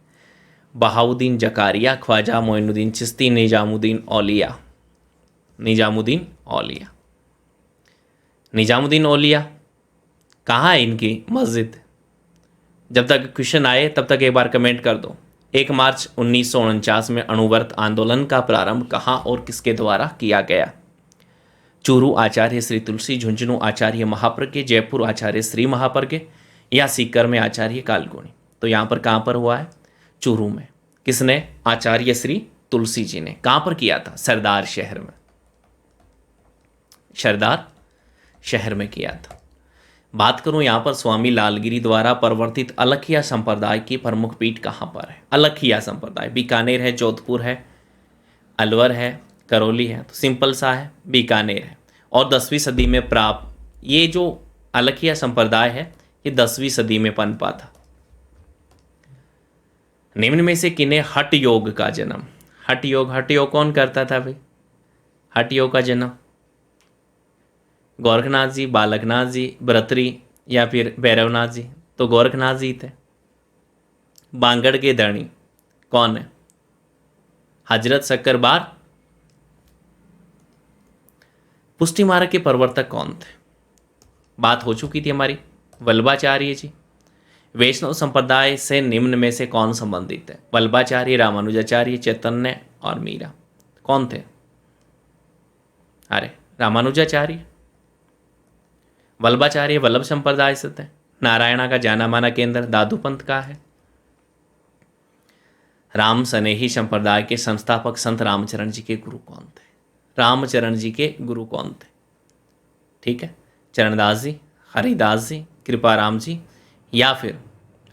बहाउद्दीन जकारिया, ख्वाजा मोइनुद्दीन चिश्ती, निजामुद्दीन औलिया। निजामुद्दीन औलिया। निजामुद्दीन औलिया कहाँ है इनकी मस्जिद? जब तक क्वेश्चन आए तब तक एक बार कमेंट कर दो। 1 मार्च 1949 में अणुव्रत आंदोलन का प्रारंभ कहाँ और किसके द्वारा किया गया? चूरू आचार्य श्री तुलसी, झुंझुनू आचार्य महाप्रज्ञ, जयपुर आचार्य श्री महाप्रज्ञ, या सीकर में आचार्य कालगुणी। तो यहाँ पर कहाँ पर हुआ है? चूरू में। किसने? आचार्य श्री तुलसी जी ने। कहाँ पर किया था? सरदार शहर में। सरदार शहर में किया था। बात करूं यहाँ पर स्वामी लालगिरी द्वारा प्रवर्तित अलखिया संप्रदाय की प्रमुख पीठ कहाँ पर है? अलखिया संप्रदाय बीकानेर है, जोधपुर है, अलवर है, करौली है। तो सिंपल सा है, बीकानेर है। और 10वीं सदी में प्राप्त ये जो अलखिया संप्रदाय है, ये 10वीं सदी में पनपा था। निम्न में से किन्हें हठ योग का जन्म? हठ योग कौन करता था भाई? हठ योग का जन्म गोरखनाथ जी, बालकनाथ जी, भरतरी, या फिर भैरवनाथ जी। तो गोरखनाथ जी थे। बांगड़ के धनी कौन है? हजरत शक्करबार। पुष्टि मार्ग के प्रवर्तक कौन थे? बात हो चुकी थी हमारी, वल्लभाचार्य जी। वैष्णव संप्रदाय से निम्न में से कौन संबंधित है? वल्लभाचार्य, रामानुजाचार्य, चैतन्य और मीरा। कौन थे? अरे रामानुजाचार्य। वल्लभाचार्य वल्लभ संप्रदाय से थे। नारायणा का जाना माना केंद्र दादूपंथ का है। राम सनेही संप्रदाय के संस्थापक संत रामचरण जी के गुरु कौन थे? रामचरण जी के गुरु कौन थे? ठीक है, चरणदास जी, हरिदास जी, कृपाराम जी, या फिर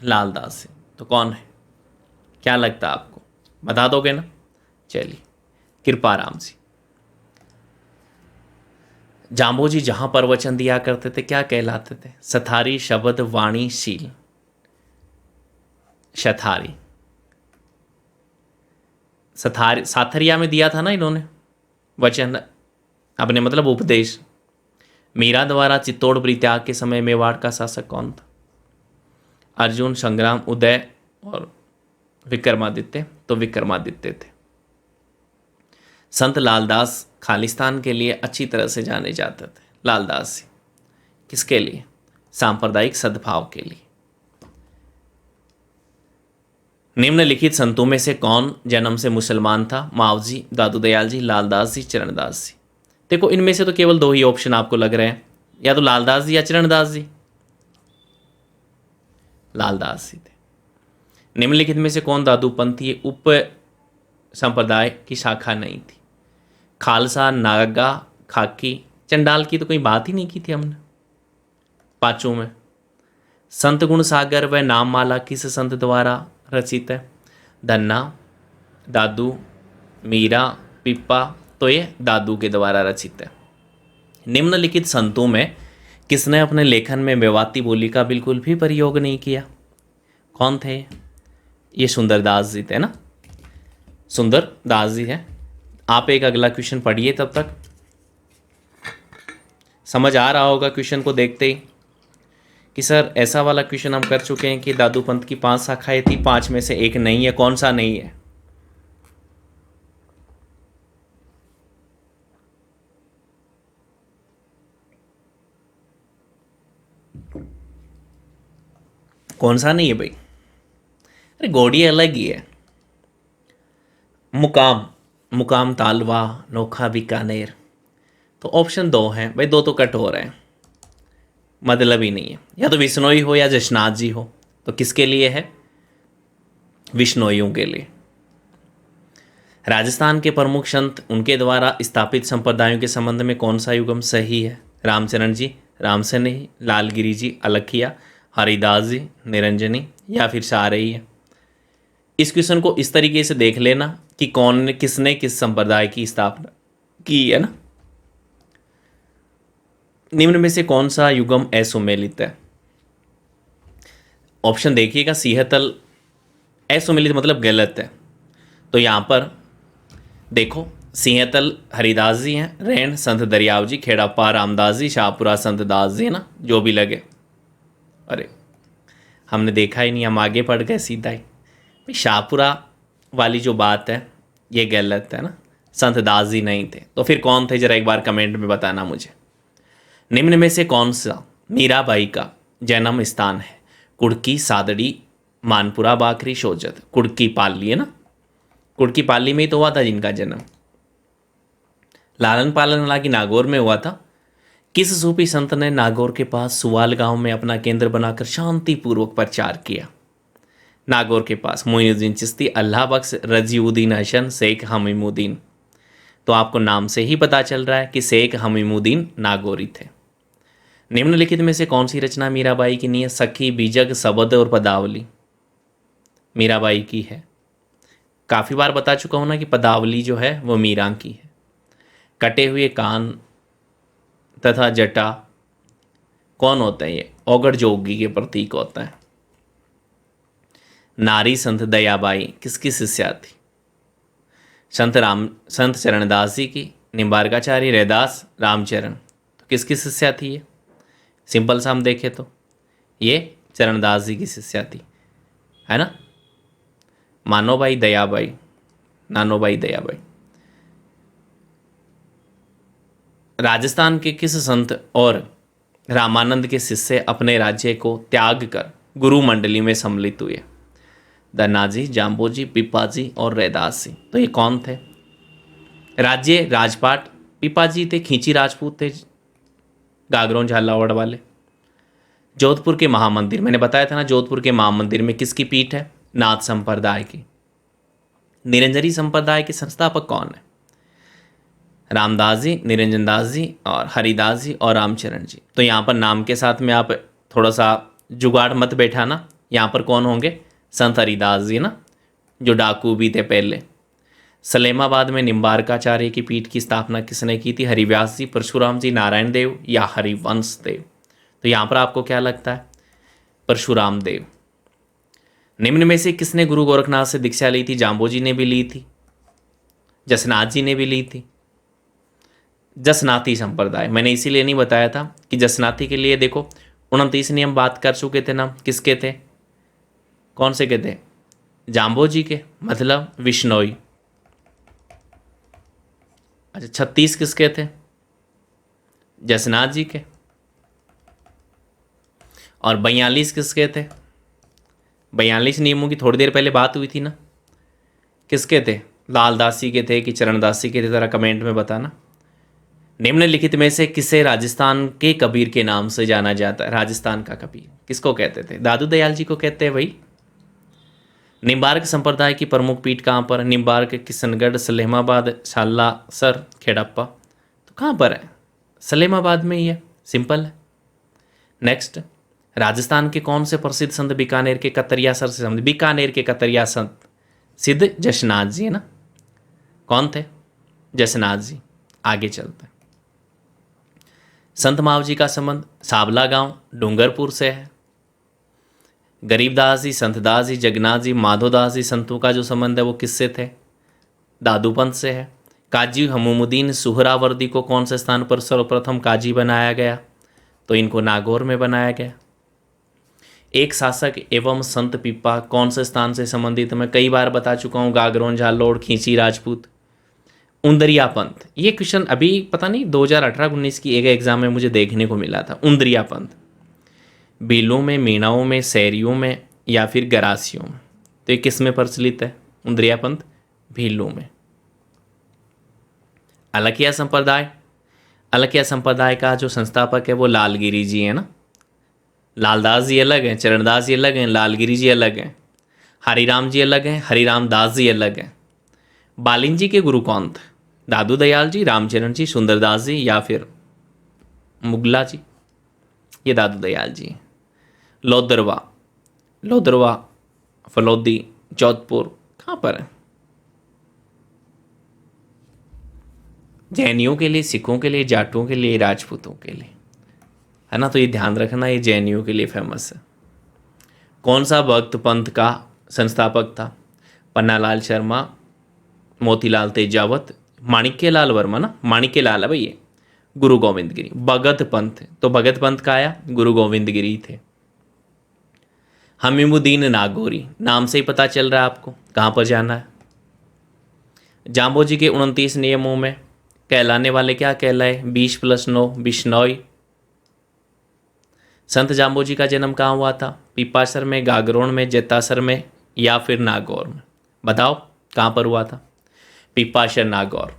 लालदास जी। तो कौन है? क्या लगता है आपको? बता दोगे ना? चलिए, कृपाराम जी। जाम्बो जी जहां प्रवचन दिया करते थे क्या कहलाते थे? सथारी शब्द वाणी शील। शथारी। सथारी साथरिया में दिया था ना इन्होंने वचन अपने, मतलब उपदेश। मीरा द्वारा चित्तौड़ परित्याग के समय मेवाड़ का शासक कौन था? अर्जुन, संग्राम, उदय और विक्रमादित्य। तो विक्रमादित्य थे। संत लालदास खालिस्तान के लिए अच्छी तरह से जाने जाते थे। लालदास जी किसके लिए? सांप्रदायिक सद्भाव के लिए। निम्नलिखित संतों में से कौन जन्म से मुसलमान था? मावजी, दादू दयाल जी, लालदास जी, चरणदास जी। देखो इनमें से तो केवल 2 ही ऑप्शन आपको लग रहे हैं, या तो लालदास जी या चरणदास जी। लालदास जी थे। निम्नलिखित में से कौन दादूपंथी उप संप्रदाय की शाखा नहीं थी? खालसा, नागा, खाकी, चंडाल की तो कोई बात ही नहीं की थी हमने। 5 में संत गुण सागर व नाममाला किस संत द्वारा रचित है? धन्ना, दादू, मीरा, पिप्पा। तो ये दादू के द्वारा रचित है। निम्नलिखित संतों में किसने अपने लेखन में मेवाती बोली का बिल्कुल भी प्रयोग नहीं किया? कौन थे? ये सुंदरदास जी थे ना, सुंदरदास जी हैं। आप एक अगला क्वेश्चन पढ़िए, तब तक समझ आ रहा होगा क्वेश्चन को देखते ही कि सर ऐसा वाला क्वेश्चन हम कर चुके हैं कि दादूपंथ की 5 शाखाएं थी, 5 में से एक नहीं है। कौन सा नहीं है? कौन सा नहीं है भाई? अरे गौड़ी अलग ही है। मुकाम, मुकाम तालवा, नोखा, बीकानेर। तो ऑप्शन 2 है भाई, 2 तो कट हो रहे हैं, मतलब ही नहीं है। या तो विश्नोई हो या जशनाथ जी हो, तो किसके लिए है? विश्नोइयों के लिए। राजस्थान के प्रमुख संत, उनके द्वारा स्थापित संप्रदायों के संबंध में कौन सा युगम सही है? रामचरण जी, रामसनेही, लालगिरी जी, अलखिया, हरिदास जी, निरंजनी, या फिर सारे ही है। इस क्वेश्चन को इस तरीके से देख लेना कि कौन किसने किस संप्रदाय की स्थापना की है ना। निम्न में से कौन सा युगम असुमेलित है? ऑप्शन देखिएगा, सिंहतल असुमेलित मतलब गलत है। तो यहाँ पर देखो, सिंहतल हरिदास जी हैं, रैन संत दरियाव जी, खेड़प्पा रामदास जी, शाहपुरा संत दास जी है ना, जो भी लगे। अरे हमने देखा ही नहीं, हम आगे पढ़ गए सीधा ही। शाहपुरा वाली जो बात है ये गलत है ना, संत दास जी नहीं थे। तो फिर कौन थे, जरा एक बार कमेंट में बताना मुझे। निम्न में से कौन सा मीराबाई का जन्म स्थान है? कुड़की, सादड़ी, मानपुरा, बाखरी, शोजत। कुड़की पाली है ना, कुड़की पाली में ही तो हुआ था जिनका जन्म। लालन पालन हालांकि नागौर में हुआ था। किस सूफी संत ने नागौर के पास सुवाल गांव में अपना केंद्र बनाकर शांतिपूर्वक प्रचार किया? नागौर के पास मोइनुद्दीन चिश्ती, अल्लाह बख्श, रजीउद्दीन हसन, शेख हमीमुद्दीन। तो आपको नाम से ही पता चल रहा है कि शेख हमीमुद्दीन नागौरी थे। निम्नलिखित में से कौन सी रचना मीराबाई की नहीं है? सखी, बीजक, शबद और पदावली मीराबाई की है। काफ़ी बार बता चुका हूं ना कि पदावली जो है वो मीरा की है। कटे हुए कान तथा जटा कौन होता है? ये औगड़ जोगी के प्रतीक होता है। नारी संत दयाबाई किसकी शिष्या थी? संत चरणदास जी की, निम्बारकाचार्य, रैदास, रामचरण। तो किसकी शिष्या थी ये? सिंपल सा हम देखें तो ये चरणदास जी की शिष्या थी, है ना। मानोबाई दयाबाई, नानोबाई दयाबाई। राजस्थान के किस संत और रामानंद के शिष्य अपने राज्य को त्याग कर गुरु मंडली में सम्मिलित हुए? धन्नाजी, जाम्बोजी, पिपाजी और रैदास जी। तो ये कौन थे? राज्य राजपाट पिपाजी थे, खींची राजपूत थे, गागरों झालावाड़ वाले। जोधपुर के महामंदिर, मैंने बताया था ना, जोधपुर के महामंदिर में किसकी पीठ है? नाथ संप्रदाय की। निरंजनी संप्रदाय के संस्थापक कौन है? रामदास जी, निरंजन दास जी और हरिदास जी और रामचरण जी। तो यहाँ पर नाम के साथ में आप थोड़ा सा जुगाड़ मत बैठाना। यहाँ पर कौन होंगे? संत हरिदास जी ना, जो डाकू भी थे पहले। सलेमाबाद में निम्बारकाचार्य की पीठ की स्थापना किसने की थी? हरिव्यास जी, परशुराम जी, नारायण देव या हरिवंश देव। तो यहाँ पर आपको क्या लगता है? परशुराम देव। निम्न में से किसने गुरु गोरखनाथ से दीक्षा ली थी? जाम्बोजी ने भी ली थी, जसनाथ जी ने भी ली थी। जसनाती संप्रदाय, मैंने इसीलिए नहीं बताया था कि जसनाती के लिए देखो 29 नियम बात कर चुके थे ना, किसके थे? कौन से के थे? जाम्बोजी के, मतलब विश्नोई। अच्छा, 36 किसके थे? जसनाथ जी के। और 42 किसके थे? 42 नियमों की थोड़ी देर पहले बात हुई थी ना, किसके थे? लालदासी के थे कि चरणदासी के थे? ज़रा कमेंट में बताना। निम्नलिखित में से किसे राजस्थान के कबीर के नाम से जाना जाता है? राजस्थान का कबीर किसको कहते थे? दादू दयाल जी को कहते हैं भाई। निम्बार्क संप्रदाय की प्रमुख पीठ कहाँ पर? निम्बार्क, किशनगढ़, सलेमाबाद, सालासर, खेड़प्पा। तो कहाँ पर है? सलेमाबाद में ही है, सिंपल है। नेक्स्ट, राजस्थान के कौन से प्रसिद्ध संत बीकानेर के कतरिया सर से संबंधित? बीकानेर के कतरिया संत सिद्ध जशनाथ जी है ना। कौन थे? जसनाथ जी। आगे चलते हैं। संत मावजी का संबंध साबला गांव डूंगरपुर से है। गरीबदास जी, संतदास जी, जगन्नाथ जी, माधोदास जी संतों का जो संबंध है वो किससे थे? दादूपंथ से है। काजी हमूमुद्दीन सुहरावर्दी को कौन से स्थान पर सर्वप्रथम काजी बनाया गया? तो इनको नागौर में बनाया गया। एक शासक एवं संत पिप्पा कौन से स्थान से संबंधित? मैं कई बार बता चुका हूँ, गागरों झालोड़, खींची राजपूत। उंदरिया पंथ, ये क्वेश्चन अभी पता नहीं 2018-19 की एक एग्जाम में मुझे देखने को मिला था। उंदरिया पंथ भीलों में, मीणाओं में, शहरियों में या फिर गरासियों में? तो ये किस में प्रचलित है? उंदरिया पंथ भीलों में। अलखिया संप्रदाय, अलख्या संप्रदाय का जो संस्थापक है वो लालगिरी जी है ना। लालदास जी अलग हैं, चरणदास जी अलग हैं, लालगिरी जी अलग हैं, हरिराम जी अलग हैं, हरिराम दास जी अलग हैं। बालिन जी के गुरु कौन थे? दादू दयाल जी, रामचरण जी, सुंदरदास जी या फिर मुगला जी? ये दादू दयाल जी हैं। लोदरवा, लोदरवा फलोदी जोधपुर कहाँ पर है? जैनियों के लिए, सिखों के लिए, जाटों के लिए, राजपूतों के लिए, है ना। तो ये ध्यान रखना, ये जैनियों के लिए फेमस है। कौन सा भक्त पंथ का संस्थापक था? पन्नालाल शर्मा, मोतीलाल तेजावत, माणिक्य लाल वर्मा ना, माणिक्य लाल है भाई ये। गुरु गोविंद गिरी। भगत पंथ, तो भगत पंथ का आया, गुरु गोविंद गिरी थे। हमीमुद्दीन नागौरी, नाम से ही पता चल रहा है आपको कहाँ पर जाना है। जाम्बोजी के 29 नियमों में कहलाने वाले क्या कहलाए? 20 + 9 बिश्नोई। संत जाम्बोजी का जन्म कहाँ हुआ था? पीपासर में, गागरोन में, जेतासर में या फिर नागौर में? बताओ कहाँ पर हुआ था? पीपासर, नागौर।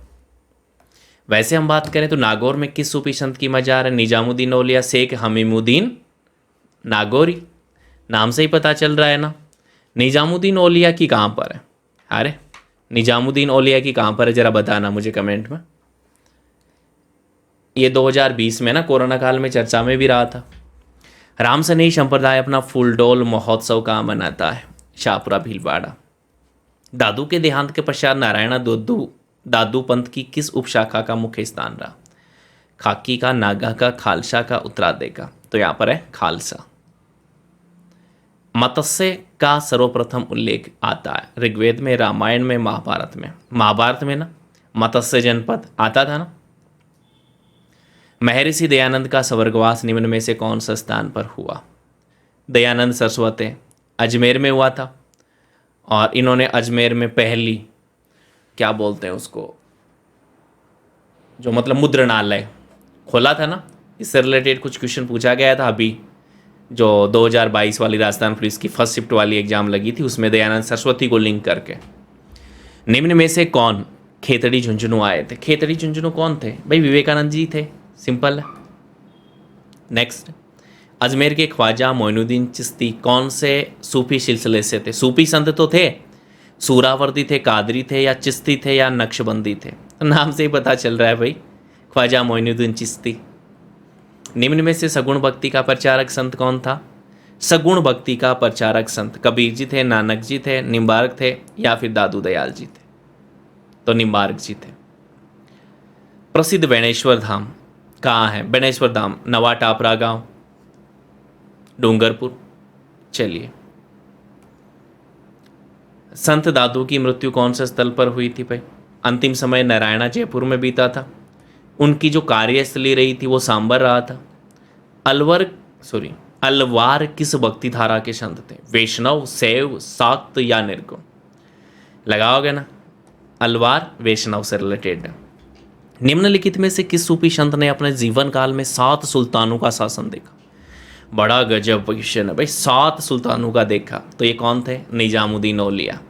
वैसे हम बात करें तो नागौर में किस सूफी संत की मजार है? निजामुद्दीन औलिया शेख हमीमुद्दीन नागौरी। नाम से ही पता चल रहा है ना। निजामुद्दीन औलिया की कहाँ पर है? अरे निजामुद्दीन औलिया की कहाँ पर है, जरा बताना मुझे कमेंट में। ये 2020 में ना कोरोना काल में चर्चा में भी रहा था। रामसनेही संप्रदाय अपना फूलडोल महोत्सव कहाँ मनाता है? शाहपुरा भीलवाड़ा। दादू के देहांत के पश्चात नारायणा दादू पंथ की किस उपशाखा का मुख्य स्थान रहा? खाकी का, नागा का, खालसा का, उत्तरादे का? तो यहाँ पर है खालसा। मत्स्य का सर्वप्रथम उल्लेख आता है ऋग्वेद में, रामायण में, महाभारत में? महाभारत में ना, मत्स्य जनपद आता था ना। महर्षि दयानंद का स्वर्गवास निम्न में से कौन सा स्थान पर हुआ? दयानंद सरस्वती अजमेर में हुआ था, और इन्होंने अजमेर में पहली, क्या बोलते हैं उसको, जो मतलब मुद्रणालय खोला था ना। इससे रिलेटेड कुछ क्वेश्चन पूछा गया था अभी, जो 2022 वाली राजस्थान पुलिस की फर्स्ट शिफ्ट वाली एग्जाम लगी थी, उसमें दयानंद सरस्वती को लिंक करके। निम्न में से कौन खेतड़ी झुंझुनू आए थे? खेतड़ी झुंझुनू कौन थे भाई? विवेकानंद जी थे, सिंपल है। नेक्स्ट, अजमेर के ख्वाजा मोइनुद्दीन चिश्ती कौन से सूफी सिलसिले से थे? सूफी संत तो थे, सूरावर्दी थे, कादरी थे, या चिश्ती थे, या नक्शबंदी थे? नाम से ही पता चल रहा है भाई, ख्वाजा मोइनुद्दीन चिश्ती। निम्न में से सगुण भक्ति का प्रचारक संत कौन था? सगुण भक्ति का प्रचारक संत कबीर जी थे, नानक जी थे, निम्बार्क थे, या फिर दादू दयाल जी थे? तो निम्बार्क जी थे। प्रसिद्ध बेणेश्वर धाम कहाँ है? बेणेश्वर धाम नवा टापरा गांव, डूंगरपुर। चलिए, संत दादू की मृत्यु कौन से स्थल पर हुई थी भाई? अंतिम समय नारायणा जयपुर में बीता था। उनकी जो कार्यस्थली रही थी वो सांबर रहा था। अलवार किस भक्ति धारा के संत थे? वैष्णव, शैव, शाक्त या निर्गुण? लगाओगे ना, अलवार वैष्णव से रिलेटेड है। निम्नलिखित में से किस सूफी संत ने अपने जीवन काल में 7 सुल्तानों का शासन देखा? बड़ा गजब क्वेश्चन है भाई, 7 सुल्तानों का देखा, तो ये कौन थे? निजामुद्दीन औलिया।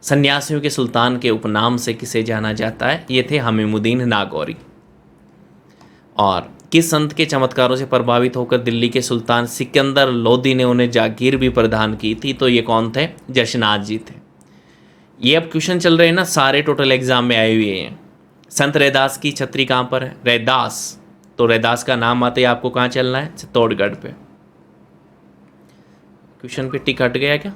सन्यासियों के सुल्तान के उपनाम से किसे जाना जाता है? ये थे हमीमुद्दीन नागौरी। और किस संत के चमत्कारों से प्रभावित होकर दिल्ली के सुल्तान सिकंदर लोदी ने उन्हें जागीर भी प्रदान की थी? तो ये कौन थे? जशनाथ जी थे। ये अब क्वेश्चन चल रहे हैं ना, सारे टोटल एग्जाम में आए हुए हैं। संत रैदास की छत्री कहाँ पर है? रैदास, तो रैदास का नाम आते ही आपको कहाँ चलना है? चित्तौड़गढ़ पे। क्वेश्चन पे टिक हट गया क्या?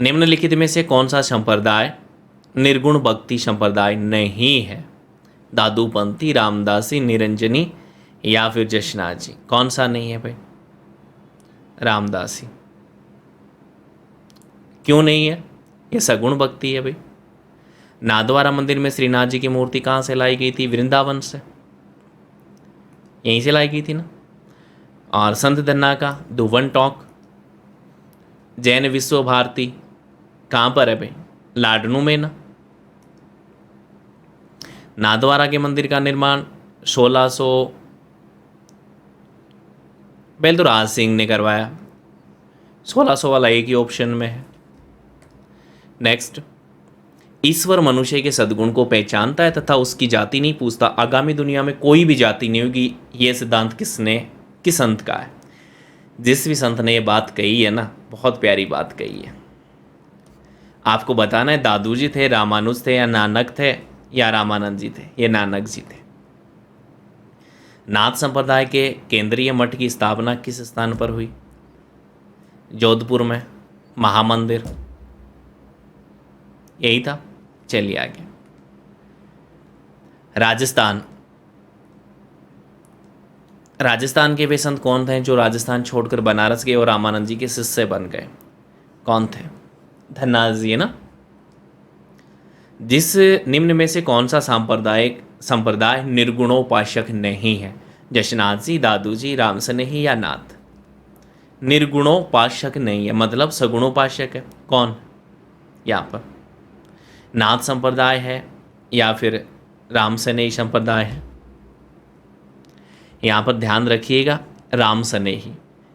निम्नलिखित में से कौन सा संप्रदाय निर्गुण भक्ति संप्रदाय नहीं है? दादूपंथी, रामदासी, निरंजनी या फिर जशनाथ जी? कौन सा नहीं है भाई? रामदासी। क्यों नहीं है? ये सगुण भक्ति है भाई। नाथद्वारा मंदिर में श्रीनाथ जी की मूर्ति कहाँ से लाई गई थी? वृंदावन से, यहीं से लाई गई थी ना। और संत धन्ना का धुवन टॉक, जैन विश्व भारती कहाँ पर है भाई? लाडनू में ना। नाथद्वारा के मंदिर का निर्माण 1600 पहले तो राज सिंह ने करवाया, 1600 वाला एक ही ऑप्शन में है। नेक्स्ट, ईश्वर मनुष्य के सद्गुण को पहचानता है तथा उसकी जाति नहीं पूछता। आगामी दुनिया में कोई भी जाति नहीं होगी। ये सिद्धांत किस संत का है? जिस भी संत ने ये बात कही है ना, बहुत प्यारी बात कही है। आपको बताना है दादू जी थे, रामानुज थे, या नानक थे, या रामानंद जी थे। ये नानक जी थे। नाथ संप्रदाय के केंद्रीय मठ की स्थापना किस स्थान पर हुई? जोधपुर में। महामंदिर यही था। चलिए आगे। राजस्थान के वे संत कौन थे जो राजस्थान छोड़कर बनारस गए और रामानंद जी के शिष्य बन गए? कौन थे? धन्नाथ जी है ना। जिस निम्न में से कौन सा संप्रदाय निर्गुणोपासक नहीं है? जशनाथ जी, दादू जी, रामसनेही या नाथ? निर्गुणोपासक नहीं है, मतलब सगुणोपासक है। कौन? यहाँ पर नाथ संप्रदाय है या फिर रामसनेही संप्रदाय है? यहाँ पर ध्यान रखिएगा, रामसनेही।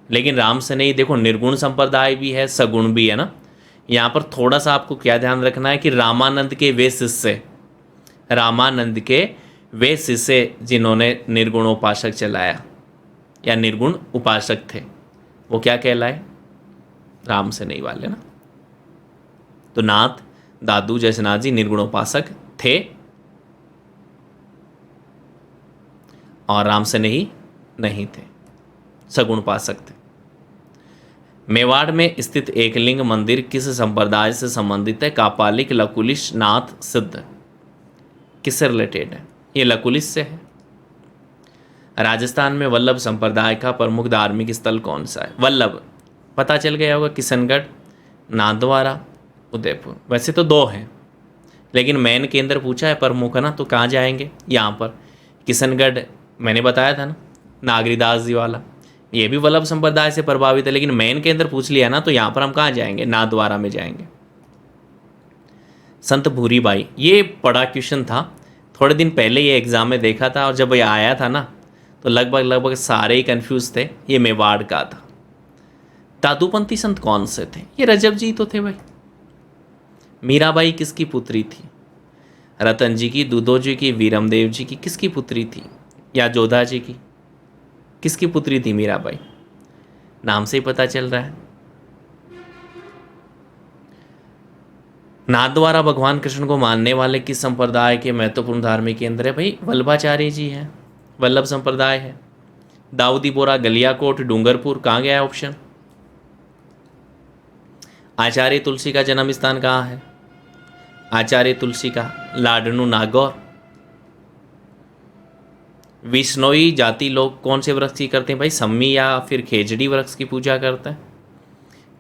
लेकिन रामसनेही देखो निर्गुण संप्रदाय भी है, सगुण भी है ना। यहाँ पर थोड़ा सा आपको क्या ध्यान रखना है कि रामानंद के वे शिष्य जिन्होंने निर्गुणोपासक चलाया या निर्गुण उपासक थे, वो क्या कहलाए? रामसनेही वाले ना। तो नाथ, दादू, जयसनाथ जी निर्गुणोपासक थे और रामसनेही नहीं थे, सगुणोपासक थे। मेवाड़ में स्थित एकलिंग मंदिर किस संप्रदाय से संबंधित है? कापालिक, लकुलिश, नाथ, सिद्ध? किससे रिलेटेड है? ये लकुलिश से है। राजस्थान में वल्लभ संप्रदाय का प्रमुख धार्मिक स्थल कौन सा है? वल्लभ पता चल गया होगा, किशनगढ़, नाथद्वारा, उदयपुर। वैसे तो दो हैं, लेकिन मेन केंद्र पूछा है प्रमुख है ना, तो कहाँ जाएंगे? यहाँ पर किशनगढ़ मैंने बताया था ना, नागरीदास जी वाला, ये भी वल्लभ संप्रदाय से प्रभावित है, लेकिन मेन केंद्र पूछ लिया ना, तो यहाँ पर हम कहाँ जाएंगे? नाथद्वारा में जाएंगे। संत भूरी बाई, ये बड़ा क्वेश्चन था, थोड़े दिन पहले ये एग्जाम में देखा था, और जब ये आया था ना तो लगभग सारे ही कंफ्यूज थे। ये मेवाड़ का था। दादूपंथी संत कौन से थे? ये रजब जी तो थे भाई। मीराबाई किसकी पुत्री थी? रतन जी की, दूधो जी की, वीरमदेव जी की? किसकी पुत्री थी? या जोधा जी की? किसकी पुत्री थी मीराबाई? नाम से ही पता चल रहा है। नाथद्वारा भगवान कृष्ण को मानने वाले किस संप्रदाय के महत्वपूर्ण धार्मिक केंद्र है? भाई वल्लभाचार्य जी हैं, वल्लभ संप्रदाय है। दाऊदी बोरा, गलियाकोट, डूंगरपुर, कहाँ गया है ऑप्शन? आचार्य तुलसी का जन्म स्थान कहाँ है? आचार्य तुलसी का लाडनू, नागौर। विष्णोई जाति लोग कौन से वृक्ष की करते हैं भाई? सम्मी या फिर खेजड़ी वृक्ष की पूजा करते हैं।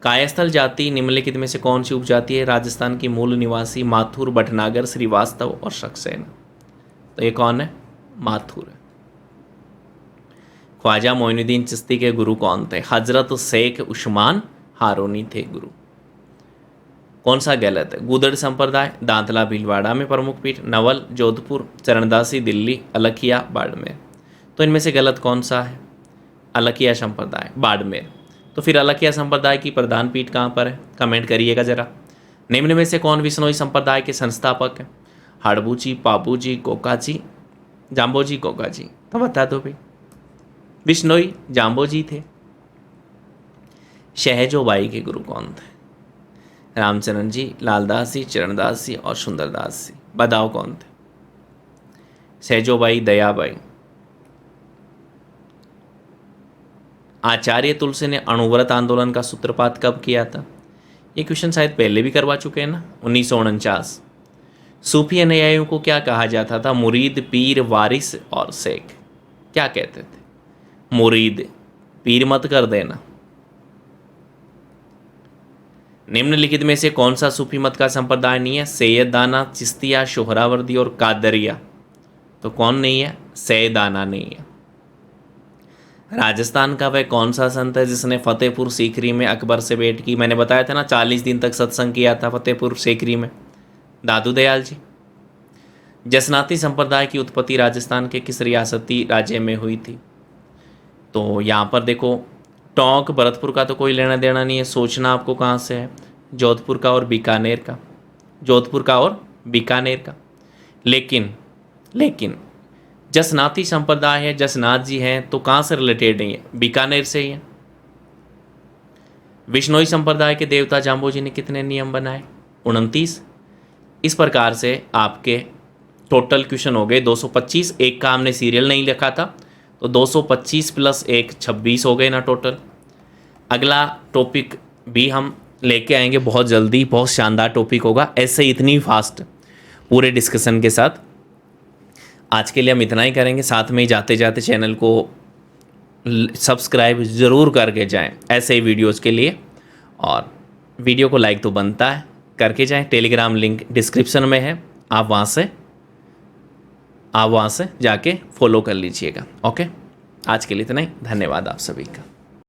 कायस्थल जाति निम्नलिखित में से कौन सी उपजाति है? राजस्थान की मूल निवासी माथुर, भटनागर, श्रीवास्तव और सक्सेना। तो ये कौन है? माथुर है। ख्वाजा मोइनुद्दीन चिश्ती के गुरु कौन थे? हजरत शेख उस्मान हारूनी थे गुरु। कौन सा गलत है? गुदड़ संप्रदाय दांतला भीलवाड़ा में प्रमुख पीठ, नवल जोधपुर, चरणदासी दिल्ली, अलखिया बाड़मेर। तो इनमें से गलत कौन सा है? अलखिया संप्रदाय बाड़मेर। तो फिर अलखिया संप्रदाय की प्रधान पीठ कहाँ पर है? कमेंट करिएगा जरा। निम्न में से कौन विश्नोई संप्रदाय के संस्थापक है? हड़बूजी, पाबूजी, कोकाजी, जाम्बोजी, कोकाजी? तो बता दो भाई। विश्नोई जाम्बोजी थे। शहजोबाई के गुरु कौन थे? रामचरण जी, लालदास जी, चरणदास जी और सुंदरदास जी। बताओ कौन थे? सहजोबाई, दयाबाई। आचार्य तुलसी ने अणुव्रत आंदोलन का सूत्रपात कब किया था? ये क्वेश्चन शायद पहले भी करवा चुके हैं ना, 1949। सूफी अनुयायियों को क्या कहा जाता था? मुरीद, पीर, वारिस और शेख। क्या कहते थे? मुरीद। पीर मत कर देना। निम्नलिखित में से कौन सा सूफी मत का संप्रदाय नहीं है? सैयदाना, चिश्तिया, शोहरावर्दी और कादरिया। तो कौन नहीं है? सैयदाना नहीं है। राजस्थान का वह कौन सा संत है जिसने फतेहपुर सीकरी में अकबर से भेंट की? मैंने बताया था ना, 40 दिन तक सत्संग किया था फतेहपुर सीकरी में। दादू दयाल जी। जसनाती संप्रदाय की उत्पत्ति राजस्थान के किस रियासती राज्य में हुई थी? तो यहाँ पर देखो, टोंक, भरतपुर का तो कोई लेना देना नहीं है, सोचना आपको कहाँ से है। जोधपुर का और बीकानेर का। जोधपुर का और बीकानेर का। लेकिन जसनाती संप्रदाय है, जसनाथ जी हैं, तो कहाँ से रिलेटेड नहीं है? बीकानेर से ही है। विश्नोई संप्रदाय के देवता जाम्बोजी ने कितने नियम बनाए? 29। इस प्रकार से आपके टोटल क्वेश्चन हो गए 225। एक का हमने सीरियल नहीं लिखा था, तो 225 प्लस 1 26 हो गए ना टोटल। अगला टॉपिक भी हम लेके आएंगे बहुत जल्दी, बहुत शानदार टॉपिक होगा, ऐसे इतनी फास्ट पूरे डिस्कशन के साथ। आज के लिए हम इतना ही करेंगे। साथ में ही जाते जाते चैनल को सब्सक्राइब ज़रूर करके जाएं ऐसे ही वीडियोस के लिए, और वीडियो को लाइक तो बनता है, करके जाएं। टेलीग्राम लिंक डिस्क्रिप्शन में है, आप वहाँ से जाके फॉलो कर लीजिएगा। ओके, आज के लिए इतना ही। धन्यवाद आप सभी का।